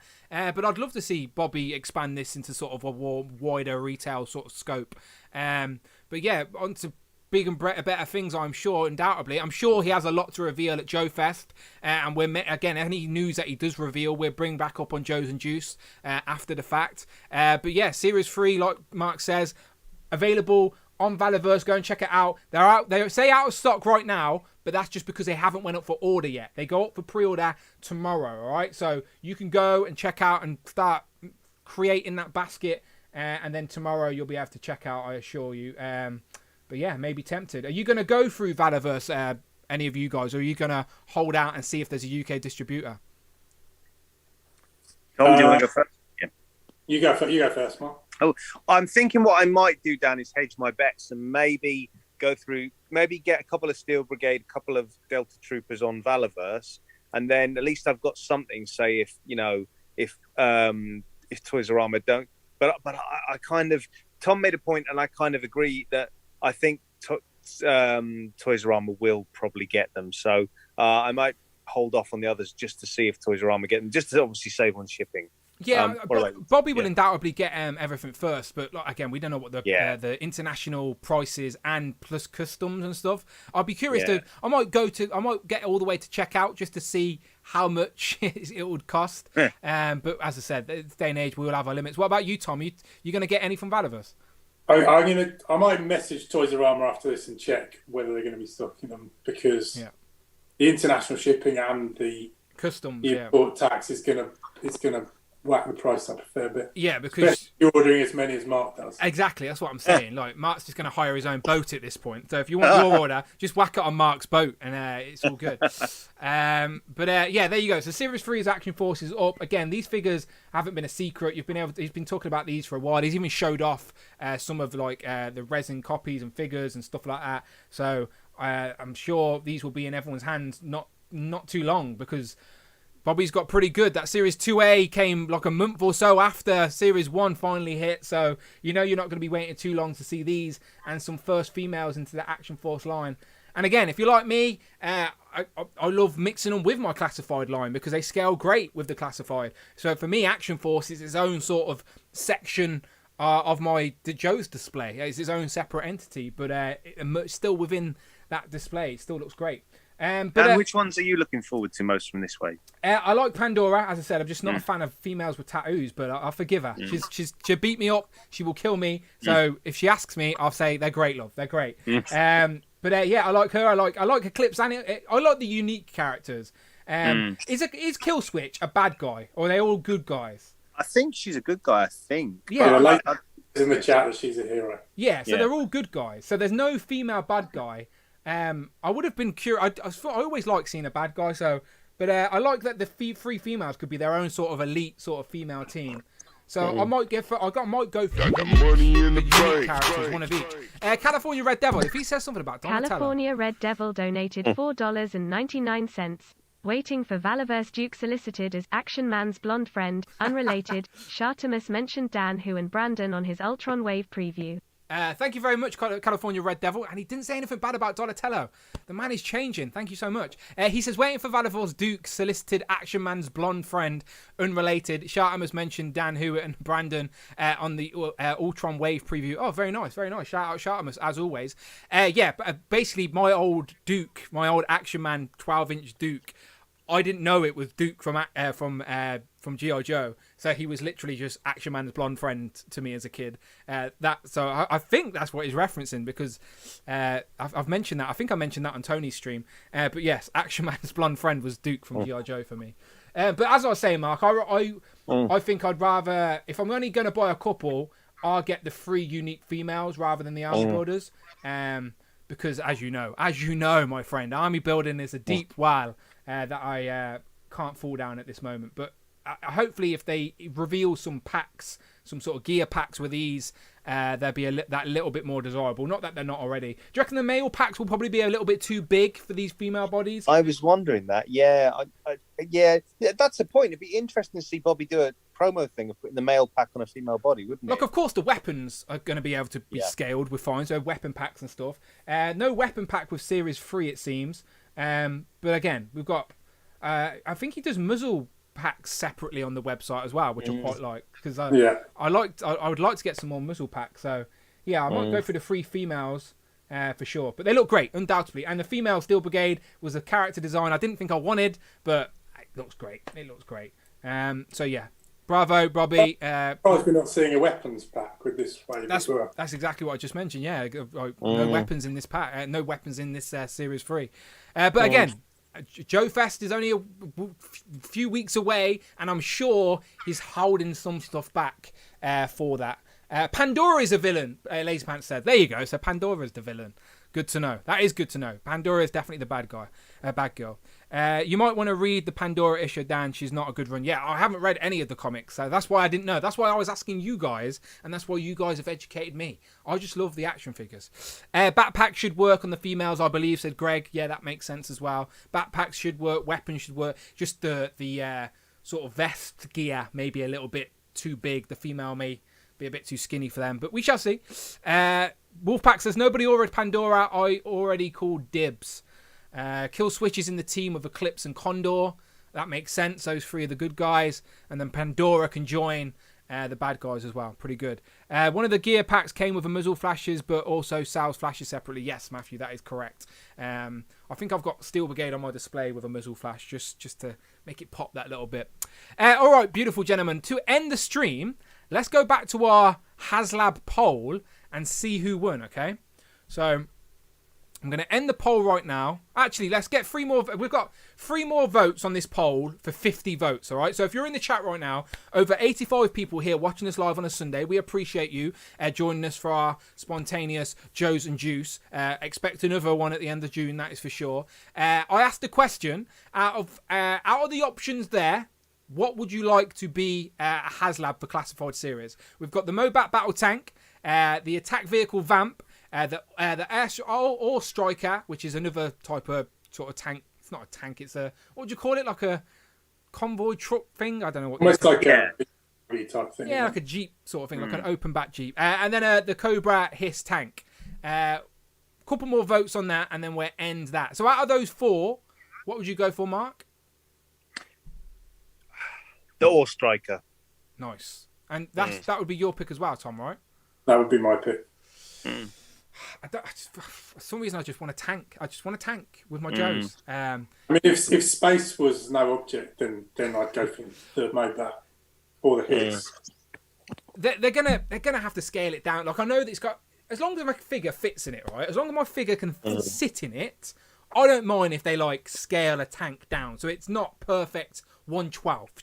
A: But I'd love to see Bobby expand this into sort of a wider retail sort of scope. But yeah, on to big and better things, I'm sure, undoubtedly. I'm sure he has a lot to reveal at Joe Fest. And again, any news that he does reveal, we'll bring back up on Joes+Juice after the fact. But yeah, Series 3, like Mark says, available on Valaverse. Go and check it out. They say out of stock right now, but that's just because they haven't went up for order yet. They go up for pre-order tomorrow, all right? So you can go and check out and start creating that basket, and then tomorrow you'll be able to check out, I assure you. But yeah, maybe tempted. Are you going to go through Valaverse, any of you guys, or are you going to hold out and see if there's a UK distributor?
C: Tom, do you want to go first?
B: You go first, Mark.
C: Oh, I'm thinking what I might do, Dan, is hedge my bets and maybe go through, maybe get a couple of Steel Brigade, a couple of Delta Troopers on Valaverse, and then at least I've got something. Say if Toys R Us don't, but I kind of, Tom made a point, and I kind of agree that I think Toys R Us will probably get them. So I might hold off on the others just to see if Toys R Us get them, just to obviously save on shipping.
A: Yeah, Bobby will undoubtedly get everything first, but again, we don't know what the international prices and plus customs and stuff. I'll be curious I might get all the way to checkout just to see how much it would cost. But as I said, this day and age, we will have our limits. What about you, Tom? You going to get any from Valaverse?
B: I might message Toys R Us after this and check whether they're going to be stocking them, because the international shipping and the
A: customs,
B: import tax is going to whack the price up a fair bit.
A: Yeah, because
B: you're ordering as many as Mark does.
A: Exactly, that's what I'm saying. Like, Mark's just going to hire his own boat at this point. So if you want your order, just whack it on Mark's boat, and it's all good. There you go. So Series 3's Action Force is up. Again, these figures haven't been a secret. He's been talking about these for a while. He's even showed off some of the resin copies and figures and stuff like that. So I'm sure these will be in everyone's hands not too long, because Bobby's got pretty good. That Series 2A came like a month or so after Series 1 finally hit. So, you're not going to be waiting too long to see these and some first females into the Action Force line. And again, if you're like me, I love mixing them with my classified line because they scale great with the classified. So for me, Action Force is its own sort of section of the Joe's display. It's its own separate entity, but still within that display. It still looks great.
C: And which ones are you looking forward to most from this wave?
A: I like Pandora. As I said, I'm just not a fan of females with tattoos, but I'll forgive her. She'll beat me up. She will kill me. So if she asks me, I'll say they're great, love. They're great. I like her. I like Eclipse, and I like the unique characters. Is Killswitch a bad guy, or are they all good guys?
C: I think she's a good guy. I think.
B: Yeah, I like in the chat that she's a hero.
A: Yeah, so they're all good guys. So there's no female bad guy. I would have been curious. I always like seeing a bad guy. But I like that the three females could be their own sort of elite sort of female team. So I might go for the unique characters, one of each. California Red Devil. If he says something about Donatello.
D: California Red Devil donated $4.99. Waiting for Valaverse. Duke solicited as Action Man's blonde friend. Unrelated. Shartimus mentioned Dan, Who, and Brandon on his Ultron Wave preview.
A: Thank you very much, California Red Devil. And he didn't say anything bad about Donatello. The man is changing. Thank you so much. He says, waiting for Valaverse. Duke solicited Action Man's blonde friend. Unrelated. Shartam has mentioned Dan Hewitt and Brandon on the Ultron Wave preview. Oh, very nice, very nice. Shout out Shartam as always. Basically my old Duke, my old Action Man 12-inch Duke. I didn't know it was Duke from G.I Joe, so he was literally just Action Man's blonde friend to me as a kid. I think that's what he's referencing, because I've mentioned that. I think I mentioned that on Tony's stream. But yes, Action Man's blonde friend was Duke from G.I Joe for me. But as I was saying, Mark, I think I'd rather, if I'm only going to buy a couple, I'll get the 3 unique females rather than the army builders. Because as you know, my friend, army building is a deep well that I can't fall down at this moment. But hopefully, if they reveal some packs, some sort of gear packs with these, they'll be that little bit more desirable. Not that they're not already. Do you reckon the male packs will probably be a little bit too big for these female bodies?
C: I was wondering that. Yeah, that's the point. It'd be interesting to see Bobby do a promo thing of putting the male pack on a female body, wouldn't it?
A: Look, of course, the weapons are going to be able to be scaled with fine, so weapon packs and stuff. No weapon pack with Series 3, it seems. But again, we've got. I think he does muzzle packs separately on the website as well, which I quite like, because I would like to get some more muzzle packs. So yeah, I might go for the 3 females for sure. But they look great, undoubtedly. And the female Steel Brigade was a character design I didn't think I wanted, but it looks great. It looks great. So yeah. Bravo, Bobby.
B: We're not seeing a weapons pack with this wave.
A: That's exactly what I just mentioned. Yeah, no weapons in this pack. No weapons in this Series 3. But again, Joe Fest is only a few weeks away, and I'm sure he's holding some stuff back for that. Pandora is a villain, Lazy Pants said. There you go. So Pandora is the villain. Good to know. That is good to know. Pandora is definitely the bad guy, bad girl. You might want to read the Pandora issue, Dan. She's not a good run. Yeah, I haven't read any of the comics, so that's why I didn't know. That's why I was asking you guys, and that's why you guys have educated me. I just love the action figures. Backpack should work on the females, I believe, said Greg. Yeah, that makes sense as well. Backpacks should work. Weapons should work. Just the sort of vest gear may be a little bit too big. The female may be a bit too skinny for them, but we shall see. Wolfpack says, nobody ordered Pandora. I already called dibs. Kill Switch is in the team of Eclipse and Condor. That makes sense. Those three are the good guys. And then Pandora can join the bad guys as well. Pretty good. One of the gear packs came with a muzzle flashes, but also sells flashes separately. Yes, Matthew, that is correct. I think I've got Steel Brigade on my display with a muzzle flash just to make it pop that little bit. All right, beautiful gentlemen. To end the stream, let's go back to our HasLab poll and see who won, okay? So I'm going to end the poll right now. Actually, let's get 3 more. We've got 3 more votes on this poll for 50 votes, all right? So if you're in the chat right now, over 85 people here watching us live on a Sunday. We appreciate you joining us for our spontaneous Joes+Juice. Expect another one at the end of June, that is for sure. I asked the question, out of the options there, what would you like to be a HasLab for classified series? We've got the Mobat Battle Tank, the Attack Vehicle Vamp, the Air or Striker, which is another type of sort of tank. It's not a tank. It's a, what would you call it? Like a convoy truck thing? I don't know what.
B: Almost like a type thing.
A: Yeah, like a Jeep sort of thing, like an open back Jeep. And then the Cobra Hiss tank. Couple more votes on that, and then we'll end that. So out of those 4, what would you go for, Mark?
C: The Ore Striker.
A: Nice. And that would be your pick as well, Tom, right?
B: That would be my pick.
A: For some reason, I just want a tank. I just want a tank with my Joes.
B: I mean, if space was no object, then I'd go for the Mobat or the Hiss.
A: They're gonna have to scale it down. Like, I know that it's got, as long as my figure fits in it, right? As long as my figure can sit in it, I don't mind if they like scale a tank down so it's not perfect 1/12.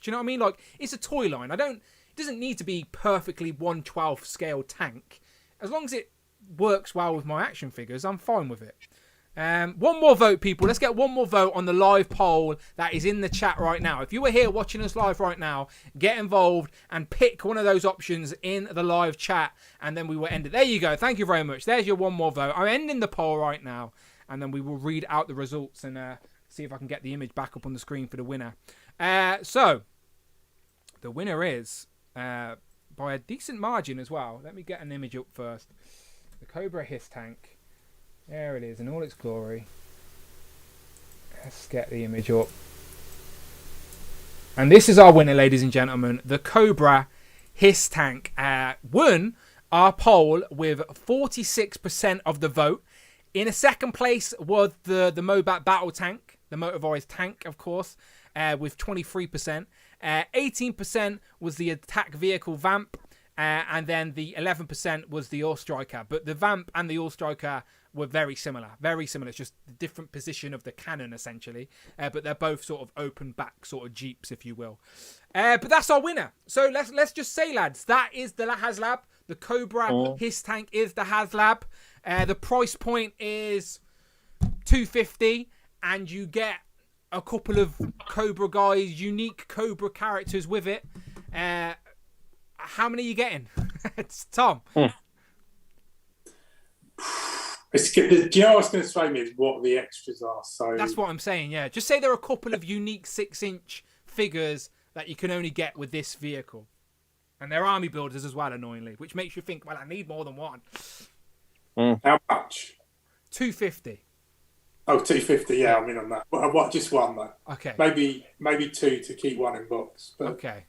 A: Do you know what I mean? Like, it's a toy line. It doesn't need to be perfectly 1/12 scale tank. As long as it works well with my action figures, I'm fine with it. One more vote, people. Let's get one more vote on the live poll that is in the chat right now. If you were here watching us live right now, get involved and pick one of those options in the live chat, and then we will end it. There you go. Thank you very much. There's your one more vote. I'm ending the poll right now, and then we will read out the results and see if I can get the image back up on the screen for the winner. So the winner is by a decent margin as well. Let me get an image up first. The Cobra Hiss tank. There it is in all its glory. Let's get the image up. And this is our winner, ladies and gentlemen. The Cobra Hiss tank won our poll with 46% of the vote. In a second place was the Mobat Battle Tank, the motorized tank, of course, with 23%. 18% was the Attack Vehicle Vamp. And then the 11% was the Ore Striker. But the Vamp and the Ore Striker were very similar. Very similar. It's just the different position of the cannon, essentially. But they're both sort of open back sort of Jeeps, if you will. But that's our winner. So let's just say, lads, that is the HasLab. The Cobra Hiss tank is the HasLab. The price point is $250. And you get a couple of Cobra guys, unique Cobra characters with it. How many are you getting? It's Tom.
B: Do you know what's going to throw me is what the extras are? So
A: that's what I'm saying, yeah. Just say there are a couple of unique 6-inch figures that you can only get with this vehicle. And they're army builders as well, annoyingly, which makes you think, well, I need more than one.
B: How much?
A: $250.
B: Oh, $250, yeah, I'm in on that. What, just one, though.
A: Okay.
B: Maybe 2 to keep one in box. But...
A: Okay.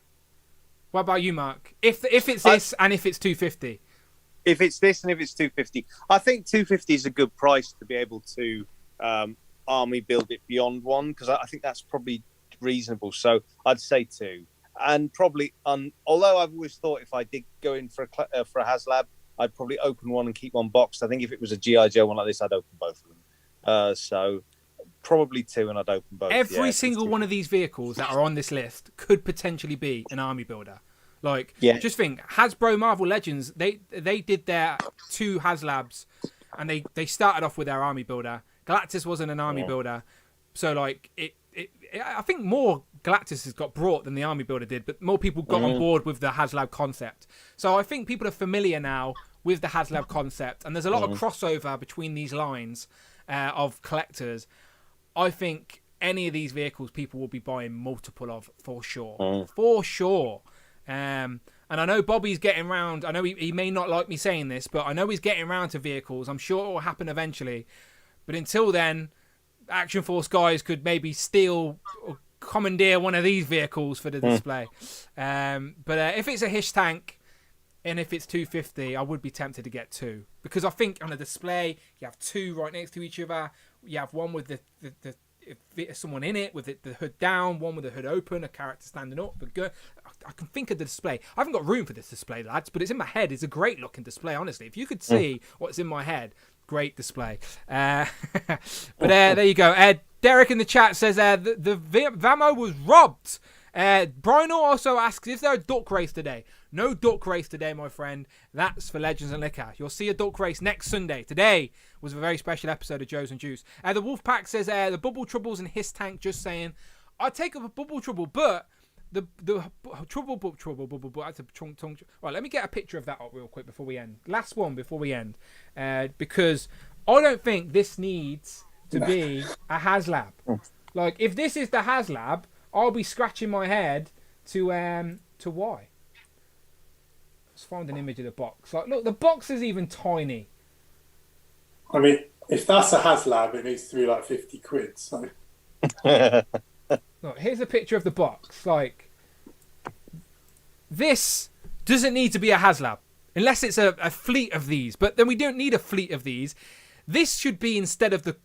A: What about you, Mark? If it's this and if it's $250?
C: If it's this and if it's $250, I think $250 is a good price to be able to army build it beyond one, because I think that's probably reasonable. So I'd say 2, and probably although I've always thought if I did go in for a HasLab, I'd probably open one and keep one boxed. I think if it was a G.I Joe one like this, I'd open both of them. So probably 2, and I'd open both.
A: Every single one of these vehicles that are on this list could potentially be an army builder. Like, just think, Hasbro Marvel Legends, they did their 2 HasLabs, and they started off with their army builder. Galactus wasn't an army builder, so like it I think more Galactus has got brought than the Army Builder did, but more people got on board with the HasLab concept. So I think people are familiar now with the HasLab concept, and there's a lot of crossover between these lines of collectors. I think any of these vehicles people will be buying multiple of for sure. For sure. And I know Bobby's getting round. I know he may not like me saying this, but I know he's getting round to vehicles. I'm sure it will happen eventually. But until then, Action Force guys could maybe steal or commandeer one of these vehicles for the display. But if it's a Hish tank and if it's 250, I would be tempted to get two. Because I think on a display, you have two right next to each other. You have one with the someone in it with the hood down, one with the hood open, a character standing up. But I can think of the display. I haven't got room for this display, lads, but it's in my head. It's a great looking display, honestly. If you could see what's in my head, great display. But there you go. Derek in the chat says the Vamo was robbed. Brian also asks, is there a duck race today? No duck race today, my friend. That's for Legends and Liquor. You'll see a duck race next Sunday. Today was a very special episode of Joes+Juice. The Wolfpack says the Bubble Troubles and Hiss Tank, just saying. I'd take up a Bubble Trouble, but the Trouble. That's a tongue. Right, let me get a picture of that up real quick before we end. Last one before we end. Because I don't think this needs to be a HasLab. Like, if this is the HasLab, I'll be scratching my head to why. Let's find an image of the box. Like, look, the box is even tiny.
B: I mean, if that's a HasLab, it needs to be like 50 quid. So.
A: Look, here's a picture of the box. Like, this doesn't need to be a HasLab. Unless it's a fleet of these. But then we don't need a fleet of these. This should be instead of the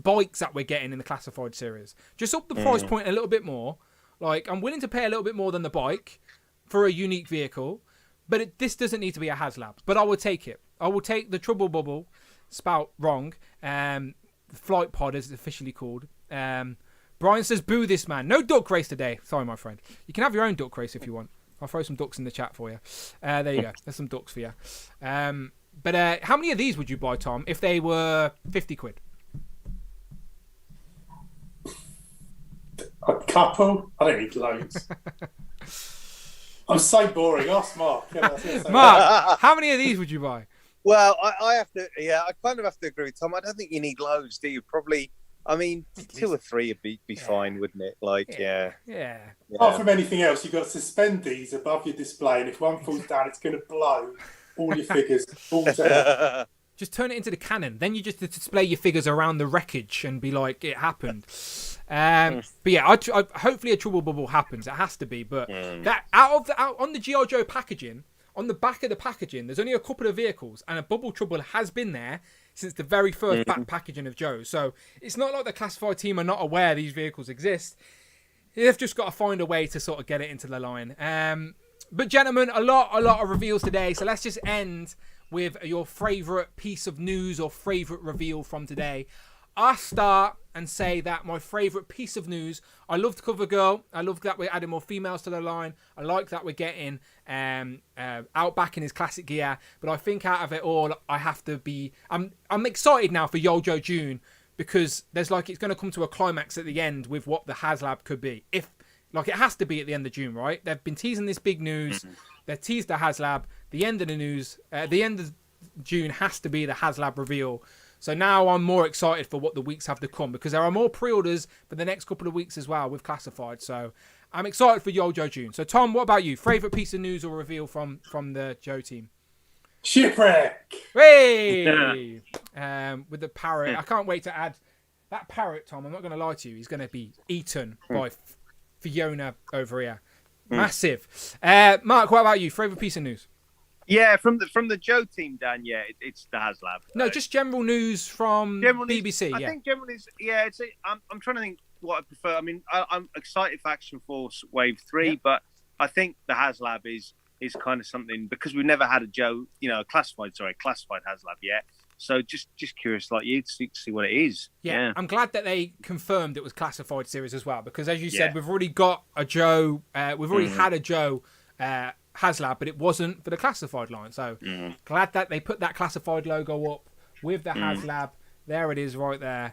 A: bikes that we're getting in the classified series. Just up the price point a little bit more. Like, I'm willing to pay a little bit more than the bike for a unique vehicle. But this doesn't need to be a HasLab. But I will take it. I will take the Trouble Bubble, spout wrong, Flight Pod as it's officially called. Brian says, boo this man. No duck race today. Sorry, my friend. You can have your own duck race if you want. I'll throw some ducks in the chat for you. There you go. There's some ducks for you. But how many of these would you buy, Tom, if they were 50 quid?
B: A couple? I don't need loads. I'm so boring. Ask Mark.
A: Mark, how many of these would you buy?
C: Well, I have to, I kind of have to agree with Tom. I don't think you need loads, do you? Probably, I mean, 2 or 3 would be fine, wouldn't it? Like, yeah.
B: Apart from anything else, you've got to suspend these above your display, and if one falls down, it's going to blow all your figures.
A: Just turn it into the cannon. Then you just display your figures around the wreckage and be like, it happened. But yeah, hopefully a Trouble Bubble happens. It has to be. But that out on the G.I Joe packaging, on the back of the packaging, there's only a couple of vehicles, and a Bubble Trouble has been there since the very first back packaging of Joe. So it's not like the classified team are not aware these vehicles exist. They've just got to find a way to sort of get it into the line. But gentlemen, a lot of reveals today. So let's just end with your favourite piece of news or favourite reveal from today. I start and say that my favourite piece of news, I love the cover girl. I love that we're adding more females to the line. I like that we're getting Outback in his classic gear. But I think out of it all, I have to be... I'm excited now for YOLO June because there's like it's going to come to a climax at the end with what the HasLab could be. It has to be at the end of June, right? They've been teasing this big news. They've teased the HasLab. The end of the news, the end of June has to be the HasLab reveal. So now I'm more excited for what the weeks have to come because there are more pre-orders for the next couple of weeks as well with classified. So I'm excited for YOLO June. So Tom, what about you? Favourite piece of news or reveal from the Joe team?
B: Shipwreck!
A: Hey! With the parrot. I can't wait to add that parrot, Tom. I'm not going to lie to you. He's going to be eaten by Fiona over here. Massive. Mark, what about you? Favourite piece of news?
C: Yeah, from the Joe team, Dan. Yeah, it's the HasLab.
A: No, just general news from BBC.
C: I think general news. Yeah, I'm trying to think what I prefer. I mean, I'm excited for Action Force Wave 3, but I think the HasLab is kind of something because we've never had a Joe, classified HasLab yet. So just curious, like you, to see what it is.
A: Yeah, I'm glad that they confirmed it was classified series as well because, as you said, we've already got a Joe. We've already had a Joe. HasLab, but it wasn't for the classified line. So glad that they put that classified logo up with the HasLab. There it is right there.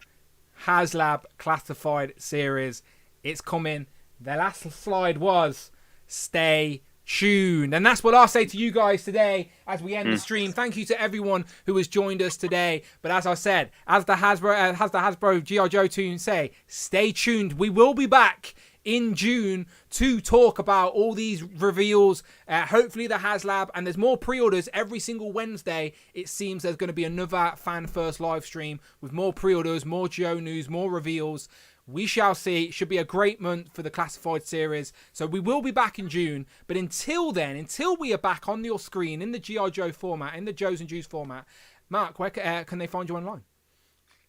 A: HasLab classified series It's coming. The last slide was stay tuned. And that's what I'll say to you guys today as we end the stream. Thank you to everyone who has joined us today. But as I said, as the Hasbro G.I Joe tune say, stay tuned. We will be back in June to talk about all these reveals, hopefully the HasLab, and there's more pre-orders every single Wednesday. It seems there's going to be another fan first live stream with more pre-orders, more Joe news, more reveals. We shall see. It should be a great month for the classified series. So we will be back in June. But until then, until we are back on your screen in the G.I. Joe format, in the Joes and Juice format, Mark, where can they find you online?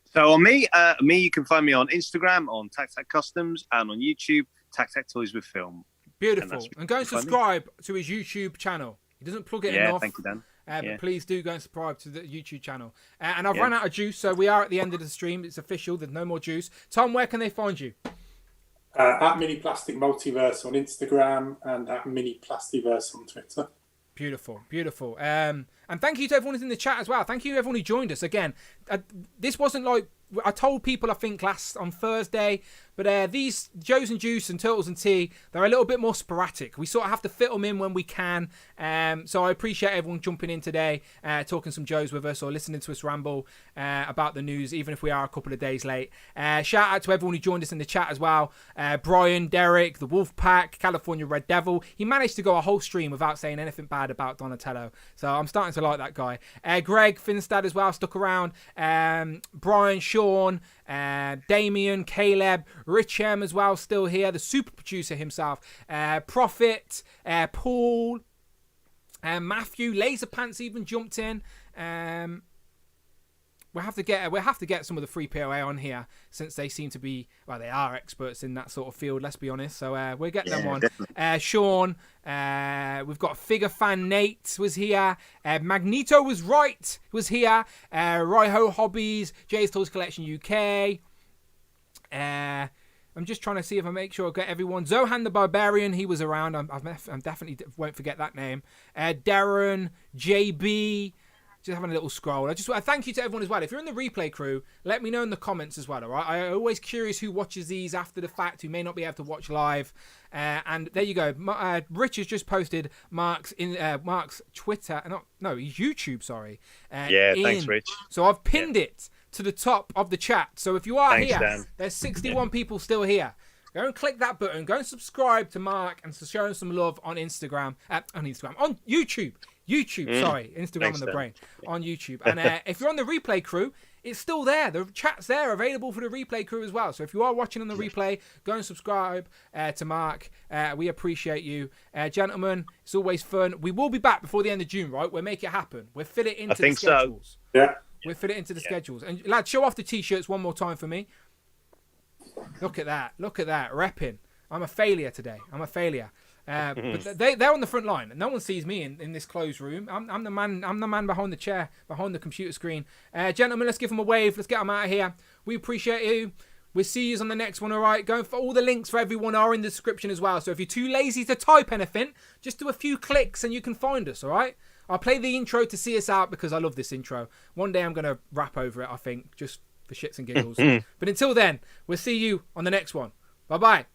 C: So on me, you can find me on Instagram, on Tac Tac Customs, and on YouTube, Tac Tac Toys with Film.
A: Beautiful. And go and subscribe to his YouTube channel. He doesn't plug it enough.
C: Yeah, thank you, Dan.
A: But please do go and subscribe to the YouTube channel. And I've run out of juice, so we are at the end of the stream. It's official. There's no more juice. Tom, where can they find you?
B: At Mini Plastic Multiverse on Instagram and at Mini Plastiverse on Twitter.
A: Beautiful, beautiful. And thank you to everyone who's in the chat as well. Thank you to everyone who joined us. Again, this wasn't like... I told people, I think, on Thursday, but these Joes and Juice and Turtles and Tea, they're a little bit more sporadic. We sort of have to fit them in when we can. So I appreciate everyone jumping in today, talking some Joes with us or listening to us ramble about the news, even if we are a couple of days late. Shout out to everyone who joined us in the chat as well. Brian, Derek, the Wolf Pack, California Red Devil. He managed to go a whole stream without saying anything bad about Donatello. So I'm starting to like that guy. Greg Finstad as well stuck around. Brian, Sean, Damien, Caleb, Rich M as well, still here. The super producer himself, Prophet, Paul, Matthew, Laserpants even jumped in. We'll have to get some of the free POA on here since they seem to be, well, they are experts in that sort of field. Let's be honest. So we'll get them on. Sean, we've got Figure Fan Nate was here. Magneto was here. Raiho Hobbies, Jay's Toys Collection UK. I'm just trying to see if I make sure I get everyone. Zohan the Barbarian, he was around. I'm definitely won't forget that name. Darren, JB. Just having a little scroll. I just want to thank you to everyone as well. If you're in the replay crew, let me know in the comments as well, all right? I'm always curious who watches these after the fact, who may not be able to watch live. And there you go. Rich has just posted Mark's Twitter. He's YouTube, sorry.
C: Thanks, Rich.
A: So I've pinned it to the top of the chat. So if you are here,
C: Dan.
A: there's 61 people still here. Go and click that button. Go and subscribe to Mark and show him some love on Instagram. On YouTube. Sorry. Instagram
C: Thanks,
A: on the
C: Dan.
A: brain. On YouTube. And if you're on the replay crew, it's still there. The chat's there, available for the replay crew as well. So if you are watching on the replay, go and subscribe to Mark. We appreciate you. Gentlemen, it's always fun. We will be back before the end of June, right? We'll make it happen. We'll fit it into the schedules.
B: So. Yeah.
A: We'll fit it into the schedules. And lads, show off the T-shirts one more time for me. Look at that. Repping. I'm a failure today. But they're on the front line. No one sees me in this closed room. I'm the man behind the chair, behind the computer screen. Gentlemen, let's give them a wave. Let's get them out of here. We appreciate you. We'll see you on the next one, all right? Going for all the links for everyone are in the description as well. So if you're too lazy to type anything, just do a few clicks and you can find us, all right? I'll play the intro to see us out because I love this intro. One day I'm going to rap over it, I think, just for shits and giggles. But until then, we'll see you on the next one. Bye-bye.